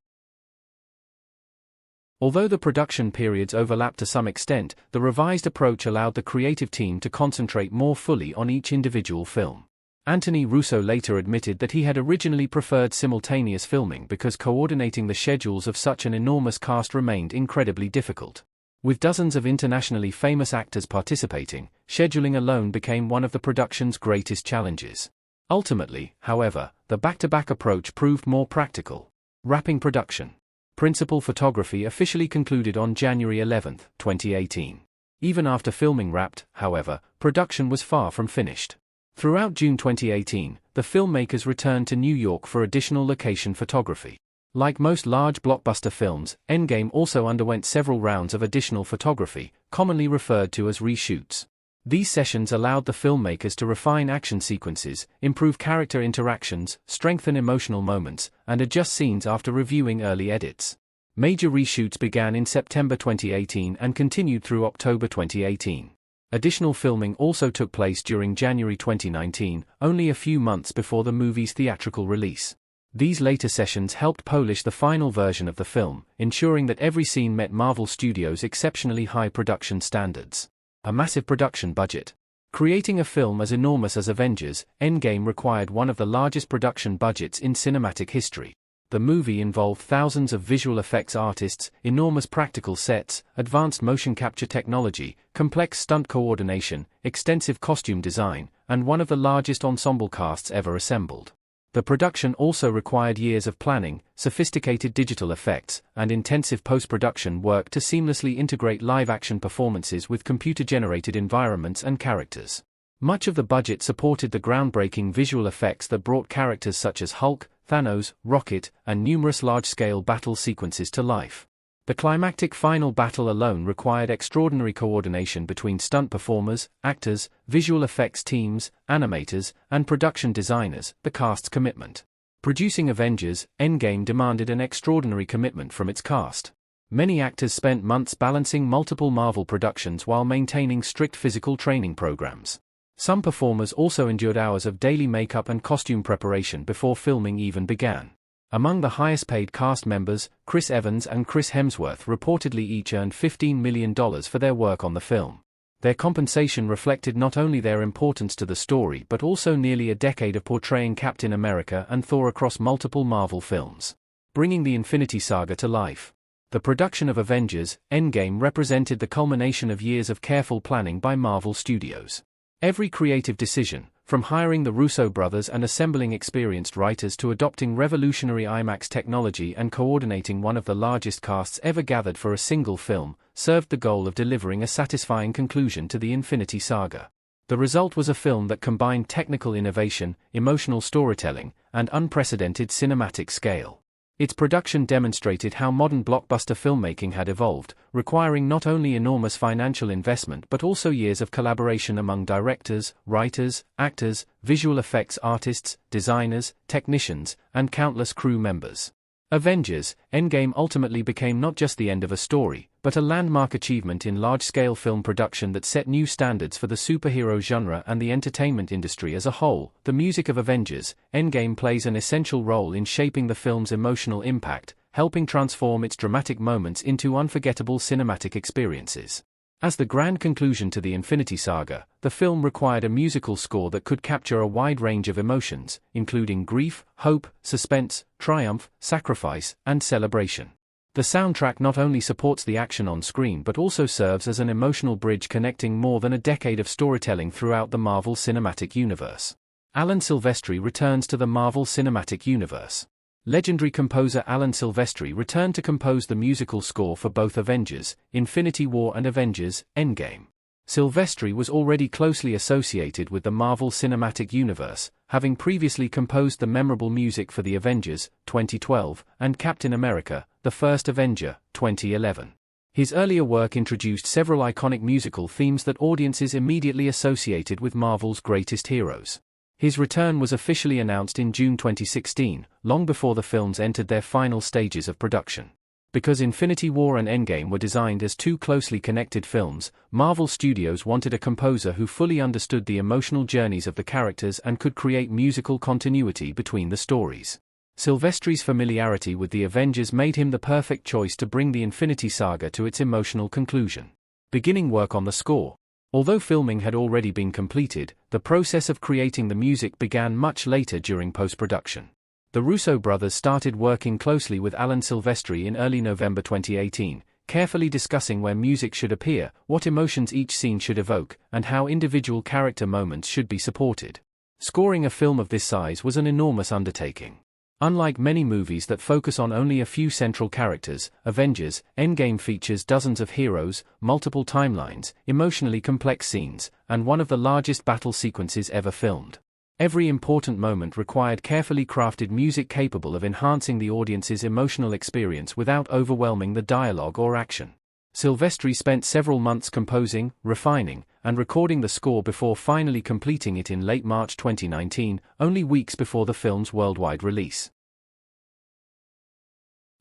Although the production periods overlapped to some extent, the revised approach allowed the creative team to concentrate more fully on each individual film. Russo later admitted that he had originally preferred simultaneous filming because coordinating the schedules of such an enormous cast remained incredibly difficult. With dozens of internationally famous actors participating, scheduling alone became one of the production's greatest challenges. Ultimately, however, the back-to-back approach proved more practical. Wrapping production. Principal photography officially concluded on January 11, 2018. Even after filming wrapped, however, production was far from finished. Throughout June 2018, the filmmakers returned to New York for additional location photography. Like most large blockbuster films, Endgame also underwent several rounds of additional photography, commonly referred to as reshoots. These sessions allowed the filmmakers to refine action sequences, improve character interactions, strengthen emotional moments, and adjust scenes after reviewing early edits. Major reshoots began in September 2018 and continued through October 2018. Additional filming also took place during January 2019, only a few months before the movie's theatrical release. These later sessions helped polish the final version of the film, ensuring that every scene met Marvel Studios' exceptionally high production standards. A massive production budget. Creating a film as enormous as Avengers, Endgame required one of the largest production budgets in cinematic history. The movie involved thousands of visual effects artists, enormous practical sets, advanced motion capture technology, complex stunt coordination, extensive costume design, and one of the largest ensemble casts ever assembled. The production also required years of planning, sophisticated digital effects, and intensive post-production work to seamlessly integrate live-action performances with computer-generated environments and characters. Much of the budget supported the groundbreaking visual effects that brought characters such as Hulk, Thanos, Rocket, and numerous large-scale battle sequences to life. The climactic final battle alone required extraordinary coordination between stunt performers, actors, visual effects teams, animators, and production designers, the cast's commitment. Producing Avengers, Endgame demanded an extraordinary commitment from its cast. Many actors spent months balancing multiple Marvel productions while maintaining strict physical training programs. Some performers also endured hours of daily makeup and costume preparation before filming even began. Among the highest-paid cast members, Chris Evans and Chris Hemsworth reportedly each earned $15 million for their work on the film. Their compensation reflected not only their importance to the story but also nearly a decade of portraying Captain America and Thor across multiple Marvel films. Bringing the Infinity Saga to life. The production of Avengers, Endgame represented the culmination of years of careful planning by Marvel Studios. Every creative decision, from hiring the Russo brothers and assembling experienced writers to adopting revolutionary IMAX technology and coordinating one of the largest casts ever gathered for a single film, served the goal of delivering a satisfying conclusion to the Infinity Saga. The result was a film that combined technical innovation, emotional storytelling, and unprecedented cinematic scale. Its production demonstrated how modern blockbuster filmmaking had evolved, requiring not only enormous financial investment but also years of collaboration among directors, writers, actors, visual effects artists, designers, technicians, and countless crew members. Avengers, Endgame ultimately became not just the end of a story, but a landmark achievement in large-scale film production that set new standards for the superhero genre and the entertainment industry as a whole. The music of Avengers, Endgame plays an essential role in shaping the film's emotional impact, helping transform its dramatic moments into unforgettable cinematic experiences. As the grand conclusion to the Infinity Saga, the film required a musical score that could capture a wide range of emotions, including grief, hope, suspense, triumph, sacrifice, and celebration. The soundtrack not only supports the action on screen but also serves as an emotional bridge connecting more than a decade of storytelling throughout the Marvel Cinematic Universe. Alan Silvestri returns to the Marvel Cinematic Universe. Legendary composer Alan Silvestri returned to compose the musical score for both Avengers, Infinity War and Avengers, Endgame. Silvestri was already closely associated with the Marvel Cinematic Universe, having previously composed the memorable music for the Avengers, 2012, and Captain America, the First Avenger, 2011. His earlier work introduced several iconic musical themes that audiences immediately associated with Marvel's greatest heroes. His return was officially announced in June 2016, long before the films entered their final stages of production. Because Infinity War and Endgame were designed as two closely connected films, Marvel Studios wanted a composer who fully understood the emotional journeys of the characters and could create musical continuity between the stories. Silvestri's familiarity with the Avengers made him the perfect choice to bring the Infinity Saga to its emotional conclusion. Beginning work on the score. Although filming had already been completed, the process of creating the music began much later during post-production. The Russo brothers started working closely with Alan Silvestri in early November 2018, carefully discussing where music should appear, what emotions each scene should evoke, and how individual character moments should be supported. Scoring a film of this size was an enormous undertaking. Unlike many movies that focus on only a few central characters, Avengers: Endgame features dozens of heroes, multiple timelines, emotionally complex scenes, and one of the largest battle sequences ever filmed. Every important moment required carefully crafted music capable of enhancing the audience's emotional experience without overwhelming the dialogue or action. Silvestri spent several months composing, refining, and recording the score before finally completing it in late March 2019, only weeks before the film's worldwide release.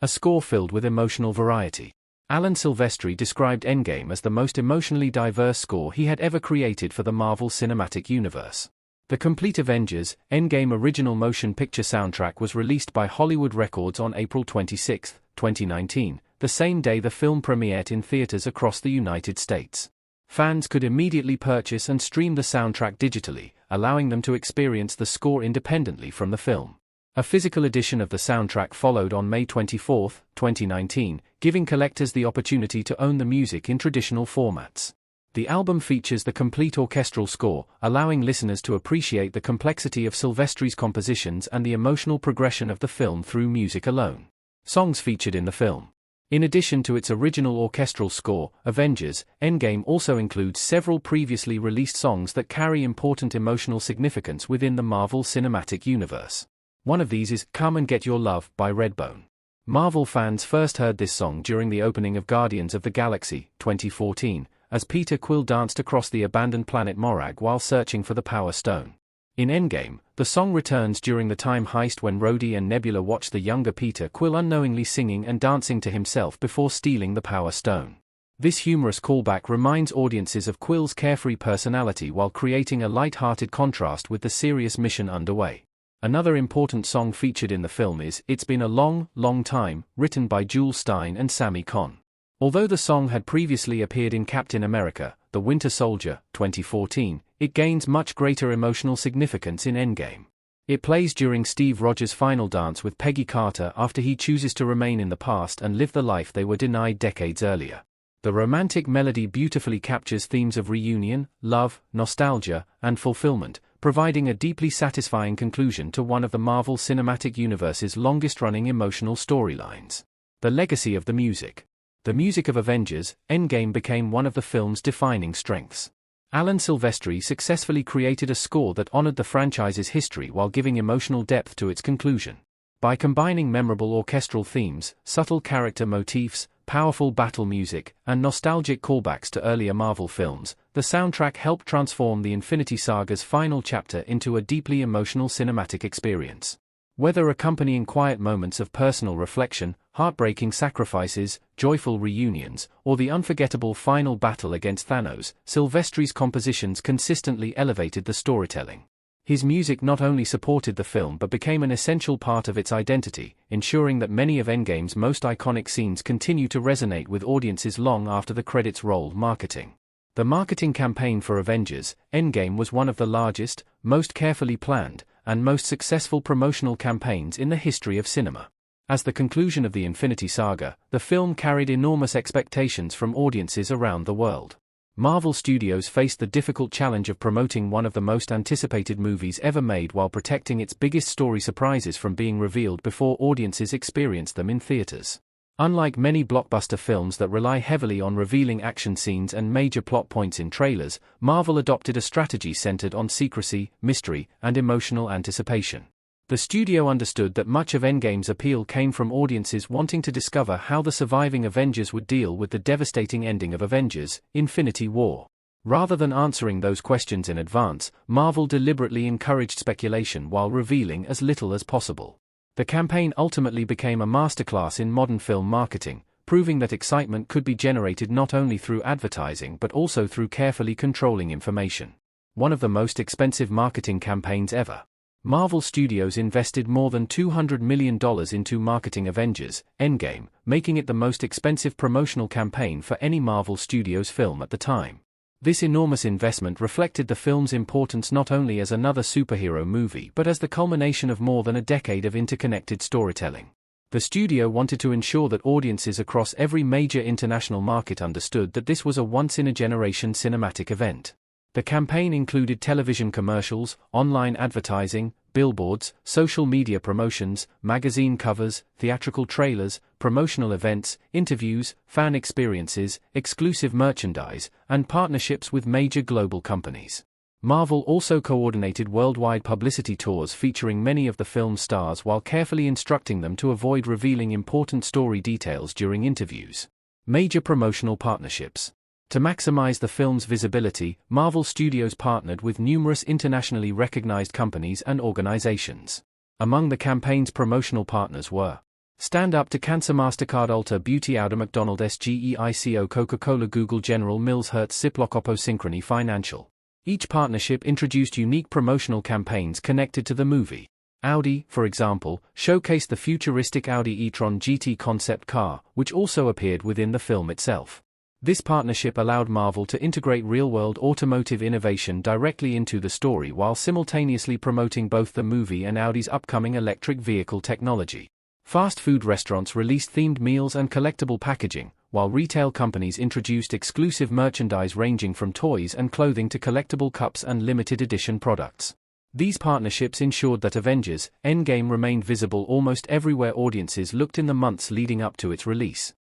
A score filled with emotional variety. Alan Silvestri described Endgame as the most emotionally diverse score he had ever created for the Marvel Cinematic Universe. The complete Avengers: Endgame original motion picture soundtrack was released by Hollywood Records on April 26, 2019, the same day the film premiered in theaters across the United States. Fans could immediately purchase and stream the soundtrack digitally, allowing them to experience the score independently from the film. A physical edition of the soundtrack followed on May 24, 2019, giving collectors the opportunity to own the music in traditional formats. The album features the complete orchestral score, allowing listeners to appreciate the complexity of Silvestri's compositions and the emotional progression of the film through music alone. Songs featured in the film. In addition to its original orchestral score, Avengers: Endgame also includes several previously released songs that carry important emotional significance within the Marvel Cinematic Universe. One of these is "Come and Get Your Love" by Redbone. Marvel fans first heard this song during the opening of Guardians of the Galaxy, 2014, as Peter Quill danced across the abandoned planet Morag while searching for the Power Stone. In Endgame, the song returns during the time heist when Rhodey and Nebula watch the younger Peter Quill unknowingly singing and dancing to himself before stealing the Power Stone. This humorous callback reminds audiences of Quill's carefree personality while creating a light-hearted contrast with the serious mission underway. Another important song featured in the film is "It's Been a Long, Long Time," written by Jules Stein and Sammy Cahn. Although the song had previously appeared in Captain America: The Winter Soldier, 2014, it gains much greater emotional significance in Endgame. It plays during Steve Rogers' final dance with Peggy Carter after he chooses to remain in the past and live the life they were denied decades earlier. The romantic melody beautifully captures themes of reunion, love, nostalgia, and fulfillment, providing a deeply satisfying conclusion to one of the Marvel Cinematic Universe's longest-running emotional storylines. The legacy of the music. The music of Avengers: Endgame became one of the film's defining strengths. Alan Silvestri successfully created a score that honored the franchise's history while giving emotional depth to its conclusion. By combining memorable orchestral themes, subtle character motifs, powerful battle music, and nostalgic callbacks to earlier Marvel films, the soundtrack helped transform the Infinity Saga's final chapter into a deeply emotional cinematic experience. Whether accompanying quiet moments of personal reflection, heartbreaking sacrifices, joyful reunions, or the unforgettable final battle against Thanos, Silvestri's compositions consistently elevated the storytelling. His music not only supported the film but became an essential part of its identity, ensuring that many of Endgame's most iconic scenes continue to resonate with audiences long after the credits rolled. Marketing. The marketing campaign for Avengers: Endgame was one of the largest, most carefully planned, and most successful promotional campaigns in the history of cinema. As the conclusion of the Infinity Saga, the film carried enormous expectations from audiences around the world. Marvel Studios faced the difficult challenge of promoting one of the most anticipated movies ever made while protecting its biggest story surprises from being revealed before audiences experienced them in theaters. Unlike many blockbuster films that rely heavily on revealing action scenes and major plot points in trailers, Marvel adopted a strategy centered on secrecy, mystery, and emotional anticipation. The studio understood that much of Endgame's appeal came from audiences wanting to discover how the surviving Avengers would deal with the devastating ending of Avengers: Infinity War. Rather than answering those questions in advance, Marvel deliberately encouraged speculation while revealing as little as possible. The campaign ultimately became a masterclass in modern film marketing, proving that excitement could be generated not only through advertising but also through carefully controlling information. One of the most expensive marketing campaigns ever. Marvel Studios invested more than $200 million into marketing Avengers: Endgame, making it the most expensive promotional campaign for any Marvel Studios film at the time. This enormous investment reflected the film's importance not only as another superhero movie but as the culmination of more than a decade of interconnected storytelling. The studio wanted to ensure that audiences across every major international market understood that this was a once-in-a-generation cinematic event. The campaign included television commercials, online advertising, billboards, social media promotions, magazine covers, theatrical trailers, promotional events, interviews, fan experiences, exclusive merchandise, and partnerships with major global companies. Marvel also coordinated worldwide publicity tours featuring many of the film's stars while carefully instructing them to avoid revealing important story details during interviews. Major promotional partnerships. To maximize the film's visibility, Marvel Studios partnered with numerous internationally recognized companies and organizations. Among the campaign's promotional partners were Stand Up to Cancer, Mastercard, Ulta Beauty, Audi, McDonald's, SGEICO, Coca-Cola, Google, General Mills, Hertz, Ziploc, Oppo, Synchrony Financial. Each partnership introduced unique promotional campaigns connected to the movie. Audi, for example, showcased the futuristic Audi e-tron GT concept car, which also appeared within the film itself. This partnership allowed Marvel to integrate real-world automotive innovation directly into the story while simultaneously promoting both the movie and Audi's upcoming electric vehicle technology. Fast food restaurants released themed meals and collectible packaging, while retail companies introduced exclusive merchandise ranging from toys and clothing to collectible cups and limited edition products. These partnerships ensured that Avengers: Endgame remained visible almost everywhere audiences looked in the months leading up to its release.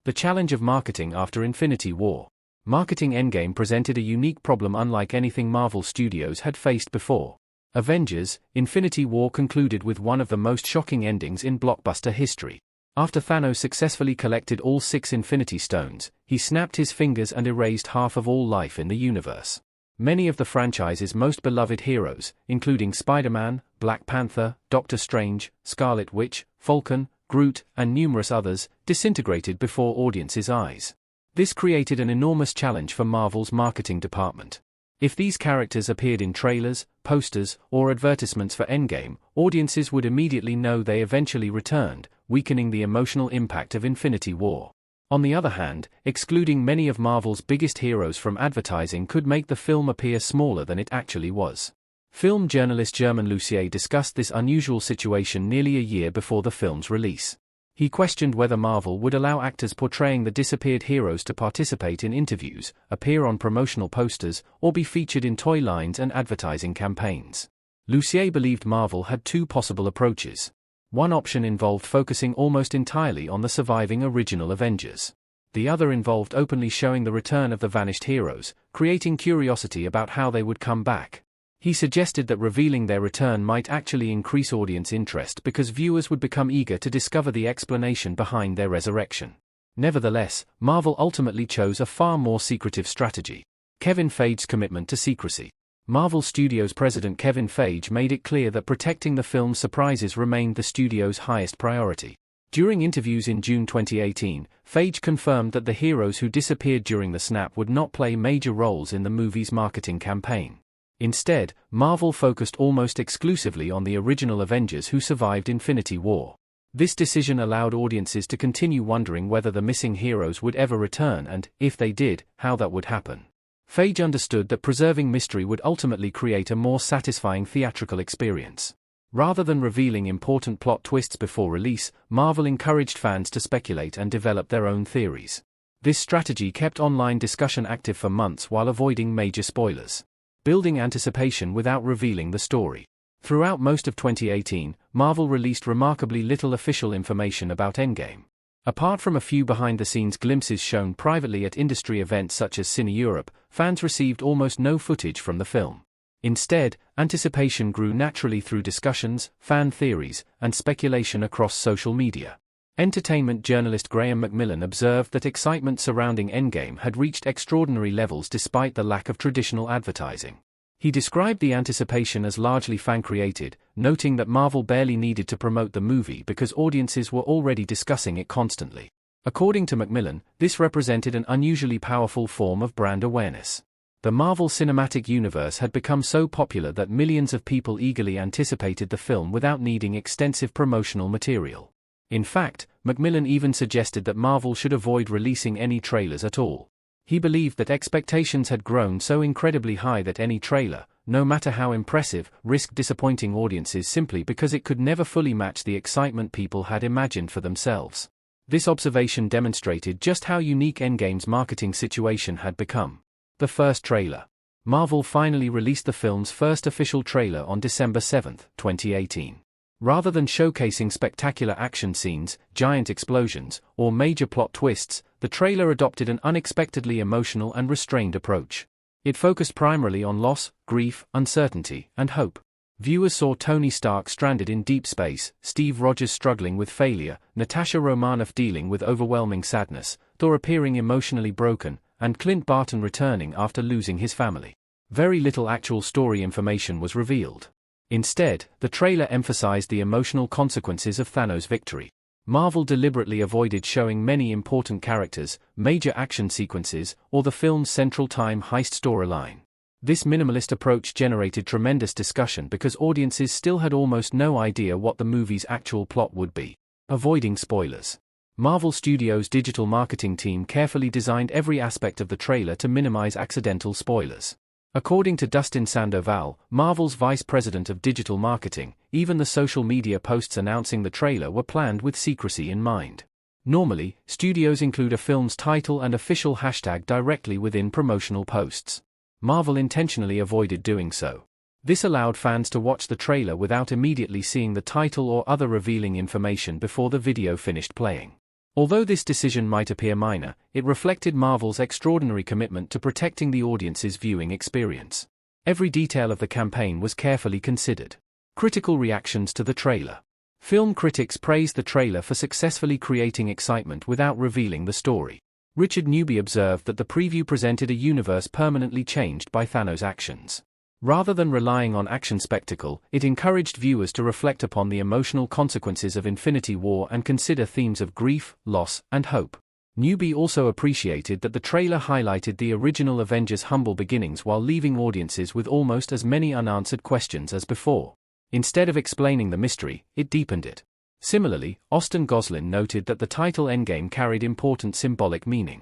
The challenge of marketing after Infinity War. Marketing Endgame presented a unique problem unlike anything Marvel Studios had faced before. Avengers: Infinity War concluded with one of the most shocking endings in blockbuster history. After Thanos successfully collected all 6 Infinity Stones, he snapped his fingers and erased half of all life in the universe. Many of the franchise's most beloved heroes, including Spider-Man, Black Panther, Doctor Strange, Scarlet Witch, Falcon, Groot, and numerous others, disintegrated before audiences' eyes. This created an enormous challenge for Marvel's marketing department. If these characters appeared in trailers, posters, or advertisements for Endgame, audiences would immediately know they eventually returned, weakening the emotional impact of Infinity War. On the other hand, excluding many of Marvel's biggest heroes from advertising could make the film appear smaller than it actually was. Film journalist German Lucier discussed this unusual situation nearly a year before the film's release. He questioned whether Marvel would allow actors portraying the disappeared heroes to participate in interviews, appear on promotional posters, or be featured in toy lines and advertising campaigns. Lucier believed Marvel had 2 possible approaches. One option involved focusing almost entirely on the surviving original Avengers. The other involved openly showing the return of the vanished heroes, creating curiosity about how they would come back. He suggested that revealing their return might actually increase audience interest because viewers would become eager to discover the explanation behind their resurrection. Nevertheless, Marvel ultimately chose a far more secretive strategy. Kevin Feige's commitment to secrecy. Marvel Studios president Kevin Feige made it clear that protecting the film's surprises remained the studio's highest priority. During interviews in June 2018, Feige confirmed that the heroes who disappeared during the snap would not play major roles in the movie's marketing campaign. Instead, Marvel focused almost exclusively on the original Avengers who survived Infinity War. This decision allowed audiences to continue wondering whether the missing heroes would ever return and, if they did, how that would happen. Feige understood that preserving mystery would ultimately create a more satisfying theatrical experience. Rather than revealing important plot twists before release, Marvel encouraged fans to speculate and develop their own theories. This strategy kept online discussion active for months while avoiding major spoilers. Building anticipation without revealing the story. Throughout most of 2018, Marvel released remarkably little official information about Endgame. Apart from a few behind-the-scenes glimpses shown privately at industry events such as Cine Europe, fans received almost no footage from the film. Instead, anticipation grew naturally through discussions, fan theories, and speculation across social media. Entertainment journalist Graham Macmillan observed that excitement surrounding Endgame had reached extraordinary levels despite the lack of traditional advertising. He described the anticipation as largely fan-created, noting that Marvel barely needed to promote the movie because audiences were already discussing it constantly. According to Macmillan, this represented an unusually powerful form of brand awareness. The Marvel Cinematic Universe had become so popular that millions of people eagerly anticipated the film without needing extensive promotional material. In fact, Macmillan even suggested that Marvel should avoid releasing any trailers at all. He believed that expectations had grown so incredibly high that any trailer, no matter how impressive, risked disappointing audiences simply because it could never fully match the excitement people had imagined for themselves. This observation demonstrated just how unique Endgame's marketing situation had become. The first trailer. Marvel finally released the film's first official trailer on December 7, 2018. Rather than showcasing spectacular action scenes, giant explosions, or major plot twists, the trailer adopted an unexpectedly emotional and restrained approach. It focused primarily on loss, grief, uncertainty, and hope. Viewers saw Tony Stark stranded in deep space, Steve Rogers struggling with failure, Natasha Romanoff dealing with overwhelming sadness, Thor appearing emotionally broken, and Clint Barton returning after losing his family. Very little actual story information was revealed. Instead, the trailer emphasized the emotional consequences of Thanos' victory. Marvel deliberately avoided showing many important characters, major action sequences, or the film's central time heist storyline. This minimalist approach generated tremendous discussion because audiences still had almost no idea what the movie's actual plot would be. Avoiding spoilers. Marvel Studios' digital marketing team carefully designed every aspect of the trailer to minimize accidental spoilers. According to Dustin Sandoval, Marvel's vice president of digital marketing, even the social media posts announcing the trailer were planned with secrecy in mind. Normally, studios include a film's title and official hashtag directly within promotional posts. Marvel intentionally avoided doing so. This allowed fans to watch the trailer without immediately seeing the title or other revealing information before the video finished playing. Although this decision might appear minor, it reflected Marvel's extraordinary commitment to protecting the audience's viewing experience. Every detail of the campaign was carefully considered. Critical reactions to the trailer. Film critics praised the trailer for successfully creating excitement without revealing the story. Richard Newby observed that the preview presented a universe permanently changed by Thanos' actions. Rather than relying on action spectacle, it encouraged viewers to reflect upon the emotional consequences of Infinity War and consider themes of grief, loss, and hope. Newby also appreciated that the trailer highlighted the original Avengers' humble beginnings while leaving audiences with almost as many unanswered questions as before. Instead of explaining the mystery, it deepened it. Similarly, Austin Goslin noted that the title Endgame carried important symbolic meaning.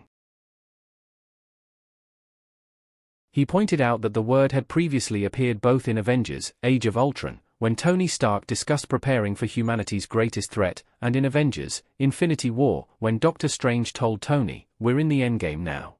He pointed out that the word had previously appeared both in Avengers: Age of Ultron, when Tony Stark discussed preparing for humanity's greatest threat, and in Avengers: Infinity War, when Doctor Strange told Tony, "We're in the Endgame now."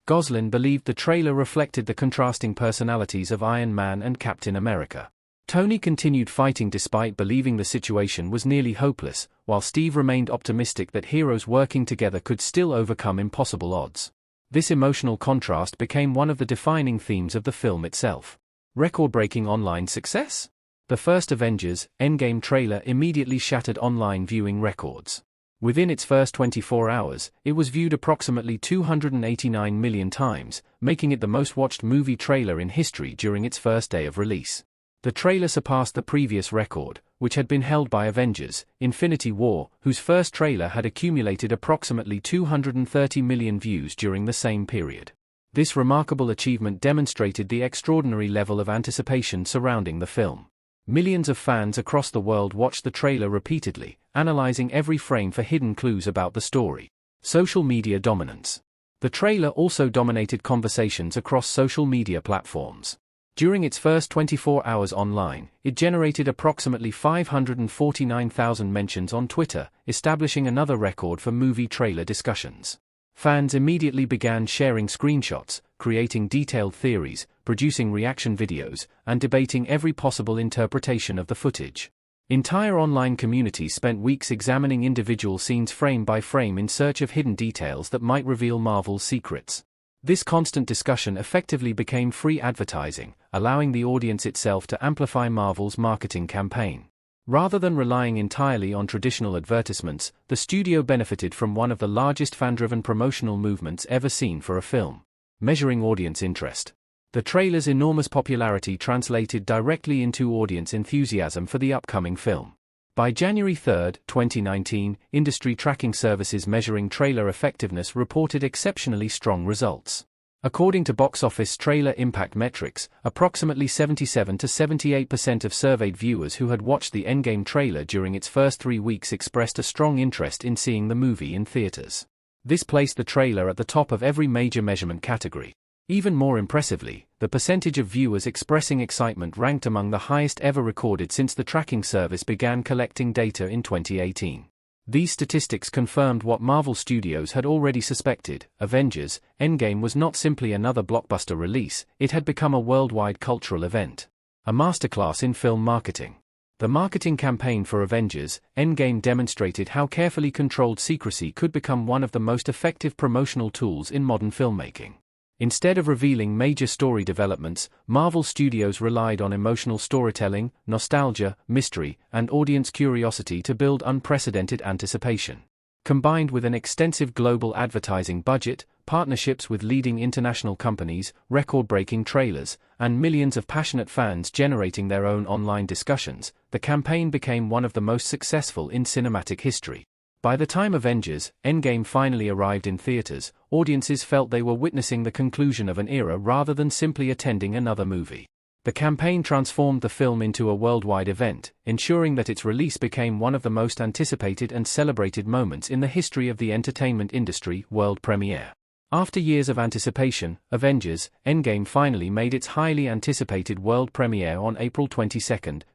Goslin believed the trailer reflected the contrasting personalities of Iron Man and Captain America. Tony continued fighting despite believing the situation was nearly hopeless, while Steve remained optimistic that heroes working together could still overcome impossible odds. This emotional contrast became one of the defining themes of the film itself. Record-breaking online success? The first Avengers: Endgame trailer immediately shattered online viewing records. Within its first 24 hours, it was viewed approximately 289 million times, making it the most-watched movie trailer in history during its first day of release. The trailer surpassed the previous record, which had been held by Avengers: Infinity War, whose first trailer had accumulated approximately 230 million views during the same period. This remarkable achievement demonstrated the extraordinary level of anticipation surrounding the film. Millions of fans across the world watched the trailer repeatedly, analyzing every frame for hidden clues about the story. Social media dominance. The trailer also dominated conversations across social media platforms. During its first 24 hours online, it generated approximately 549,000 mentions on Twitter, establishing another record for movie trailer discussions. Fans immediately began sharing screenshots, creating detailed theories, producing reaction videos, and debating every possible interpretation of the footage. Entire online communities spent weeks examining individual scenes frame by frame in search of hidden details that might reveal Marvel's secrets. This constant discussion effectively became free advertising, allowing the audience itself to amplify Marvel's marketing campaign. Rather than relying entirely on traditional advertisements, the studio benefited from one of the largest fan-driven promotional movements ever seen for a film. Measuring audience interest. The trailer's enormous popularity translated directly into audience enthusiasm for the upcoming film. By January 3, 2019, industry tracking services measuring trailer effectiveness reported exceptionally strong results. According to Box Office Trailer Impact Metrics, approximately 77 to 78% of surveyed viewers who had watched the Endgame trailer during its first 3 weeks expressed a strong interest in seeing the movie in theaters. This placed the trailer at the top of every major measurement category. Even more impressively, the percentage of viewers expressing excitement ranked among the highest ever recorded since the tracking service began collecting data in 2018. These statistics confirmed what Marvel Studios had already suspected: Avengers: Endgame was not simply another blockbuster release, it had become a worldwide cultural event. A masterclass in film marketing. The marketing campaign for Avengers: Endgame demonstrated how carefully controlled secrecy could become one of the most effective promotional tools in modern filmmaking. Instead of revealing major story developments, Marvel Studios relied on emotional storytelling, nostalgia, mystery, and audience curiosity to build unprecedented anticipation. Combined with an extensive global advertising budget, partnerships with leading international companies, record-breaking trailers, and millions of passionate fans generating their own online discussions, the campaign became one of the most successful in cinematic history. By the time Avengers: Endgame finally arrived in theaters, audiences felt they were witnessing the conclusion of an era rather than simply attending another movie. The campaign transformed the film into a worldwide event, ensuring that its release became one of the most anticipated and celebrated moments in the history of the entertainment industry. World premiere. After years of anticipation, Avengers: Endgame finally made its highly anticipated world premiere on April 22,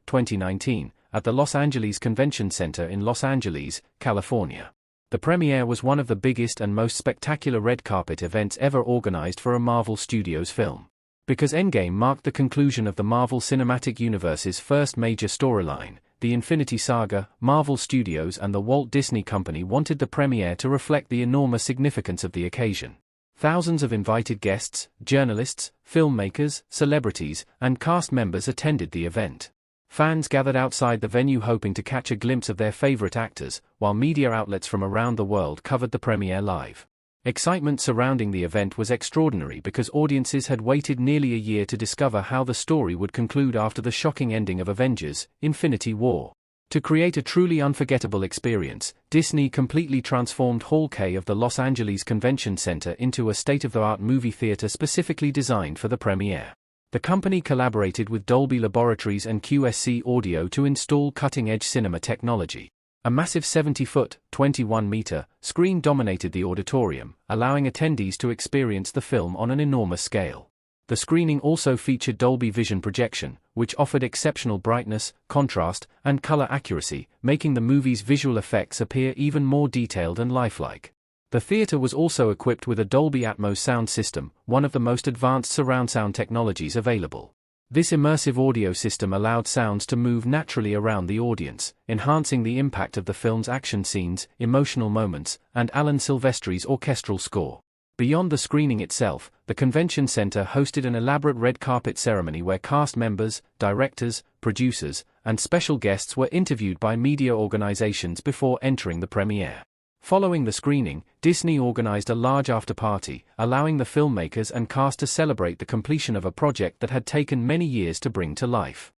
2019. At the Los Angeles Convention Center in Los Angeles, California. The premiere was one of the biggest and most spectacular red carpet events ever organized for a Marvel Studios film. Because Endgame marked the conclusion of the Marvel Cinematic Universe's first major storyline, the Infinity Saga, Marvel Studios and the Walt Disney Company wanted the premiere to reflect the enormous significance of the occasion. Thousands of invited guests, journalists, filmmakers, celebrities, and cast members attended the event. Fans gathered outside the venue hoping to catch a glimpse of their favorite actors, while media outlets from around the world covered the premiere live. Excitement surrounding the event was extraordinary because audiences had waited nearly a year to discover how the story would conclude after the shocking ending of Avengers: Infinity War. To create a truly unforgettable experience, Disney completely transformed Hall K of the Los Angeles Convention Center into a state-of-the-art movie theater specifically designed for the premiere. The company collaborated with Dolby Laboratories and QSC Audio to install cutting-edge cinema technology. A massive 70-foot, 21-meter screen dominated the auditorium, allowing attendees to experience the film on an enormous scale. The screening also featured Dolby Vision projection, which offered exceptional brightness, contrast, and color accuracy, making the movie's visual effects appear even more detailed and lifelike. The theater was also equipped with a Dolby Atmos sound system, one of the most advanced surround sound technologies available. This immersive audio system allowed sounds to move naturally around the audience, enhancing the impact of the film's action scenes, emotional moments, and Alan Silvestri's orchestral score. Beyond the screening itself, the convention center hosted an elaborate red carpet ceremony where cast members, directors, producers, and special guests were interviewed by media organizations before entering the premiere. Following the screening, Disney organized a large after-party, allowing the filmmakers and cast to celebrate the completion of a project that had taken many years to bring to life.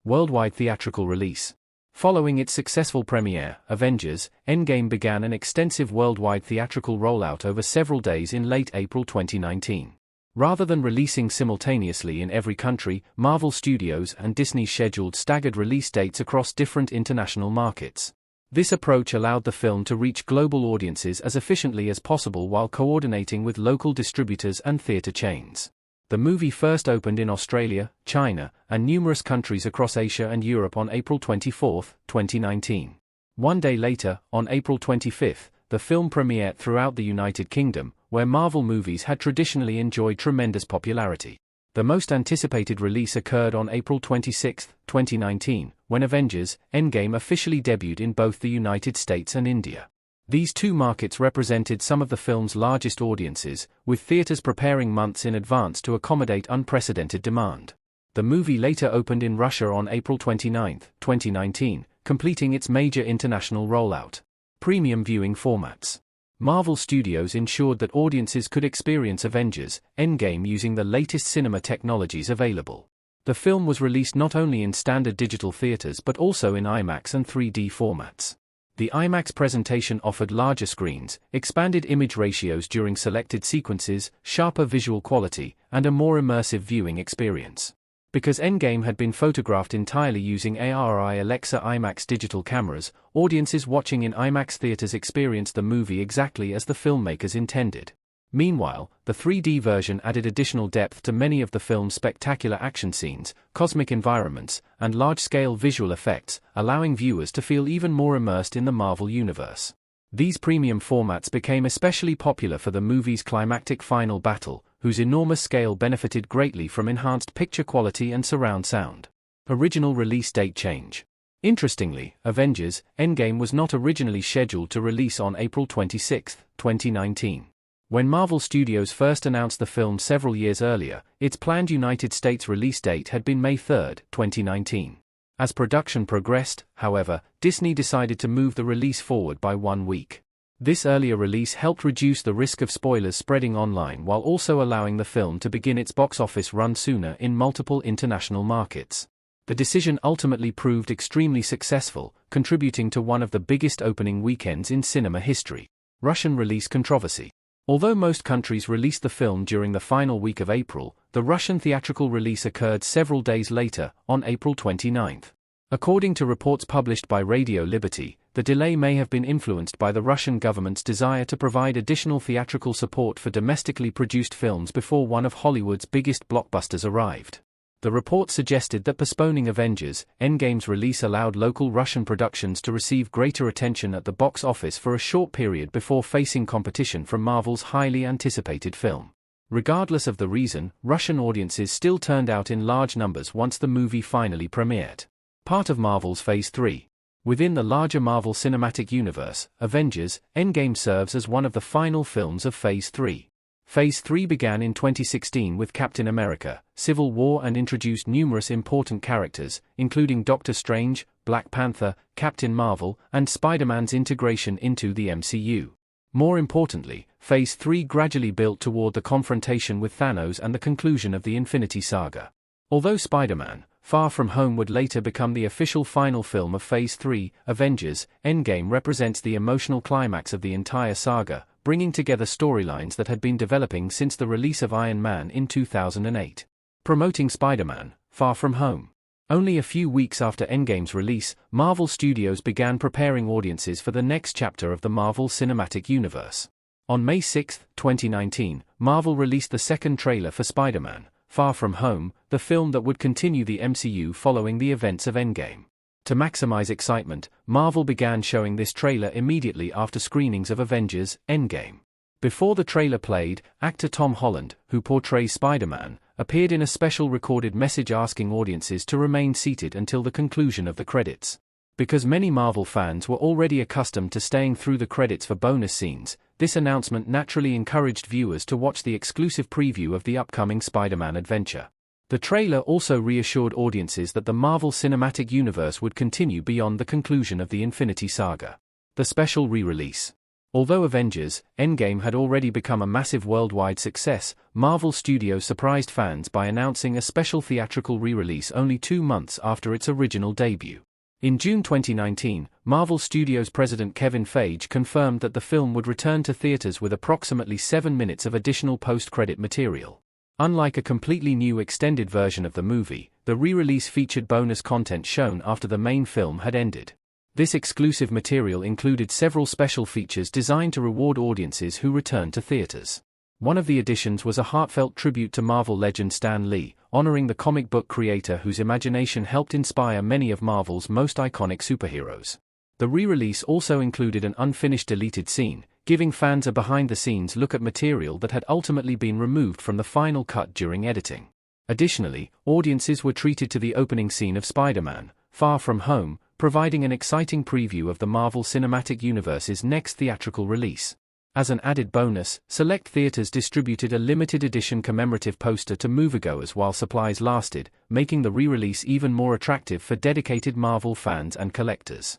Worldwide theatrical release. Following its successful premiere, Avengers: Endgame began an extensive worldwide theatrical rollout over several days in late April 2019. Rather than releasing simultaneously in every country, Marvel Studios and Disney scheduled staggered release dates across different international markets. This approach allowed the film to reach global audiences as efficiently as possible while coordinating with local distributors and theater chains. The movie first opened in Australia, China, and numerous countries across Asia and Europe on April 24, 2019. One day later, on April 25, the film premiered throughout the United Kingdom, where Marvel movies had traditionally enjoyed tremendous popularity. The most anticipated release occurred on April 26, 2019, when Avengers: Endgame officially debuted in both the United States and India. These two markets represented some of the film's largest audiences, with theaters preparing months in advance to accommodate unprecedented demand. The movie later opened in Russia on April 29, 2019, completing its major international rollout. Premium viewing formats. Marvel Studios ensured that audiences could experience Avengers: Endgame using the latest cinema technologies available. The film was released not only in standard digital theaters but also in IMAX and 3D formats. The IMAX presentation offered larger screens, expanded image ratios during selected sequences, sharper visual quality, and a more immersive viewing experience. Because Endgame had been photographed entirely using ARRI Alexa IMAX digital cameras, audiences watching in IMAX theaters experienced the movie exactly as the filmmakers intended. Meanwhile, the 3D version added additional depth to many of the film's spectacular action scenes, cosmic environments, and large-scale visual effects, allowing viewers to feel even more immersed in the Marvel universe. These premium formats became especially popular for the movie's climactic final battle, whose enormous scale benefited greatly from enhanced picture quality and surround sound. Original release date change. Interestingly, Avengers: Endgame was not originally scheduled to release on April 26, 2019. When Marvel Studios first announced the film several years earlier, its planned United States release date had been May 3, 2019. As production progressed, however, Disney decided to move the release forward by 1 week. This earlier release helped reduce the risk of spoilers spreading online while also allowing the film to begin its box office run sooner in multiple international markets. The decision ultimately proved extremely successful, contributing to one of the biggest opening weekends in cinema history. Russian release controversy. Although most countries released the film during the final week of April, the Russian theatrical release occurred several days later, on April 29. According to reports published by Radio Liberty, the delay may have been influenced by the Russian government's desire to provide additional theatrical support for domestically produced films before one of Hollywood's biggest blockbusters arrived. The report suggested that postponing Avengers: Endgame's release allowed local Russian productions to receive greater attention at the box office for a short period before facing competition from Marvel's highly anticipated film. Regardless of the reason, Russian audiences still turned out in large numbers once the movie finally premiered. Part of Marvel's Phase 3. Within the larger Marvel Cinematic Universe, Avengers: Endgame serves as one of the final films of Phase 3. Phase 3 began in 2016 with Captain America: Civil War and introduced numerous important characters, including Doctor Strange, Black Panther, Captain Marvel, and Spider-Man's integration into the MCU. More importantly, Phase 3 gradually built toward the confrontation with Thanos and the conclusion of the Infinity Saga. Although Spider-Man: Far From Home would later become the official final film of Phase 3, Avengers: Endgame represents the emotional climax of the entire saga, bringing together storylines that had been developing since the release of Iron Man in 2008. Promoting Spider-Man: Far From Home. Only a few weeks after Endgame's release, Marvel Studios began preparing audiences for the next chapter of the Marvel Cinematic Universe. On May 6, 2019, Marvel released the second trailer for Spider-Man: Far From Home, the film that would continue the MCU following the events of Endgame. To maximize excitement, Marvel began showing this trailer immediately after screenings of Avengers: Endgame. Before the trailer played, actor Tom Holland, who portrays Spider-Man, appeared in a special recorded message asking audiences to remain seated until the conclusion of the credits. Because many Marvel fans were already accustomed to staying through the credits for bonus scenes, this announcement naturally encouraged viewers to watch the exclusive preview of the upcoming Spider-Man adventure. The trailer also reassured audiences that the Marvel Cinematic Universe would continue beyond the conclusion of the Infinity Saga. The special re-release. Although Avengers: Endgame had already become a massive worldwide success, Marvel Studios surprised fans by announcing a special theatrical re-release only 2 months after its original debut. In June 2019, Marvel Studios president Kevin Feige confirmed that the film would return to theaters with approximately 7 minutes of additional post-credit material. Unlike a completely new extended version of the movie, the re-release featured bonus content shown after the main film had ended. This exclusive material included several special features designed to reward audiences who returned to theaters. One of the additions was a heartfelt tribute to Marvel legend Stan Lee, honoring the comic book creator whose imagination helped inspire many of Marvel's most iconic superheroes. The re-release also included an unfinished deleted scene, giving fans a behind-the-scenes look at material that had ultimately been removed from the final cut during editing. Additionally, audiences were treated to the opening scene of Spider-Man: Far From Home, providing an exciting preview of the Marvel Cinematic Universe's next theatrical release. As an added bonus, select theaters distributed a limited edition commemorative poster to moviegoers while supplies lasted, making the re-release even more attractive for dedicated Marvel fans and collectors.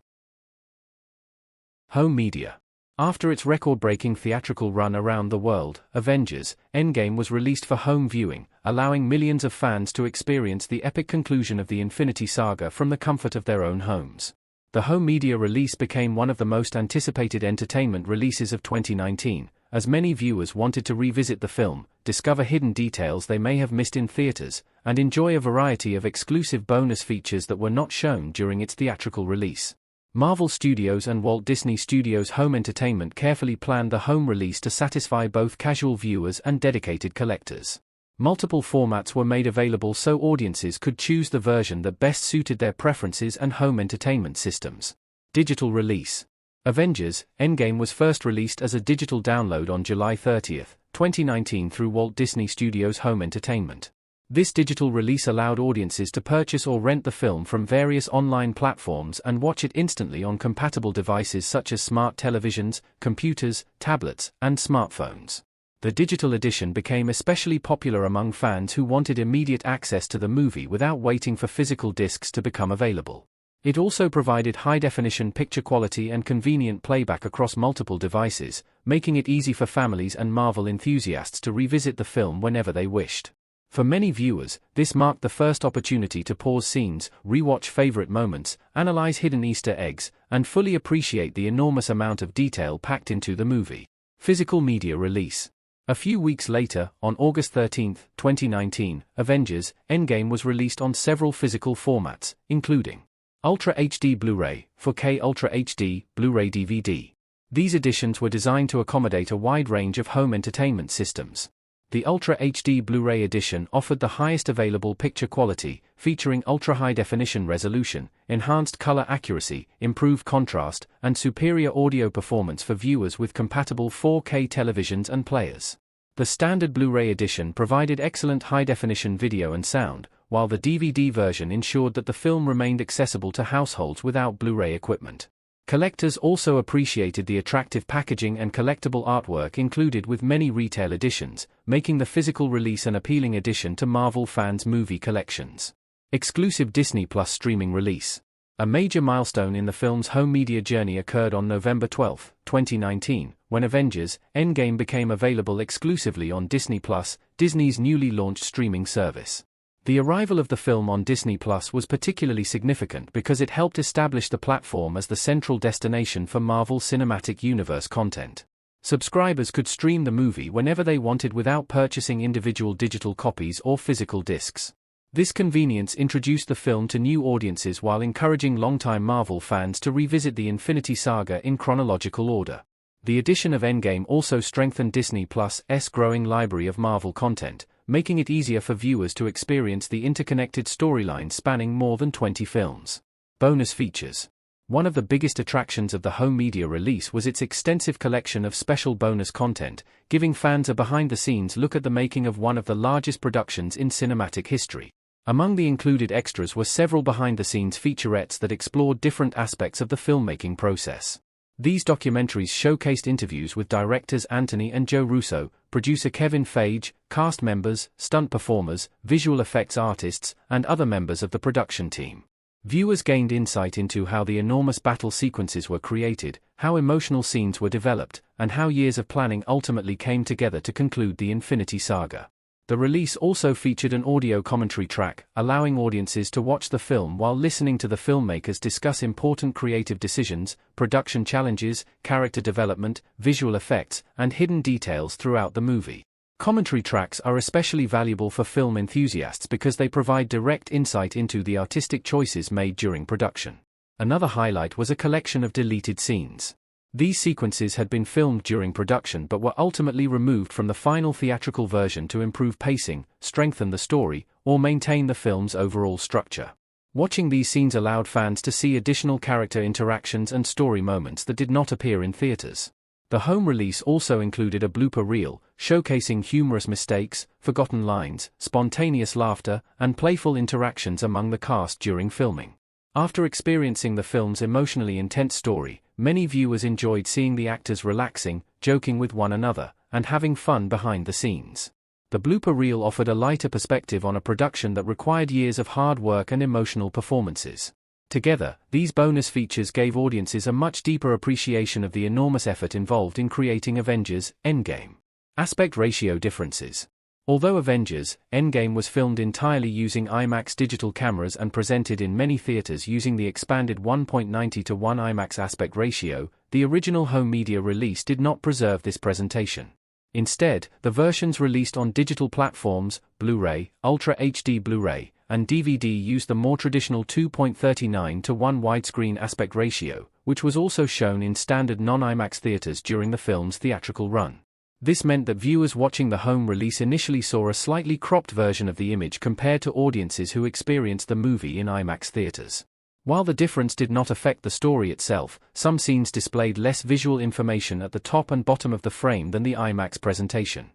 Home media. After its record-breaking theatrical run around the world, Avengers: Endgame was released for home viewing, allowing millions of fans to experience the epic conclusion of the Infinity Saga from the comfort of their own homes. The home media release became one of the most anticipated entertainment releases of 2019, as many viewers wanted to revisit the film, discover hidden details they may have missed in theaters, and enjoy a variety of exclusive bonus features that were not shown during its theatrical release. Marvel Studios and Walt Disney Studios Home Entertainment carefully planned the home release to satisfy both casual viewers and dedicated collectors. Multiple formats were made available so audiences could choose the version that best suited their preferences and home entertainment systems. Digital release. Avengers: Endgame was first released as a digital download on July 30, 2019 through Walt Disney Studios Home Entertainment. This digital release allowed audiences to purchase or rent the film from various online platforms and watch it instantly on compatible devices such as smart televisions, computers, tablets, and smartphones. The digital edition became especially popular among fans who wanted immediate access to the movie without waiting for physical discs to become available. It also provided high-definition picture quality and convenient playback across multiple devices, making it easy for families and Marvel enthusiasts to revisit the film whenever they wished. For many viewers, this marked the first opportunity to pause scenes, rewatch favorite moments, analyze hidden Easter eggs, and fully appreciate the enormous amount of detail packed into the movie. Physical media release. A few weeks later, on August 13, 2019, Avengers: Endgame was released on several physical formats, including Ultra HD Blu-ray, 4K Ultra HD, Blu-ray DVD. These editions were designed to accommodate a wide range of home entertainment systems. The Ultra HD Blu-ray edition offered the highest available picture quality, featuring ultra-high-definition resolution, enhanced color accuracy, improved contrast, and superior audio performance for viewers with compatible 4K televisions and players. The standard Blu-ray edition provided excellent high-definition video and sound, while the DVD version ensured that the film remained accessible to households without Blu-ray equipment. Collectors also appreciated the attractive packaging and collectible artwork included with many retail editions, making the physical release an appealing addition to Marvel fans' movie collections. Exclusive Disney Plus streaming release. A major milestone in the film's home media journey occurred on November 12, 2019, when Avengers: Endgame became available exclusively on Disney Plus, Disney's newly launched streaming service. The arrival of the film on Disney Plus was particularly significant because it helped establish the platform as the central destination for Marvel Cinematic Universe content. Subscribers could stream the movie whenever they wanted without purchasing individual digital copies or physical discs. This convenience introduced the film to new audiences while encouraging longtime Marvel fans to revisit the Infinity Saga in chronological order. The addition of Endgame also strengthened Disney Plus's growing library of Marvel content, making it easier for viewers to experience the interconnected storylines spanning more than 20 films. Bonus features. One of the biggest attractions of the home media release was its extensive collection of special bonus content, giving fans a behind-the-scenes look at the making of one of the largest productions in cinematic history. Among the included extras were several behind-the-scenes featurettes that explored different aspects of the filmmaking process. These documentaries showcased interviews with directors Anthony and Joe Russo, producer Kevin Feige, cast members, stunt performers, visual effects artists, and other members of the production team. Viewers gained insight into how the enormous battle sequences were created, how emotional scenes were developed, and how years of planning ultimately came together to conclude the Infinity Saga. The release also featured an audio commentary track, allowing audiences to watch the film while listening to the filmmakers discuss important creative decisions, production challenges, character development, visual effects, and hidden details throughout the movie. Commentary tracks are especially valuable for film enthusiasts because they provide direct insight into the artistic choices made during production. Another highlight was a collection of deleted scenes. These sequences had been filmed during production but were ultimately removed from the final theatrical version to improve pacing, strengthen the story, or maintain the film's overall structure. Watching these scenes allowed fans to see additional character interactions and story moments that did not appear in theaters. The home release also included a blooper reel, showcasing humorous mistakes, forgotten lines, spontaneous laughter, and playful interactions among the cast during filming. After experiencing the film's emotionally intense story, many viewers enjoyed seeing the actors relaxing, joking with one another, and having fun behind the scenes. The blooper reel offered a lighter perspective on a production that required years of hard work and emotional performances. Together, these bonus features gave audiences a much deeper appreciation of the enormous effort involved in creating Avengers: Endgame. Aspect ratio differences. Although Avengers: Endgame was filmed entirely using IMAX digital cameras and presented in many theaters using the expanded 1.90:1 IMAX aspect ratio, the original home media release did not preserve this presentation. Instead, the versions released on digital platforms, Blu-ray, Ultra HD Blu-ray, and DVD used the more traditional 2.39:1 widescreen aspect ratio, which was also shown in standard non-IMAX theaters during the film's theatrical run. This meant that viewers watching the home release initially saw a slightly cropped version of the image compared to audiences who experienced the movie in IMAX theaters. While the difference did not affect the story itself, some scenes displayed less visual information at the top and bottom of the frame than the IMAX presentation.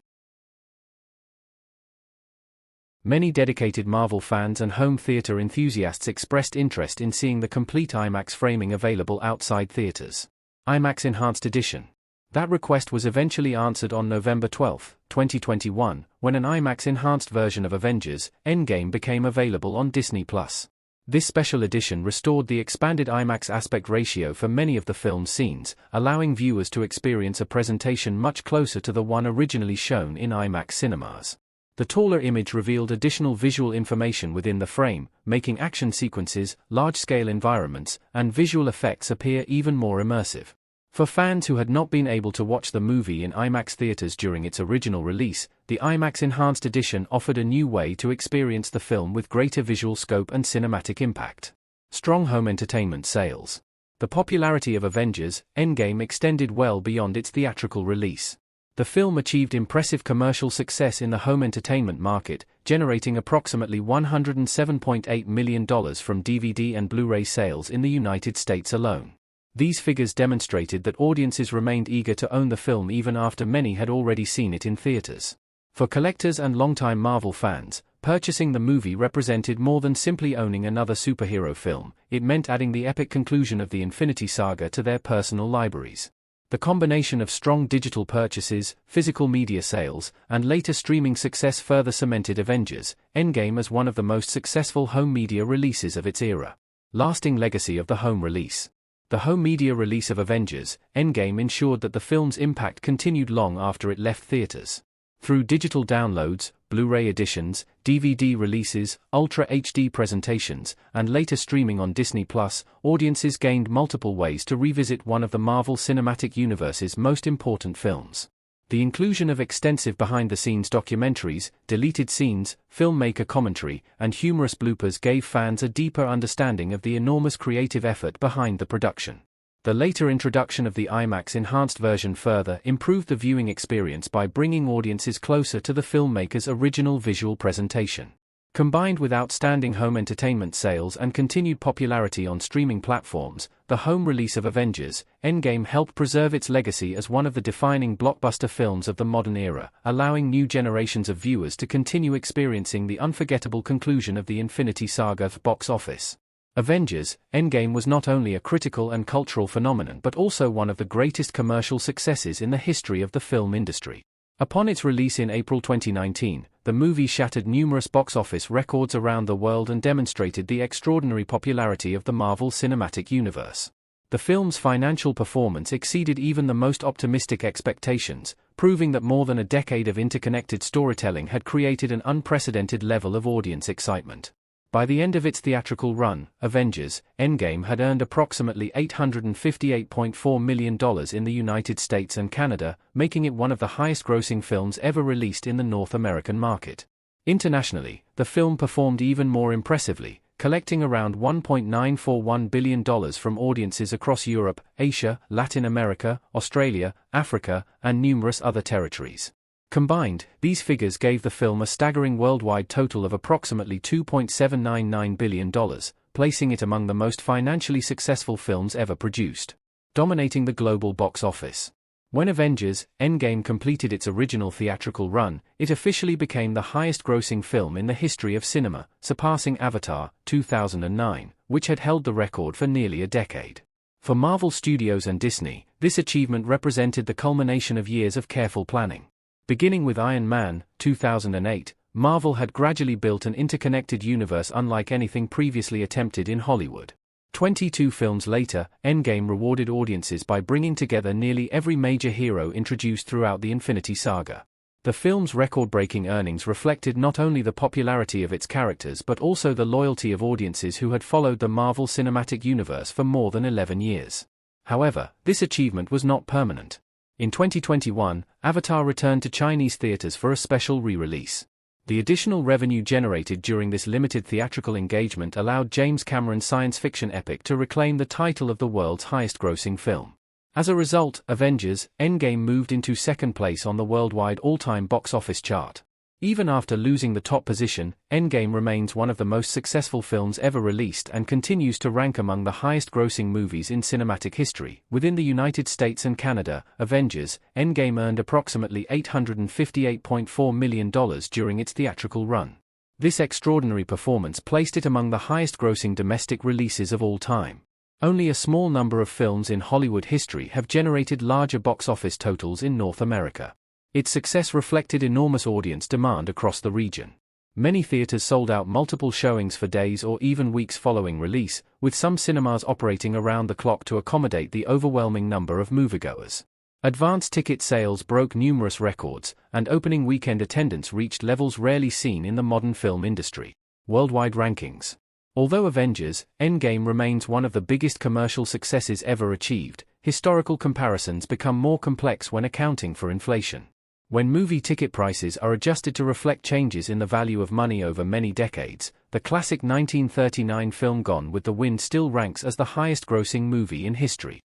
Many dedicated Marvel fans and home theater enthusiasts expressed interest in seeing the complete IMAX framing available outside theaters. IMAX Enhanced Edition. That request was eventually answered on November 12, 2021, when an IMAX enhanced version of Avengers: Endgame became available on Disney+. This special edition restored the expanded IMAX aspect ratio for many of the film's scenes, allowing viewers to experience a presentation much closer to the one originally shown in IMAX cinemas. The taller image revealed additional visual information within the frame, making action sequences, large-scale environments, and visual effects appear even more immersive. For fans who had not been able to watch the movie in IMAX theaters during its original release, the IMAX Enhanced Edition offered a new way to experience the film with greater visual scope and cinematic impact. Strong home entertainment sales. The popularity of Avengers: Endgame extended well beyond its theatrical release. The film achieved impressive commercial success in the home entertainment market, generating approximately $107.8 million from DVD and Blu-ray sales in the United States alone. These figures demonstrated that audiences remained eager to own the film even after many had already seen it in theaters. For collectors and longtime Marvel fans, purchasing the movie represented more than simply owning another superhero film. It meant adding the epic conclusion of the Infinity Saga to their personal libraries. The combination of strong digital purchases, physical media sales, and later streaming success further cemented Avengers: Endgame as one of the most successful home media releases of its era. Lasting legacy of the home release. The home media release of Avengers: Endgame ensured that the film's impact continued long after it left theaters. Through digital downloads, Blu-ray editions, DVD releases, Ultra HD presentations, and later streaming on Disney+, audiences gained multiple ways to revisit one of the Marvel Cinematic Universe's most important films. The inclusion of extensive behind-the-scenes documentaries, deleted scenes, filmmaker commentary, and humorous bloopers gave fans a deeper understanding of the enormous creative effort behind the production. The later introduction of the IMAX enhanced version further improved the viewing experience by bringing audiences closer to the filmmaker's original visual presentation. Combined with outstanding home entertainment sales and continued popularity on streaming platforms, the home release of Avengers: Endgame helped preserve its legacy as one of the defining blockbuster films of the modern era, allowing new generations of viewers to continue experiencing the unforgettable conclusion of the Infinity Saga box office. Avengers: Endgame was not only a critical and cultural phenomenon but also one of the greatest commercial successes in the history of the film industry. Upon its release in April 2019, the movie shattered numerous box office records around the world and demonstrated the extraordinary popularity of the Marvel Cinematic Universe. The film's financial performance exceeded even the most optimistic expectations, proving that more than a decade of interconnected storytelling had created an unprecedented level of audience excitement. By the end of its theatrical run, Avengers: Endgame had earned approximately $858.4 million in the United States and Canada, making it one of the highest-grossing films ever released in the North American market. Internationally, the film performed even more impressively, collecting around $1.941 billion from audiences across Europe, Asia, Latin America, Australia, Africa, and numerous other territories. Combined, these figures gave the film a staggering worldwide total of approximately $2.799 billion, placing it among the most financially successful films ever produced. Dominating the global box office. When Avengers: Endgame completed its original theatrical run, it officially became the highest-grossing film in the history of cinema, surpassing Avatar, 2009, which had held the record for nearly a decade. For Marvel Studios and Disney, this achievement represented the culmination of years of careful planning. Beginning with Iron Man, 2008, Marvel had gradually built an interconnected universe unlike anything previously attempted in Hollywood. 22 films later, Endgame rewarded audiences by bringing together nearly every major hero introduced throughout the Infinity Saga. The film's record-breaking earnings reflected not only the popularity of its characters but also the loyalty of audiences who had followed the Marvel Cinematic Universe for more than 11 years. However, this achievement was not permanent. In 2021, Avatar returned to Chinese theaters for a special re-release. The additional revenue generated during this limited theatrical engagement allowed James Cameron's science fiction epic to reclaim the title of the world's highest-grossing film. As a result, Avengers: Endgame moved into second place on the worldwide all-time box office chart. Even after losing the top position, Endgame remains one of the most successful films ever released and continues to rank among the highest-grossing movies in cinematic history. Within the United States and Canada, Avengers: Endgame earned approximately $858.4 million during its theatrical run. This extraordinary performance placed it among the highest-grossing domestic releases of all time. Only a small number of films in Hollywood history have generated larger box office totals in North America. Its success reflected enormous audience demand across the region. Many theaters sold out multiple showings for days or even weeks following release, with some cinemas operating around the clock to accommodate the overwhelming number of moviegoers. Advance ticket sales broke numerous records, and opening weekend attendance reached levels rarely seen in the modern film industry. Worldwide rankings. Although Avengers: Endgame remains one of the biggest commercial successes ever achieved, historical comparisons become more complex when accounting for inflation. When movie ticket prices are adjusted to reflect changes in the value of money over many decades, the classic 1939 film Gone with the Wind still ranks as the highest-grossing movie in history.